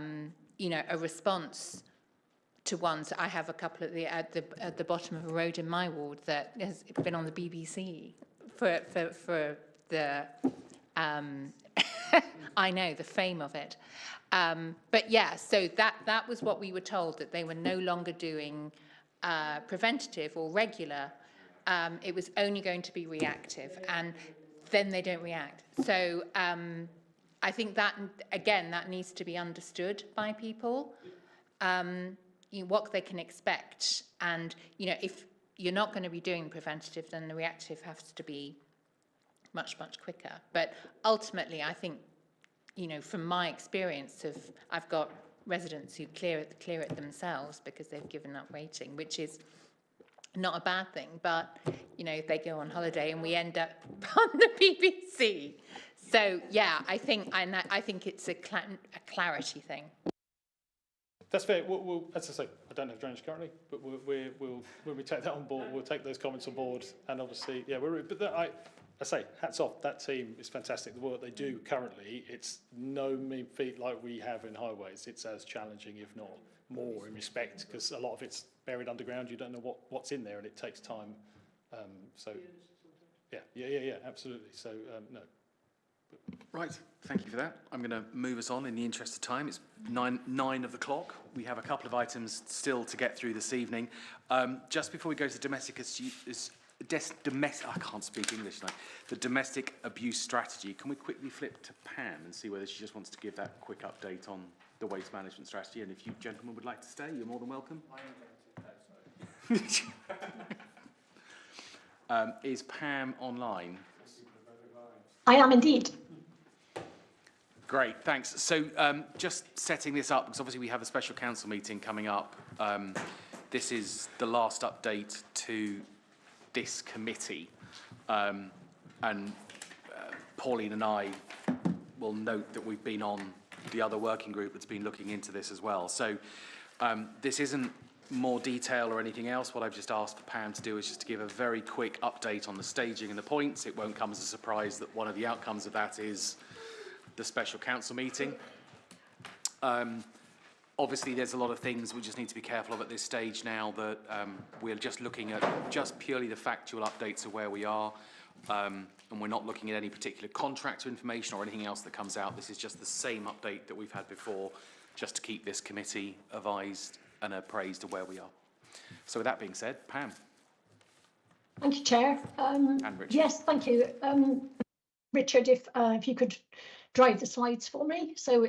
response to ones. I have a couple at the bottom of a road in my ward that has been on the BBC for the I know the fame of it. But yeah, so that was what we were told, that they were no longer doing preventative or regular. It was only going to be reactive, and then they don't react. So I think that, again, that needs to be understood by people, what they can expect. And, if you're not going to be doing preventative, then the reactive has to be much, much quicker. But ultimately, I think, from my experience I've got residents who clear it themselves because they've given up waiting, which is not a bad thing, but they go on holiday and we end up on the BBC. So, yeah, I think it's a clarity thing. That's fair. We'll, as I say, I don't have drainage currently, but when we take that on board, we'll take those comments on board, and obviously, yeah, I say, hats off. That team is fantastic. The work they do currently, it's no mean feat like we have in highways. It's as challenging, if not more, in respect, because a lot of it's buried underground. You don't know what's in there, and it takes time. So, yeah, absolutely. So, no. Right, thank you for that. I'm going to move us on in the interest of time. It's nine of the clock. We have a couple of items still to get through this evening. Just before we go to I can't speak English tonight. The domestic abuse strategy. Can we quickly flip to Pam and see whether she just wants to give that quick update on the waste management strategy? And if you gentlemen would like to stay, you're more than welcome. I am going to. Is Pam online? I am indeed. Great, thanks. So just setting this up, because obviously we have a special council meeting coming up. This is the last update to this committee. Pauline and I will note that we've been on the other working group that's been looking into this as well. So this isn't more detail or anything else. What I've just asked for Pam to do is just to give a very quick update on the staging and the points. It won't come as a surprise that one of the outcomes of that is the special council meeting. Obviously, there's a lot of things we just need to be careful of at this stage now that we're just looking at just purely the factual updates of where we are, and we're not looking at any particular contractor information or anything else that comes out. This is just the same update that we've had before, just to keep this committee advised and appraised of where we are. So with that being said, Pam. Thank you, Chair. And Richard. Yes, thank you. Richard, if you could drive the slides for me. So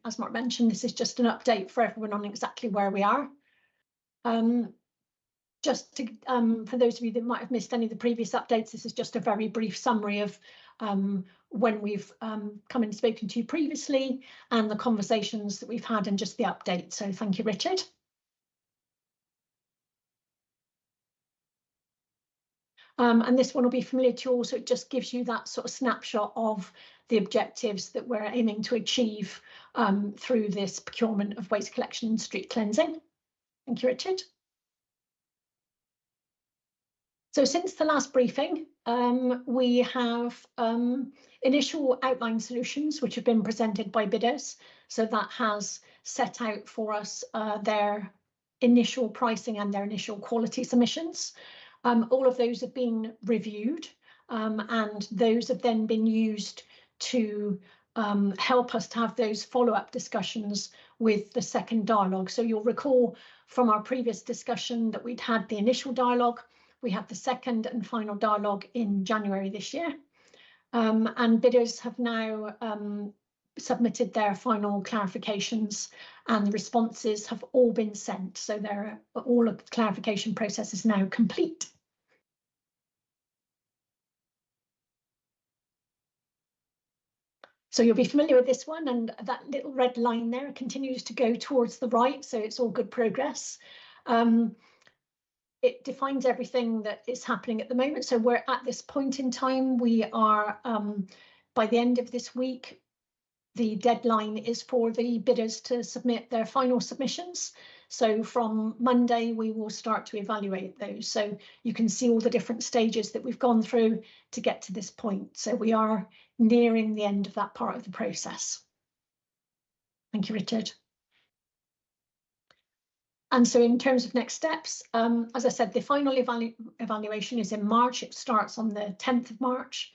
as Mark mentioned, this is just an update for everyone on exactly where we are. Just to, for those of you that might have missed any of the previous updates, this is just a very brief summary of when we've come and spoken to you previously and the conversations that we've had and just the update. So thank you, Richard. And this one will be familiar to you all, so it just gives you that sort of snapshot of the objectives that we're aiming to achieve through this procurement of waste collection and street cleansing. Thank you, Richard. So since the last briefing, we have initial outline solutions which have been presented by bidders. So that has set out for us their initial pricing and their initial quality submissions. All of those have been reviewed and those have then been used to help us to have those follow-up discussions with the second dialogue. So you'll recall from our previous discussion that we'd had the initial dialogue, we had the second and final dialogue in January this year, and bidders have now submitted their final clarifications and the responses have all been sent. So all of the clarification process is now complete. So you'll be familiar with this one, and that little red line there continues to go towards the right, so it's all good progress. It defines everything that is happening at the moment. So we're at this point in time, we are, by the end of this week, the deadline is for the bidders to submit their final submissions. So from Monday, we will start to evaluate those. So you can see all the different stages that we've gone through to get to this point. So we are nearing the end of that part of the process. Thank you, Richard. And so in terms of next steps, as I said, the final evaluation is in March. It starts on the 10th of March.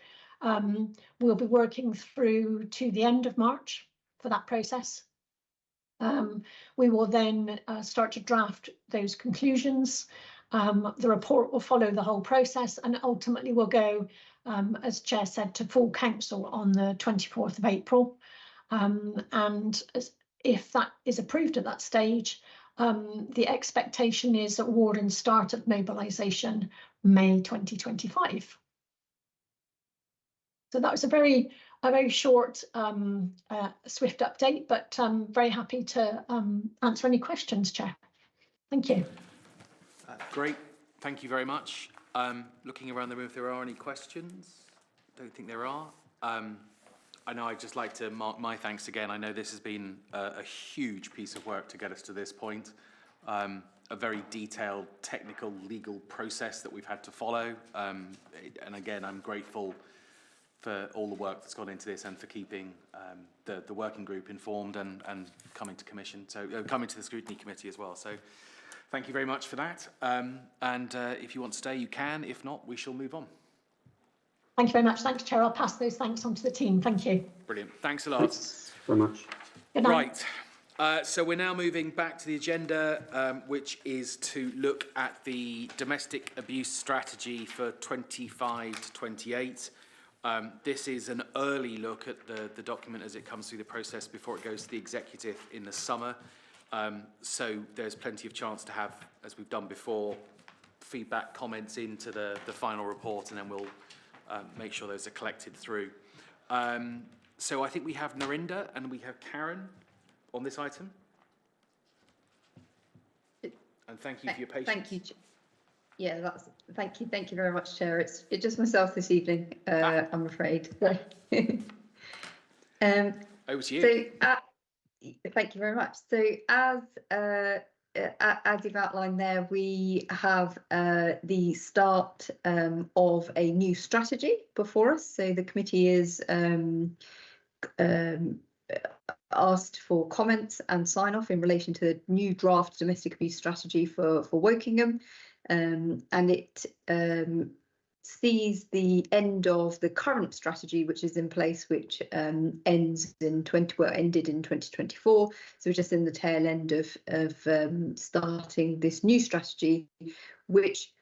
We'll be working through to the end of March for that process. We will then start to draft those conclusions. The report will follow the whole process and ultimately will go, as Chair said, to full council on the 24th of April. And if that is approved at that stage, the expectation is award and start of mobilisation May 2025. So that was a very short, swift update, but I'm very happy to answer any questions, Chair. Thank you. Great, thank you very much. Looking around the room if there are any questions. Don't think there are. I know I'd just like to mark my thanks again. I know this has been a huge piece of work to get us to this point. A very detailed, technical, legal process that we've had to follow. And again, I'm grateful for all the work that's gone into this and for keeping the working group informed and coming to commission, so coming to the scrutiny committee as well. So thank you very much for that. And if you want to stay, you can. If not, we shall move on. Thank you very much. Thanks, Chair. I'll pass those thanks on to the team. Thank you. Brilliant. Thanks a lot. Thanks very much. Good night. Right. So we're now moving back to the agenda, which is to look at the domestic abuse strategy for 25 to 28. This is an early look at the document as it comes through the process before it goes to the executive in the summer. So there's plenty of chance to have, as we've done before, feedback, comments into the final report, and then we'll make sure those are collected through. So I think we have Narinda and we have Karen on this item. And thank you for your patience. Thank you. Yeah, thank you very much, Chair. It's just myself this evening, I'm afraid. Over to you. So, thank you very much. So, as you've outlined there, we have the start of a new strategy before us. So the committee is asked for comments and sign off in relation to the new draft domestic abuse strategy for Wokingham. And it sees the end of the current strategy, which is in place, which ended in 2024. So we're just in the tail end of starting this new strategy, which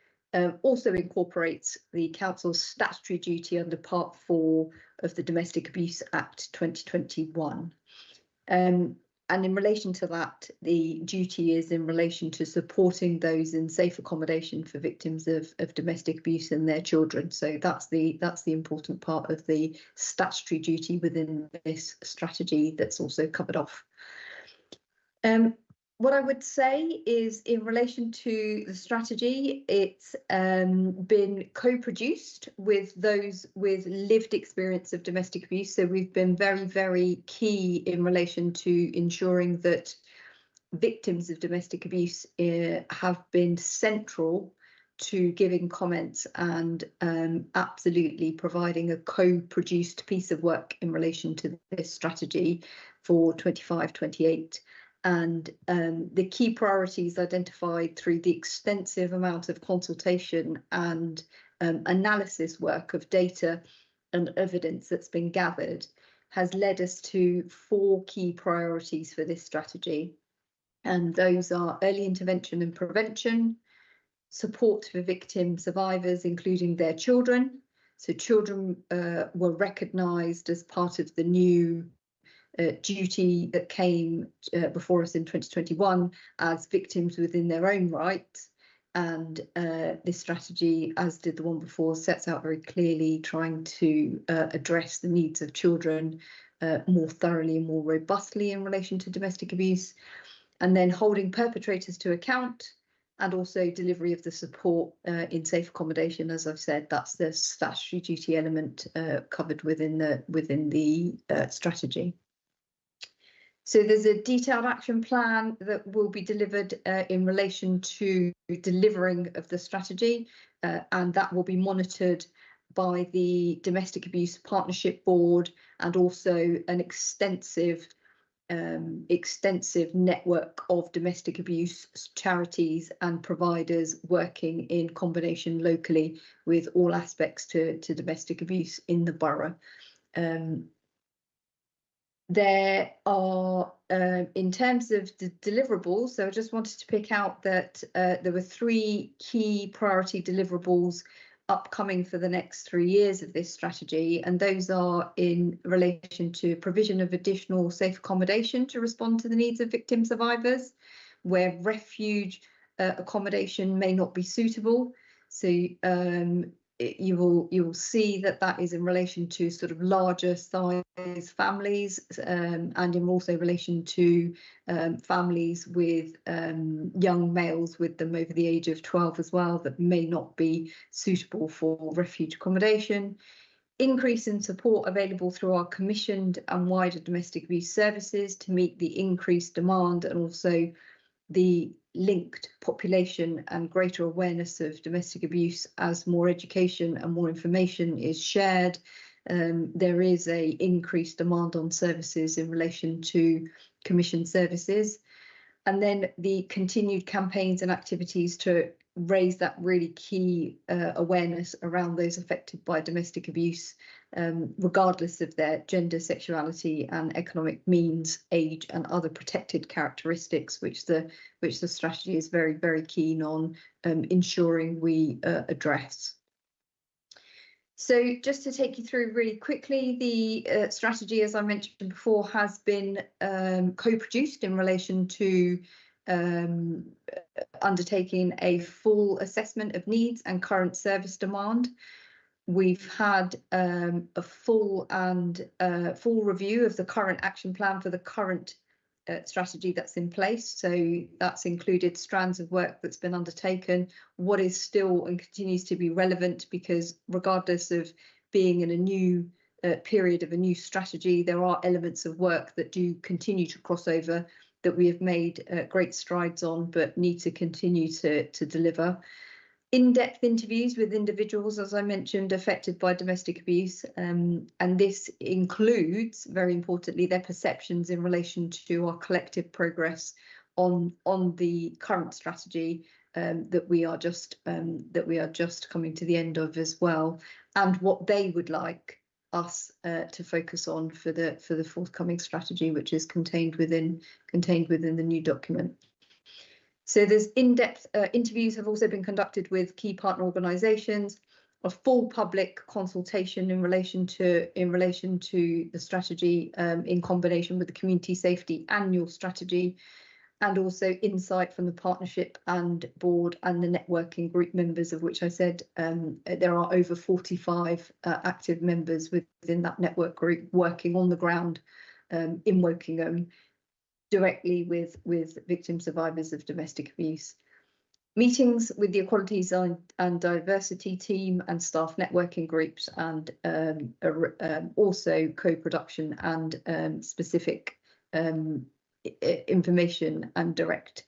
also incorporates the council's statutory duty under Part 4 of the Domestic Abuse Act 2021. And in relation to that, the duty is in relation to supporting those in safe accommodation for victims of domestic abuse and their children. So that's the important part of the statutory duty within this strategy that's also covered off. What I would say is, in relation to the strategy, it's been co-produced with those with lived experience of domestic abuse. So we've been very, very key in relation to ensuring that victims of domestic abuse have been central to giving comments and absolutely providing a co-produced piece of work in relation to this strategy for 25-28. And the key priorities identified through the extensive amount of consultation and analysis work of data and evidence that's been gathered has led us to 4 key priorities for this strategy. And those are early intervention and prevention, support for victim survivors, including their children. So children were recognised as part of the new duty that came before us in 2021 as victims within their own right. And this strategy, as did the one before, sets out very clearly trying to address the needs of children more thoroughly and more robustly in relation to domestic abuse, and then holding perpetrators to account, and also delivery of the support in safe accommodation. As I've said, that's the statutory duty element covered within the strategy. So there's a detailed action plan that will be delivered in relation to delivering of the strategy, and that will be monitored by the Domestic Abuse Partnership Board, and also an extensive network of domestic abuse charities and providers working in combination locally with all aspects to domestic abuse in the borough. There are, in terms of the deliverables, so I just wanted to pick out that there were 3 key priority deliverables upcoming for the next 3 years of this strategy, and those are in relation to provision of additional safe accommodation to respond to the needs of victim survivors, where refuge accommodation may not be suitable. So you will see that is in relation to sort of larger size families, and in also relation to families with young males with them over the age of 12 as well, that may not be suitable for refuge accommodation. increase in support available through our commissioned and wider domestic abuse services to meet the increased demand and also the linked population and greater awareness of domestic abuse as more education and more information is shared. There is a increased demand on services in relation to commissioned services. And then the continued campaigns and activities to raise that really key awareness around those affected by domestic abuse, regardless of their gender, sexuality and economic means, age and other protected characteristics, which the strategy is very, very keen on ensuring we address. So just to take you through really quickly, the strategy, as I mentioned before, has been co-produced in relation to undertaking a full assessment of needs and current service demand. We've had a full review of the current action plan for the current strategy that's in place. So that's included strands of work that's been undertaken, what is still and continues to be relevant, because regardless of being in a new period of a new strategy, there are elements of work that do continue to cross over that we have made great strides on, but need to continue to deliver. In-depth interviews with individuals, as I mentioned, affected by domestic abuse, and this includes, very importantly, their perceptions in relation to our collective progress on the current strategy that we are just coming to the end of as well, and what they would like us to focus on for the forthcoming strategy, which is contained within the new document. So there's in-depth interviews have also been conducted with key partner organisations, a full public consultation in relation to the strategy in combination with the community safety annual strategy, and also insight from the partnership and board and the networking group members, of which I said there are over 45 active members within that network group working on the ground in Wokingham, directly with victim survivors of domestic abuse. Meetings with the Equalities and Diversity team and staff networking groups, and also co-production and specific information and direct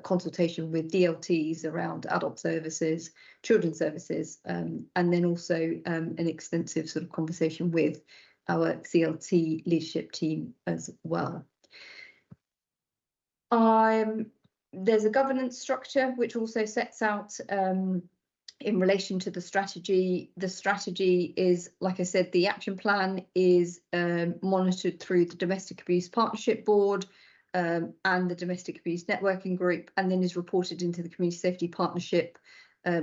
consultation with DLTs around adult services, children's services, and then also an extensive sort of conversation with our CLT leadership team as well. There's a governance structure which also sets out in relation to the strategy. The strategy is, like I said, the action plan is monitored through the Domestic Abuse Partnership Board and the Domestic Abuse Networking Group, and then is reported into the Community Safety Partnership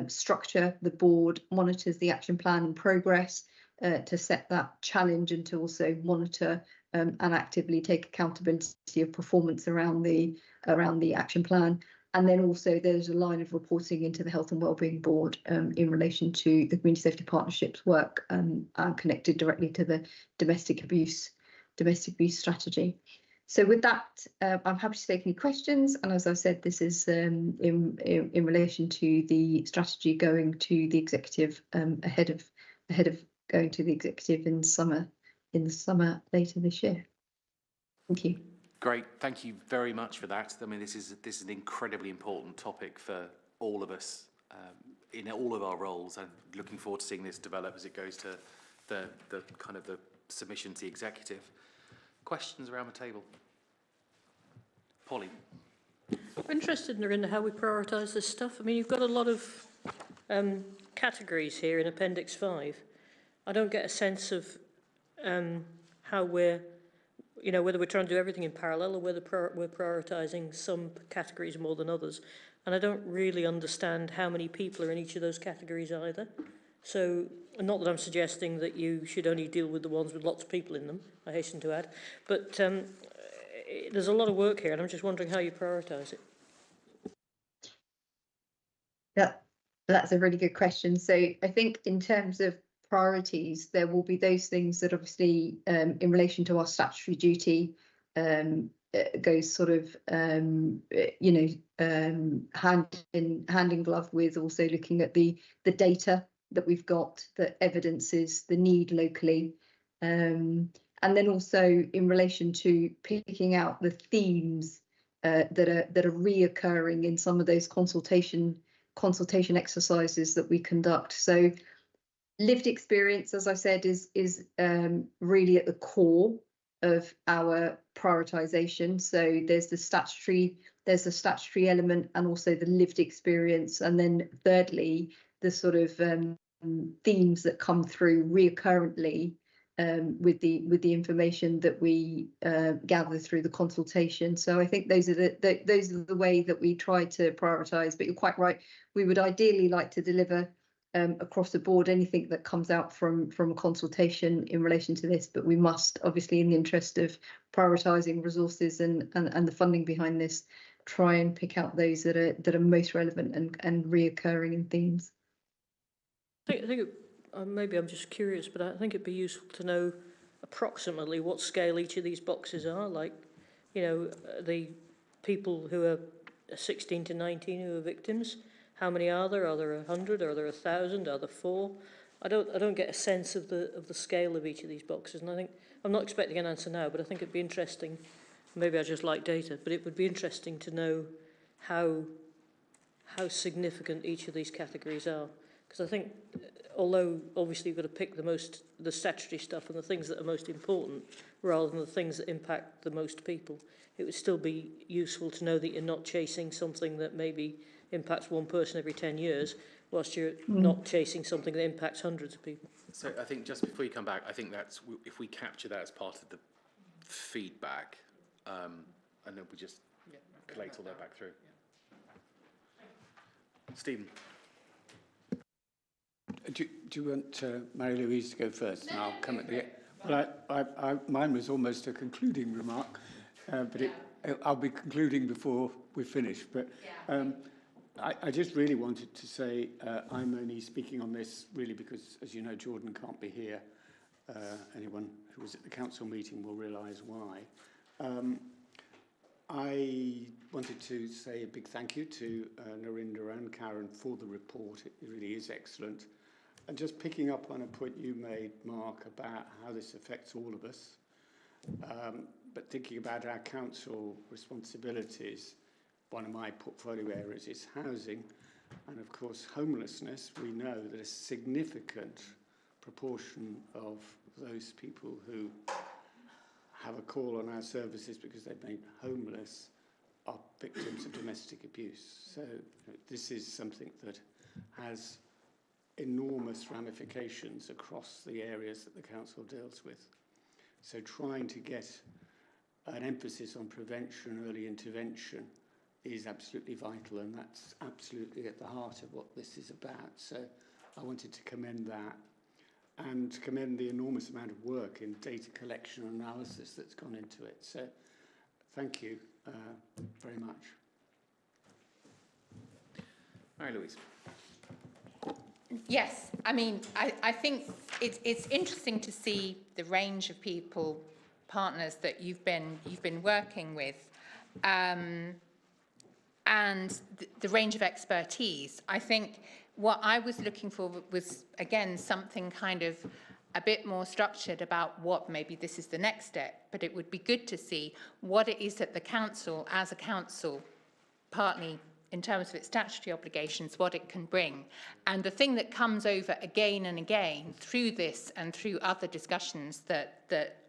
structure. The board monitors the action plan and progress to set that challenge and to also monitor and actively take accountability of performance around the action plan. And then also there's a line of reporting into the Health and Wellbeing Board in relation to the Community Safety Partnerships work and connected directly to the domestic abuse strategy. So with that, I'm happy to take any questions. And as I said, this is in relation to the strategy going to the executive ahead of going to the executive in the summer later this year. Thank you. Great, thank you very much for that. I mean, this is an incredibly important topic for all of us in all of our roles, and looking forward to seeing this develop as it goes to the kind of the submission to the executive. Questions around the table? Polly. I'm interested, Narendra, how we prioritise this stuff. I mean, you've got a lot of categories here in Appendix 5. I don't get a sense of how we're, whether we're trying to do everything in parallel or whether we're prioritising some categories more than others. And I don't really understand how many people are in each of those categories either. So, not that I'm suggesting that you should only deal with the ones with lots of people in them, I hasten to add, but there's a lot of work here, and I'm just wondering how you prioritise it. That's a really good question. So I think in terms of priorities, there will be those things that obviously in relation to our statutory duty goes sort of hand in glove with also looking at the data that we've got that evidences the need locally. And then also in relation to picking out the themes that are reoccurring in some of those consultation exercises that we conduct. So lived experience, as I said, is really at the core of our prioritisation. So there's the statutory element and also the lived experience, and then thirdly the sort of themes that come through recurrently with the information that we gather through the consultation. So I think those are the way that we try to prioritise. But you're quite right, we would ideally like to deliver across the board anything that comes out from a consultation in relation to this, but we must, obviously, in the interest of prioritising resources and the funding behind this, try and pick out those that are most relevant and reoccurring in themes. I think maybe I'm just curious, but I think it'd be useful to know approximately what scale each of these boxes are. Like, you know, the people who are 16 to 19 who are victims. How many are there? Are there 100? Are there 1,000? Are there 4? I don't get a sense of the scale of each of these boxes, and I think I'm not expecting an answer now, but I think it'd be interesting. Maybe I just like data, but it would be interesting to know how significant each of these categories are, because I think, although obviously you've got to pick the statutory stuff and the things that are most important, rather than the things that impact the most people, it would still be useful to know that you're not chasing something that maybe impacts one person every 10 years, whilst you're not chasing something that impacts hundreds of people. So I think just before you come back, I think that's, if we capture that as part of the feedback, and then we just collate all that back through. Stephen. Do you want Mary-Louise to go first? And I'll come at the end. Well, mine was almost a concluding remark, but I'll be concluding before we finish. But I just really wanted to say I'm only speaking on this really because, as you know, Jordan can't be here. Anyone who was at the council meeting will realise why. I wanted to say a big thank you to Narinder and Karen for the report. It really is excellent. And just picking up on a point you made, Mark, about how this affects all of us, but thinking about our council responsibilities, one of my portfolio areas is housing, and of course homelessness. We know that a significant proportion of those people who have a call on our services because they've been homeless are victims of domestic abuse. So this is something that has enormous ramifications across the areas that the council deals with. So trying to get an emphasis on prevention, early intervention is absolutely vital, and that's absolutely at the heart of what this is about. So I wanted to commend that and commend the enormous amount of work in data collection and analysis that's gone into it. So thank you very much. Mary-Louise. Yes, I mean, I think it's interesting to see the range of people, partners that you've been working with, and the range of expertise. I think what I was looking for was, again, something kind of a bit more structured about what maybe this is the next step, but it would be good to see what it is that the council, as a council, partly in terms of its statutory obligations, what it can bring. And the thing that comes over again and again through this and through other discussions that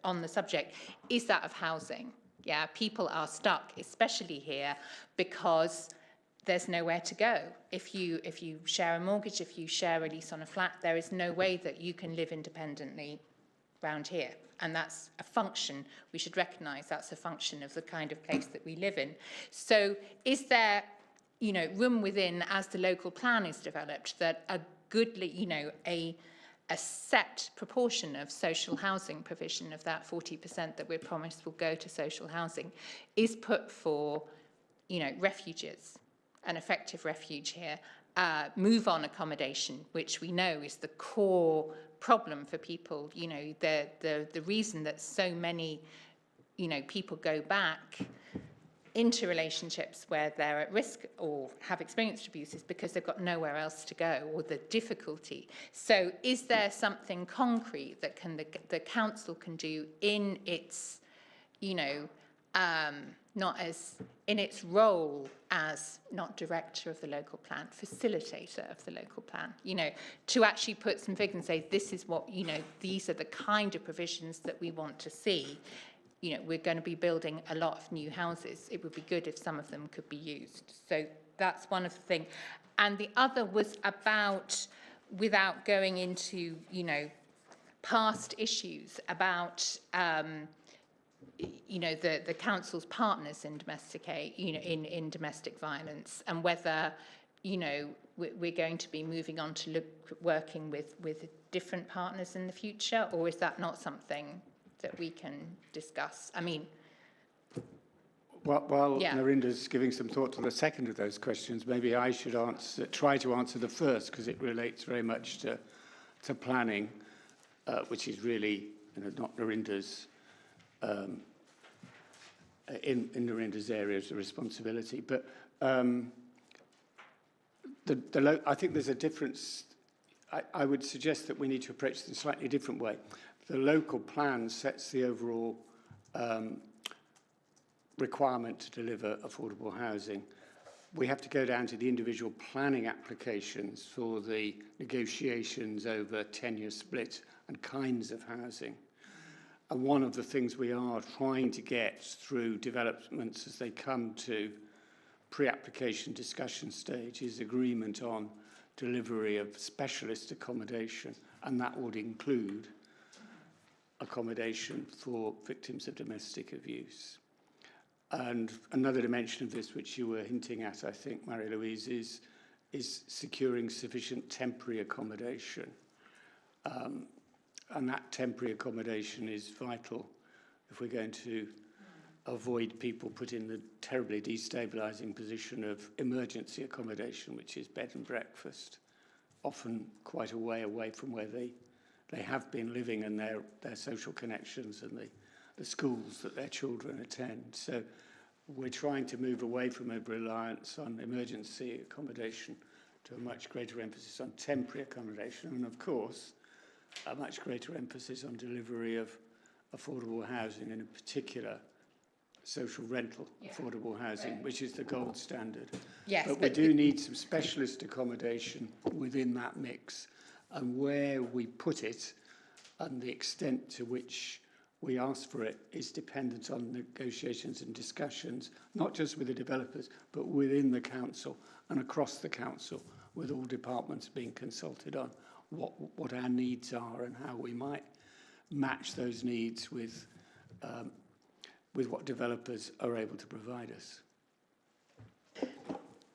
on the subject is that of housing. Yeah, people are stuck, especially here, because there's nowhere to go. If you share a mortgage, if you share a lease on a flat, there is no way that you can live independently round here. And that's a function, we should recognise that's a function of the kind of place that we live in. So is there, you know, room within, as the local plan is developed, that a goodly, you know, a set proportion of social housing provision of that 40% that we're promised will go to social housing is put for, you know, refuges, an effective refuge here, move-on accommodation, which we know is the core problem for people. You know, the reason that so many, you know, people go back into relationships where they're at risk or have experienced abuses because they've got nowhere else to go, or the difficulty. So is there something concrete that the council can do in its, not as in its role as not director of the local plan, facilitator of the local plan, to actually put some figures and say, this is what, these are the kind of provisions that we want to see. We're going to be building a lot of new houses. It would be good if some of them could be used. So that's one of the things. And the other was about, without going into, past issues, about, the council's partners in in domestic violence, and whether, we're going to be moving on to working with different partners in the future, or is that not something that we can discuss? I mean, while Narinda's giving some thought to the second of those questions, maybe I should try to answer the first, because it relates very much to planning, which is really not Narinda's in Narinda's areas of responsibility. But I think there's a difference. I would suggest that we need to approach this in a slightly different way. The local plan sets the overall requirement to deliver affordable housing. We have to go down to the individual planning applications for the negotiations over tenure split and kinds of housing. And one of the things we are trying to get through developments as they come to pre-application discussion stage is agreement on delivery of specialist accommodation, and that would include accommodation for victims of domestic abuse. And another dimension of this, which you were hinting at, I think, Marie-Louise, is securing sufficient temporary accommodation. And that temporary accommodation is vital if we're going to avoid people put in the terribly destabilising position of emergency accommodation, which is bed and breakfast, often quite a way away from where they have been living and their social connections and the schools that their children attend. So we're trying to move away from a reliance on emergency accommodation to a much greater emphasis on temporary accommodation, and of course a much greater emphasis on delivery of affordable housing, and in particular social rental affordable housing, which is the gold standard. Yes, but we do need some specialist accommodation within that mix, and where we put it and the extent to which we ask for it is dependent on negotiations and discussions, not just with the developers, but within the council and across the council, with all departments being consulted on what our needs are and how we might match those needs with what developers are able to provide us.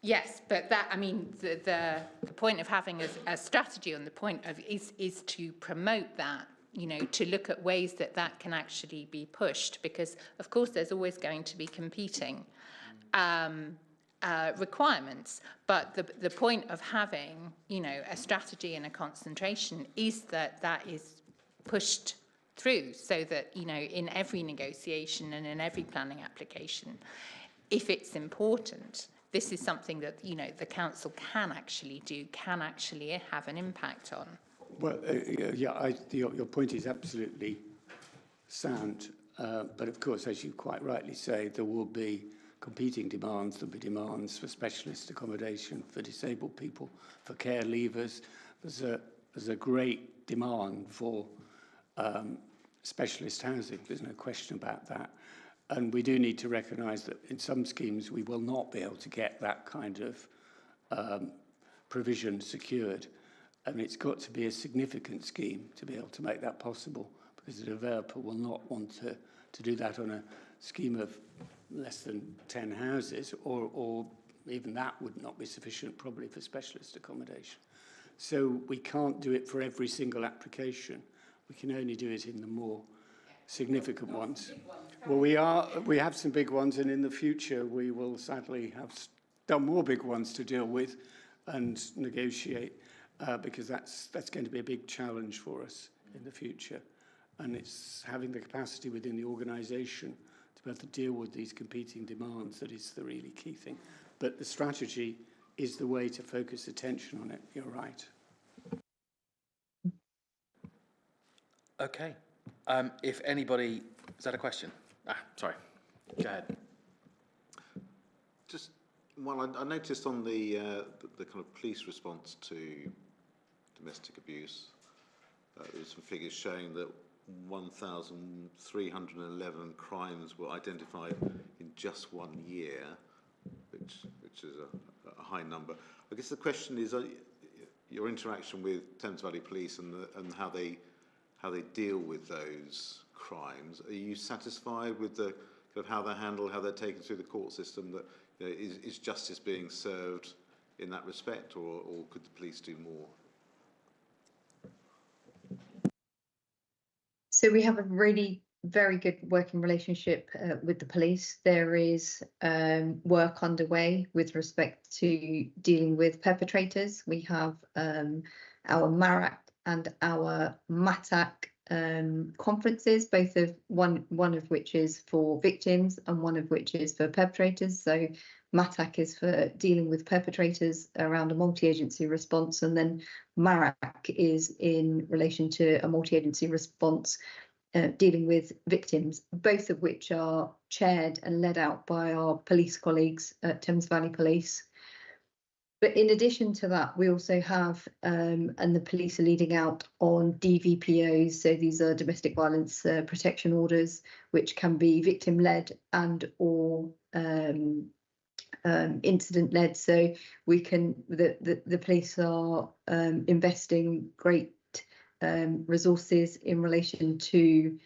Yes, but that, I mean, the point of having a strategy on the point of is to promote that, to look at ways that can actually be pushed, because of course there's always going to be competing requirements, but the point of having, a strategy and a concentration is that is pushed through, so that, in every negotiation and in every planning application, if it's important, this is something that, the council can actually do, can actually have an impact on. Well, your point is absolutely sound, but of course, as you quite rightly say, there will be competing demands. There'll be demands for specialist accommodation for disabled people, for care leavers. There's a great demand for specialist housing. There's no question about that. And we do need to recognise that in some schemes we will not be able to get that kind of provision secured. And it's got to be a significant scheme to be able to make that possible, because the developer will not want to do that on a scheme of less than 10 houses, or even that would not be sufficient probably for specialist accommodation. So we can't do it for every single application. We can only do it in the more significant ones. Well, we have some big ones, and in the future we will sadly have done more big ones to deal with and negotiate, because that's going to be a big challenge for us in the future. And it's having the capacity within the organisation to be able to deal with these competing demands that is the really key thing. But the strategy is the way to focus attention on it. You're right. Okay. If anybody, is that a question? Sorry. Go ahead. Just one, I noticed on the kind of police response to domestic abuse, there were some figures showing that 1,311 crimes were identified in just 1 year, which is a high number. I guess the question is your interaction with Thames Valley Police and how they deal with those crimes. Are you satisfied with the kind of how they're handled, how they're taken through the court system? That is justice being served in that respect, or could the police do more? So we have a really very good working relationship with the police. There is work underway with respect to dealing with perpetrators. We have our MARAC and our MATAC conferences, both of one of which is for victims and one of which is for perpetrators. So MATAC is for dealing with perpetrators around a multi-agency response, and then MARAC is in relation to a multi-agency response dealing with victims, both of which are chaired and led out by our police colleagues at Thames Valley Police. But in addition to that, we also have, and the police are leading out on DVPOs, so these are domestic violence protection orders, which can be victim-led and or incident-led. So we can, the police are investing great resources in relation to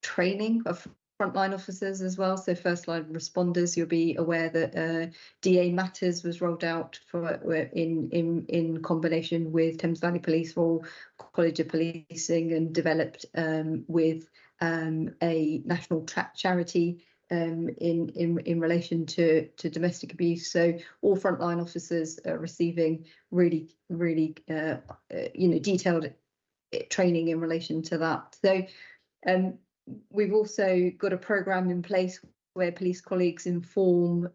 training of frontline officers as well. So first line responders, you'll be aware that DA Matters was rolled out for in combination with Thames Valley Police Royal College of Policing and developed with a national charity in relation to domestic abuse. So all frontline officers are receiving really detailed training in relation to that. So we've also got a programme in place where police colleagues inform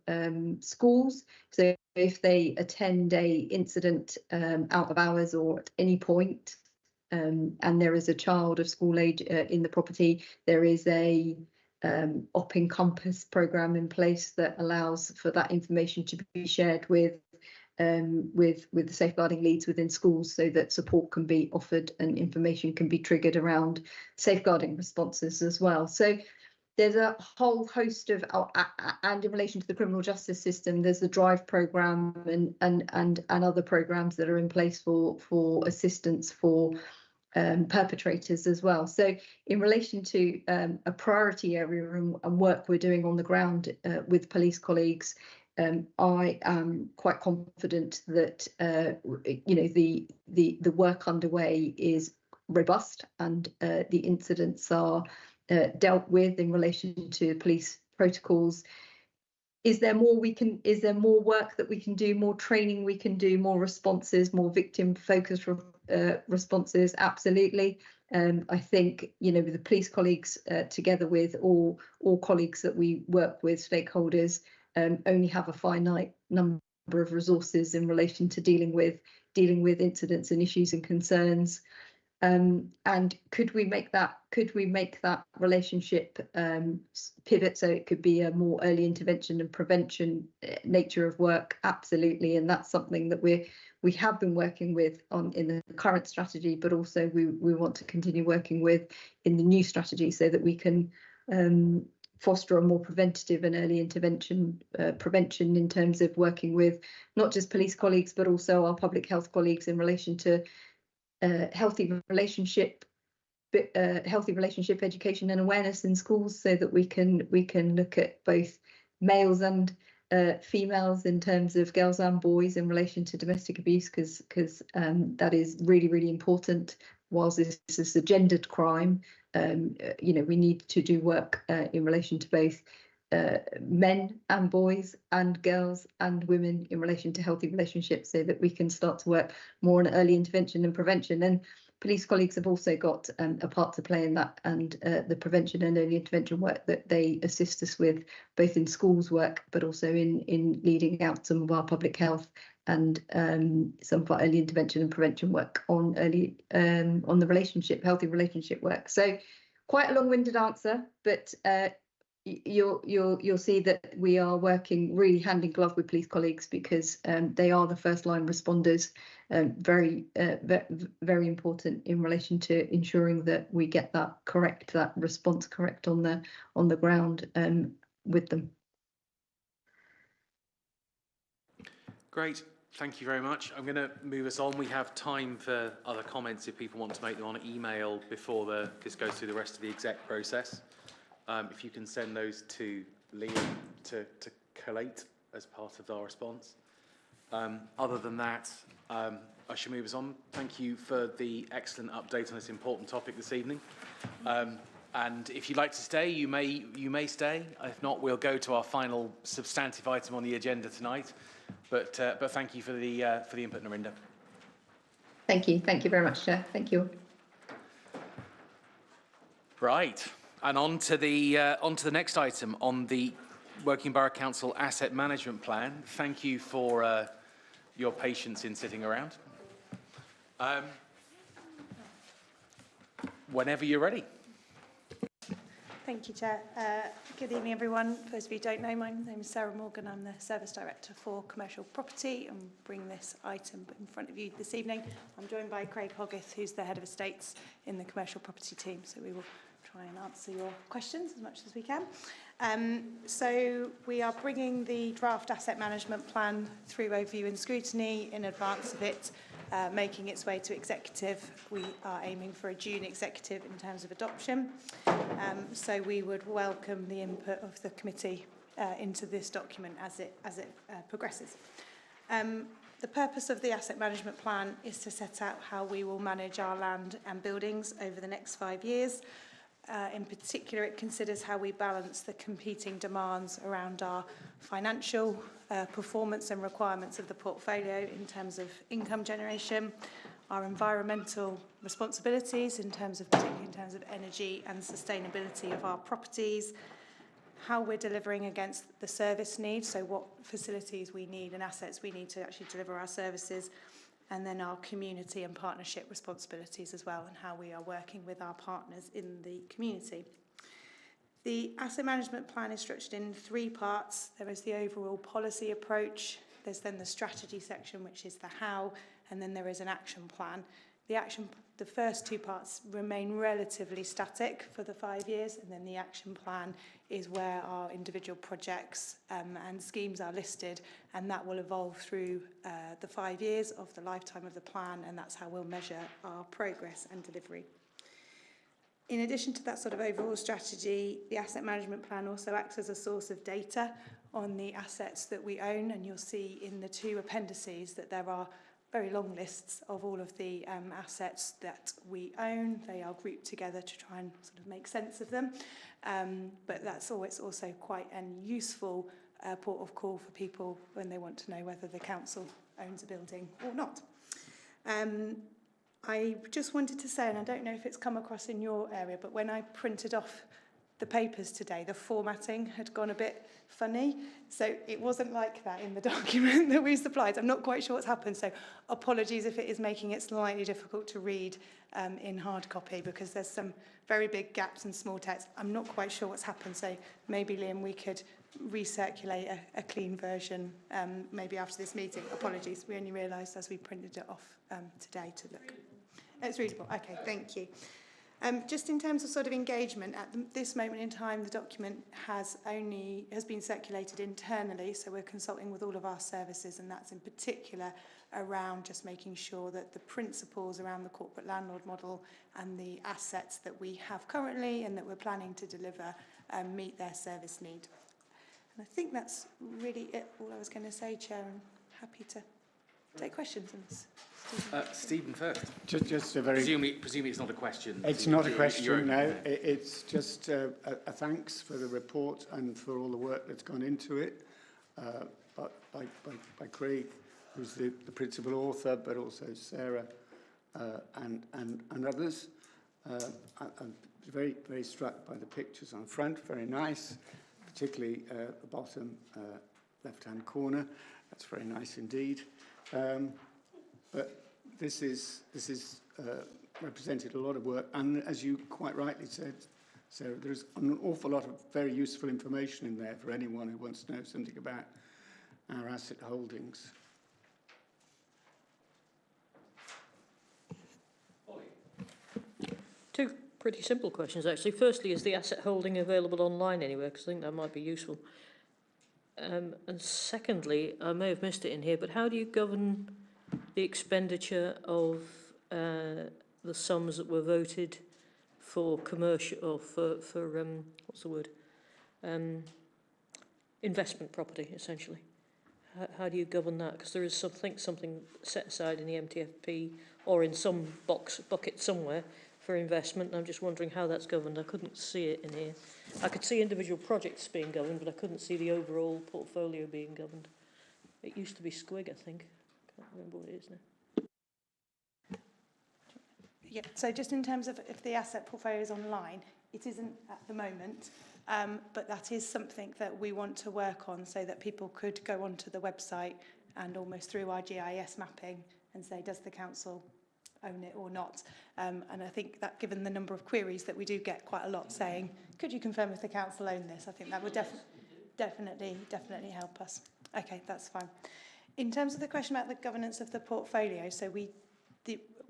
schools. So if they attend a incident out of hours or at any point, and there is a child of school age in the property, there is a Op Encompass programme in place that allows for that information to be shared with the safeguarding leads within schools, so that support can be offered and information can be triggered around safeguarding responses as well. So there's a whole host of, and in relation to the criminal justice system, there's the DRIVE programme and other programmes that are in place for assistance for perpetrators as well. So in relation to a priority area and work we're doing on the ground with police colleagues, I am quite confident that the work underway is robust and the incidents are dealt with in relation to police protocols. Is there more work that we can do, more training we can do, more responses, more victim focused responses? Absolutely. I think, with the police colleagues together with all colleagues that we work with, stakeholders, only have a finite number of resources in relation to dealing with incidents and issues and concerns. And could we make that relationship pivot so it could be a more early intervention and prevention nature of work? Absolutely. And that's something that we have been working with in the current strategy, but also we want to continue working with in the new strategy, so that we can foster a more preventative and early intervention prevention in terms of working with not just police colleagues, but also our public health colleagues in relation to healthy relationship education and awareness in schools, so that we can look at both males and females in terms of girls and boys in relation to domestic abuse, because that is really important. Whilst this is a gendered crime, we need to do work in relation to both men and boys and girls and women in relation to healthy relationships, so that we can start to work more on early intervention and prevention. And police colleagues have also got a part to play in that, and the prevention and early intervention work that they assist us with, both in schools work, but also in leading out some of our public health and some of our early intervention and prevention work on on the healthy relationship work. So quite a long-winded answer, but you'll see that we are working really hand in glove with police colleagues, because they are the first line responders, very important in relation to ensuring that we get that response correct on the ground with them. Great. Thank you very much. I'm going to move us on. We have time for other comments if people want to make them on email before this goes through the rest of the exec process. If you can send those to Liam to collate as part of our response. Other than that, I should move us on. Thank you for the excellent update on this important topic this evening. And if you'd like to stay, you may stay. If not, we'll go to our final substantive item on the agenda tonight. But thank you for the input, Narinda. Thank you very much, Chair. Thank you. Right, and on to the next item on the Working Borough Council Asset Management Plan. Thank you for your patience in sitting around. Whenever you're ready. Thank you, Chair. Good evening, everyone. For those of you who don't know, my name is Sarah Morgan. I'm the Service Director for Commercial Property and bring this item in front of you this evening. I'm joined by Craig Hoggith, who's the Head of Estates in the Commercial Property team, so we will try and answer your questions as much as we can. So we are bringing the draft asset management plan through overview and scrutiny in advance of it making its way to executive. We are aiming for a June executive in terms of adoption. So we would welcome the input of the committee into this document as it progresses. The purpose of the asset management plan is to set out how we will manage our land and buildings over the next 5 years. In particular, it considers how we balance the competing demands around our financial performance and requirements of the portfolio in terms of income generation, our environmental responsibilities particularly in terms of energy and sustainability of our properties, how we're delivering against the service needs, so what facilities we need and assets we need to actually deliver our services, and then our community and partnership responsibilities as well, and how we are working with our partners in the community. The asset management plan is structured in 3 parts. There is the overall policy approach, there's then the strategy section, which is the how, and then there is an action plan. The first 2 parts remain relatively static for the 5 years, and then the action plan is where our individual projects and schemes are listed, and that will evolve through the 5 years of the lifetime of the plan, and that's how we'll measure our progress and delivery. In addition to that sort of overall strategy, the asset management plan also acts as a source of data on the assets that we own, and you'll see in the 2 appendices that there are very long lists of all of the assets that we own. They are grouped together to try and sort of make sense of them. But it's also quite a useful port of call for people when they want to know whether the council owns a building or not. I just wanted to say, and I don't know if it's come across in your area, but when I printed off the papers today, the formatting had gone a bit funny. So it wasn't like that in the document that we supplied. I'm not quite sure what's happened. So apologies if it is making it slightly difficult to read in hard copy, because there's some very big gaps and small text. I'm not quite sure what's happened. So maybe, Liam, we could recirculate a clean version maybe after this meeting. Apologies. We only realised as we printed it off today to look. It's readable. Okay, thank you. Just in terms of sort of engagement, at this moment in time, the document has been circulated internally, so we're consulting with all of our services, and that's in particular around just making sure that the principles around the corporate landlord model and the assets that we have currently and that we're planning to deliver meet their service need. And I think that's really all I was going to say, Chair. I'm happy to take questions on this. Stephen first. Just a very... Presumably it's not a question. It's not a question, no. It's just a thanks for the report and for all the work that's gone into it by Craig, who's the principal author, but also Sarah and others. I'm very, very struck by the pictures on the front, very nice, particularly the bottom left-hand corner. That's very nice indeed. But this is represented a lot of work, and as you quite rightly said, Sarah, there's an awful lot of very useful information in there for anyone who wants to know something about our asset holdings. Two pretty simple questions, actually. Firstly, is the asset holding available online anywhere? Because I think that might be useful. And secondly, I may have missed it in here, but how do you govern the expenditure of the sums that were voted for commercial, or for what's the word? Investment property, essentially. How do you govern that? Because there is something set aside in the MTFP or in some bucket somewhere for investment. I'm just wondering how that's governed. I couldn't see it in here. I could see individual projects being governed, but I couldn't see the overall portfolio being governed. It used to be SQUIG, I think. Can't remember what it is now. Yeah, so just in terms of if the asset portfolio is online, it isn't at the moment, but that is something that we want to work on so that people could go onto the website and almost through our GIS mapping and say, does the council own it or not? And I think that given the number of queries that we do get quite a lot saying, could you confirm if the council own this? I think that would definitely help us. Okay, that's fine. In terms of the question about the governance of the portfolio, so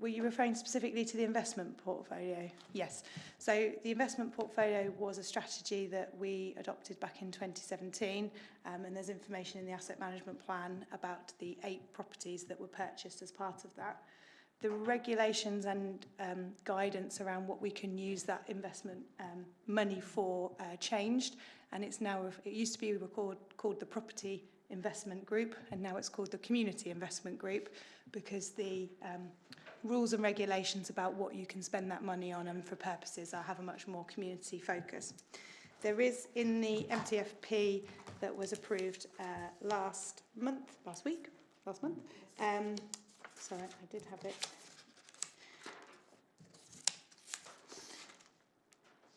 were you referring specifically to the investment portfolio? Yes. So the investment portfolio was a strategy that we adopted back in 2017, and there's information in the asset management plan about the 8 properties that were purchased as part of that. The regulations and guidance around what we can use that investment money for changed, and it's now, it used to be called the Property Investment Group, and now it's called the Community Investment Group, because the rules and regulations about what you can spend that money on and for purposes have a much more community focus. There is in the MTFP that was approved last month. Sorry, I did have it.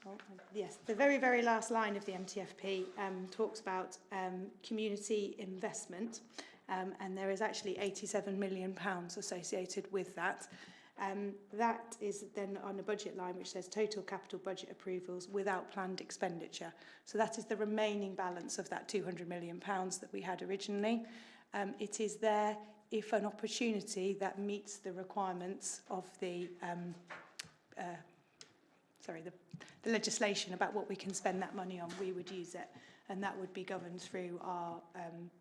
Oh, yes, the very, very last line of the MTFP talks about community investment, and there is actually £87 million associated with that. That is then on a budget line which says total capital budget approvals without planned expenditure. So that is the remaining balance of that £200 million that we had originally. It is there if an opportunity that meets the requirements of the legislation about what we can spend that money on, we would use it. And that would be governed through our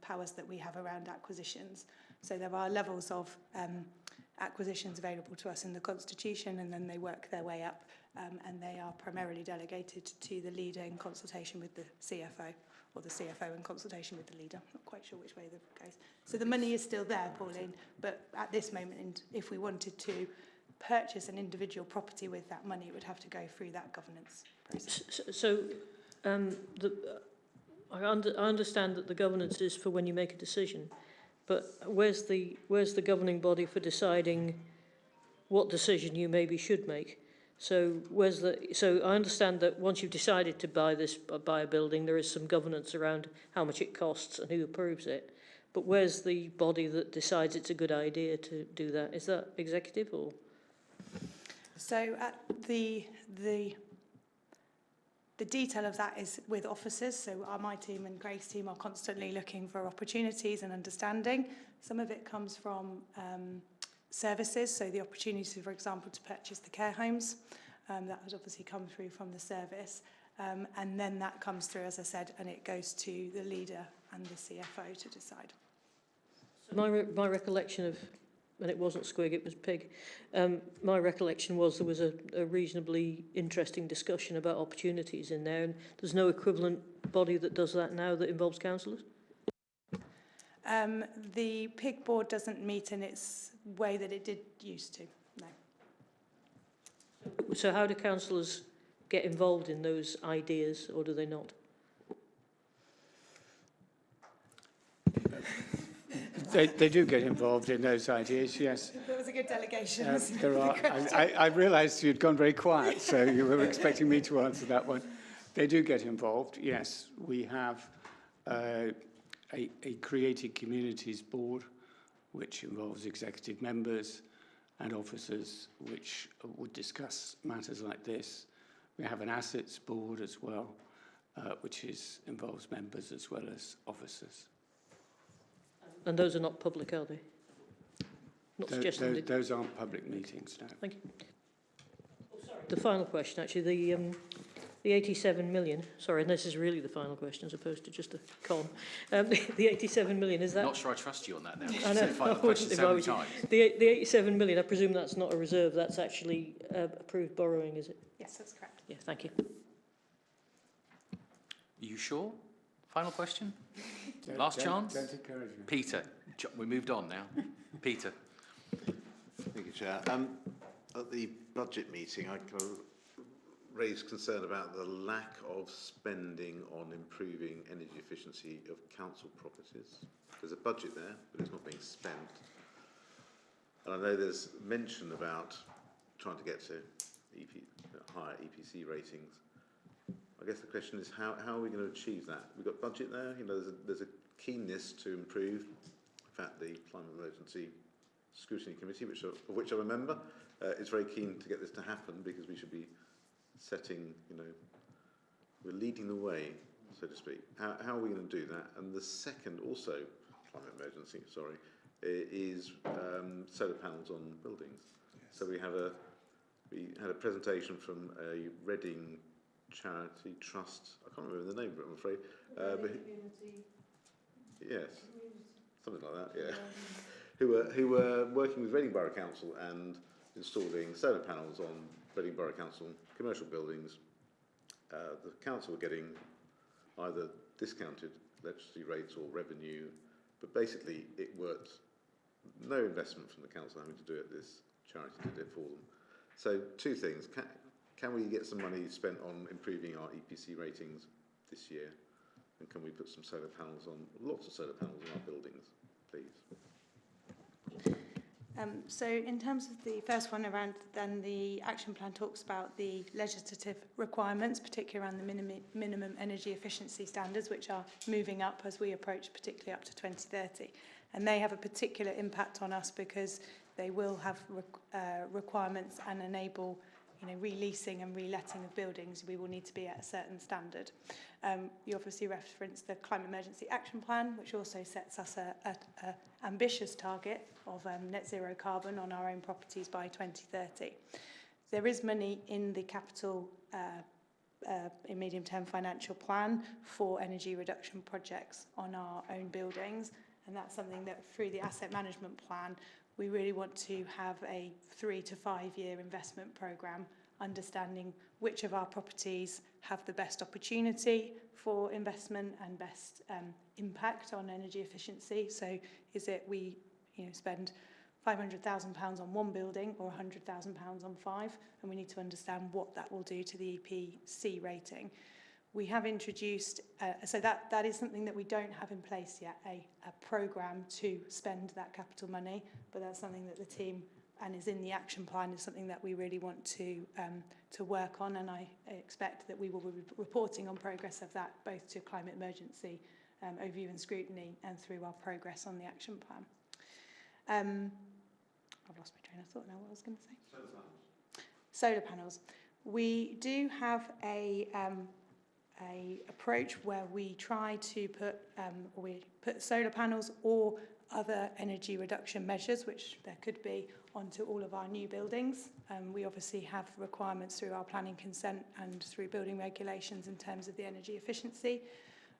powers that we have around acquisitions. So there are levels of acquisitions available to us in the Constitution, and then they work their way up, and they are primarily delegated to the leader in consultation with the CFO, or the CFO in consultation with the leader. Not quite sure which way that goes. So the money is still there, Pauline, but at this moment, if we wanted to purchase an individual property with that money, it would have to go through that governance process. I understand that the governance is for when you make a decision, but where's the governing body for deciding what decision you maybe should make? So I understand that once you've decided to buy a building, there is some governance around how much it costs and who approves it. But where's the body that decides it's a good idea to do that? Is that executive or? So the detail of that is with officers. So my team and Greg's team are constantly looking for opportunities and understanding. Some of it comes from services, so the opportunity, for example, to purchase the care homes, that would obviously come through from the service, and then that comes through, as I said, and it goes to the leader and the CFO to decide. So my recollection of, and it wasn't SQUIG, it was PIG, my recollection was there was a reasonably interesting discussion about opportunities in there, and there's no equivalent body that does that now that involves councillors? The PIG board doesn't meet in its way that it did used to, no. So how do councillors get involved in those ideas, or do they not? They do get involved in those ideas, yes. There was a good delegation. There are. I realised you'd gone very quiet, so you were expecting me to answer that one. They do get involved, yes. We have a Creative Communities Board, which involves executive members and officers, which would discuss matters like this. We have an Assets Board as well, which involves members as well as officers. And those are not public, are they? Not suggesting those aren't public meetings, no. Thank you. The final question, actually, the 87 million, sorry, and this is really the final question as opposed to just a con. The 87 million, is that... Not sure I trust you on that now. I know, Final question 7 times. The 87 million, I presume that's not a reserve, that's actually approved borrowing, is it? Yes, that's correct. Yeah, thank you. Are you sure? Final question? Last chance? Don't encourage me. Peter, we moved on now. Peter. Thank you, Chair. At the budget meeting, I raised concern about the lack of spending on improving energy efficiency of council properties. There's a budget there, but it's not being spent. And I know there's mention about trying to get to higher EPC ratings. I guess the question is, how are we going to achieve that? We've got budget there. You know, there's a keenness to improve. In fact, the Climate Emergency Scrutiny Committee, of which I'm a member, is very keen to get this to happen because we should be setting, we're leading the way, so to speak. How are we going to do that? And the second, also climate emergency, is solar panels on buildings. Yes. So we had a presentation from a Reading charity trust. I can't remember the name of it, I'm afraid. Yes, something like that. Yeah. Who were working with Reading Borough Council and installing solar panels on Reading Borough Council commercial buildings. The council were getting either discounted electricity rates or revenue, but basically it worked. No investment from the council having to do it. This charity did it for them. So two things: can we get some money spent on improving our EPC ratings this year, and can we put some solar panels on, lots of solar panels on our buildings, please? So in terms of the first one around, then the action plan talks about the legislative requirements, particularly around the minimum energy efficiency standards, which are moving up as we approach, particularly up to 2030. And they have a particular impact on us because they will have requirements and enable releasing and reletting of buildings. We will need to be at a certain standard. You obviously referenced the Climate Emergency Action Plan, which also sets us an ambitious target of net zero carbon on our own properties by 2030. There is money in the capital in medium-term financial plan for energy reduction projects on our own buildings, and that's something that through the asset management plan we really want to have a 3 to 5 year investment programme, understanding which of our properties have the best opportunity for investment and best impact on energy efficiency. So is it we spend £500,000 on one building or £100,000 on 5, and we need to understand what that will do to the EPC rating. We have introduced, so that is something that we don't have in place yet, a programme to spend that capital money, but that's something that the team, and is in the action plan, is something that we really want to work on, and I expect that we will be reporting on progress of that, both to Climate Emergency Overview and Scrutiny and through our progress on the action plan. I've lost my train of thought now, what I was going to say. Solar panels. We do have a approach where we try to put solar panels or other energy reduction measures, which there could be, onto all of our new buildings. We obviously have requirements through our planning consent and through building regulations in terms of the energy efficiency.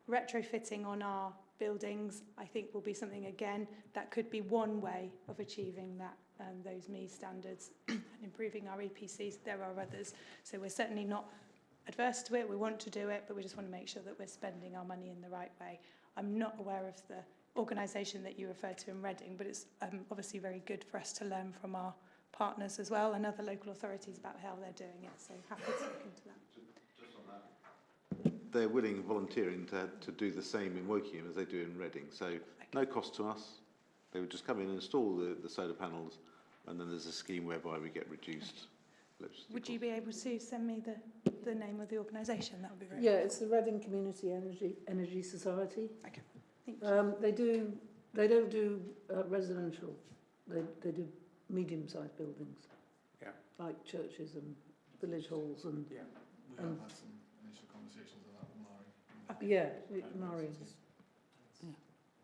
Retrofitting on our buildings, I think, will be something, again, that could be one way of achieving that, those MEES standards and improving our EPCs. There are others. So we're certainly not adverse to it, we want to do it, but we just want to make sure that we're spending our money in the right way. I'm not aware of the organisation that you referred to in Reading, but it's obviously very good for us to learn from our partners as well and other local authorities about how they're doing it, so happy to look into that. Just on that, they're willing and volunteering to do the same in Wokingham as they do in Reading, so no cost to us. They would just come in and install the solar panels and then there's a scheme whereby we get reduced electricity Would you be able to send me the name of the organisation? That would be very Yeah, it's the Reading Community Energy Society. Okay. Thank you. They don't do residential. They do medium-sized buildings. Yeah. Like churches and village halls and. Yeah. We have had some initial conversations on that with Mari. Yeah, Mari.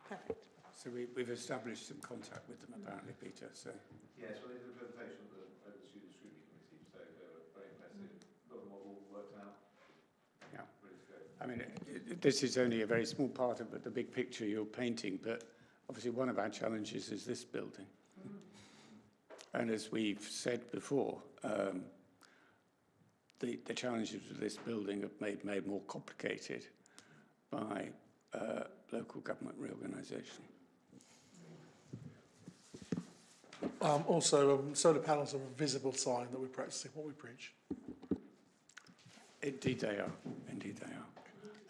Perfect. So we've established some contact with them apparently, Peter. So. Yes, well, they did a presentation over the Student Scrutiny Committee, so they were very impressive. Got them all worked out. Yeah. Ready to go. I mean, this is only a very small part of the big picture you're painting, but obviously one of our challenges is this building. And as we've said before, the challenges of this building are made more complicated by local government reorganisation. Also, solar panels are a visible sign that we're practicing what we preach. Indeed they are. Indeed they are.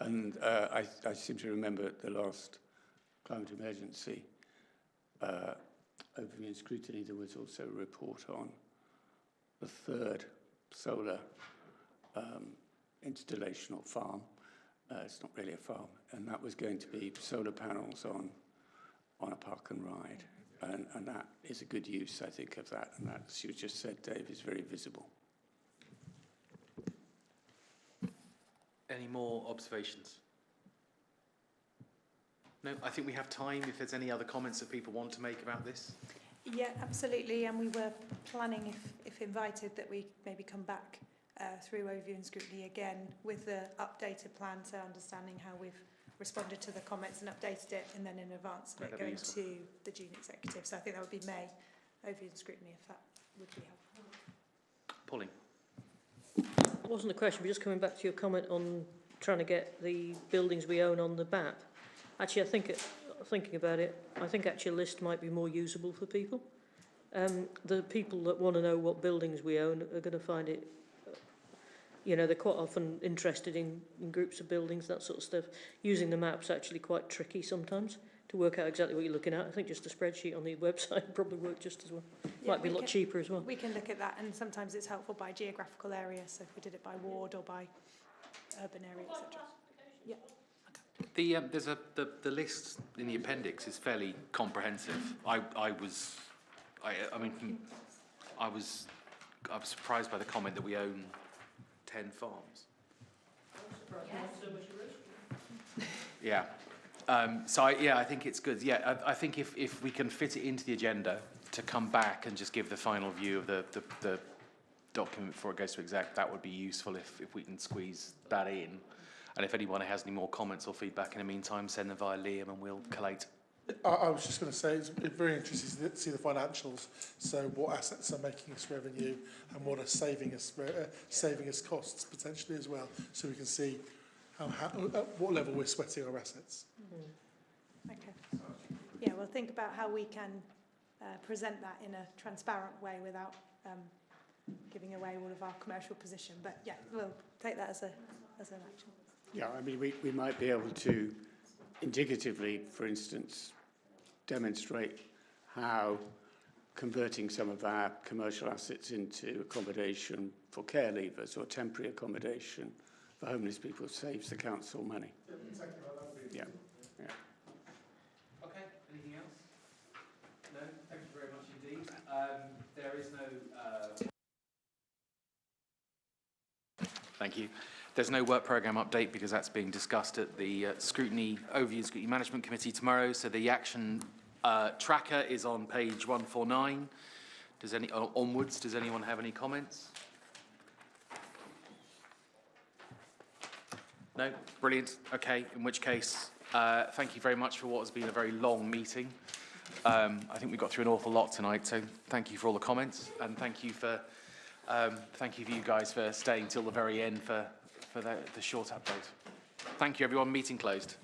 And I seem to remember at the last climate emergency overview and scrutiny, there was also a report on the third solar installation or farm. It's not really a farm. And that was going to be solar panels on a park and ride. And that is a good use, I think, of that. And that, as you just said, Dave, is very visible. Any more observations? No, I think we have time if there's any other comments that people want to make about this. Yeah, absolutely. And we were planning, if invited, that we maybe come back through overview and scrutiny again with the updated plan, so understanding how we've responded to the comments and updated it, and then in advance of it going to the June executive. So I think that would be May overview and scrutiny, if that would be helpful. Pauline. It wasn't a question, but just coming back to your comment on trying to get the buildings we own on the map. Actually, I think, thinking about it, I think actually a list might be more usable for people. The people that want to know what buildings we own are going to find it, you know, they're quite often interested in groups of buildings, that sort of stuff. Using the map's actually quite tricky sometimes to work out exactly what you're looking at. I think just a spreadsheet on the website would probably work just as well. Yeah, might be a lot cheaper as well. We can look at that, and sometimes it's helpful by geographical area, so if we did it by ward or by urban area, etc. Yeah. There's the list in the appendix is fairly comprehensive. I was surprised by the comment that we own 10 farms. Yeah. I think it's good. Yeah, I think if we can fit it into the agenda to come back and just give the final view of the document before it goes to exec, that would be useful if we can squeeze that in. And if anyone has any more comments or feedback in the meantime, send them via Liam and we'll collate. I was just going to say, it's very interesting to see the financials. So what assets are making us revenue and what are saving us costs potentially as well. So we can see at what level we're sweating our assets. Okay. Yeah, we'll think about how we can present that in a transparent way without giving away all of our commercial position. But yeah, we'll take that as an action. Yeah, I mean, we might be able to indicatively, for instance, demonstrate how converting some of our commercial assets into accommodation for care leavers or temporary accommodation for homeless people saves the council money. Yeah. Yeah. Okay, anything else? No, thank you very much indeed. There is no... Thank you. There's no work programme update because that's being discussed at the Scrutiny Overview and Scrutiny Management Committee tomorrow. So the action tracker is on page 149. Onwards, does anyone have any comments? No? Brilliant. Okay, in which case, thank you very much for what has been a very long meeting. I think we got through an awful lot tonight, so thank you for all the comments, and thank you for you guys for staying till the very end for the short update. Thank you, everyone. Meeting closed.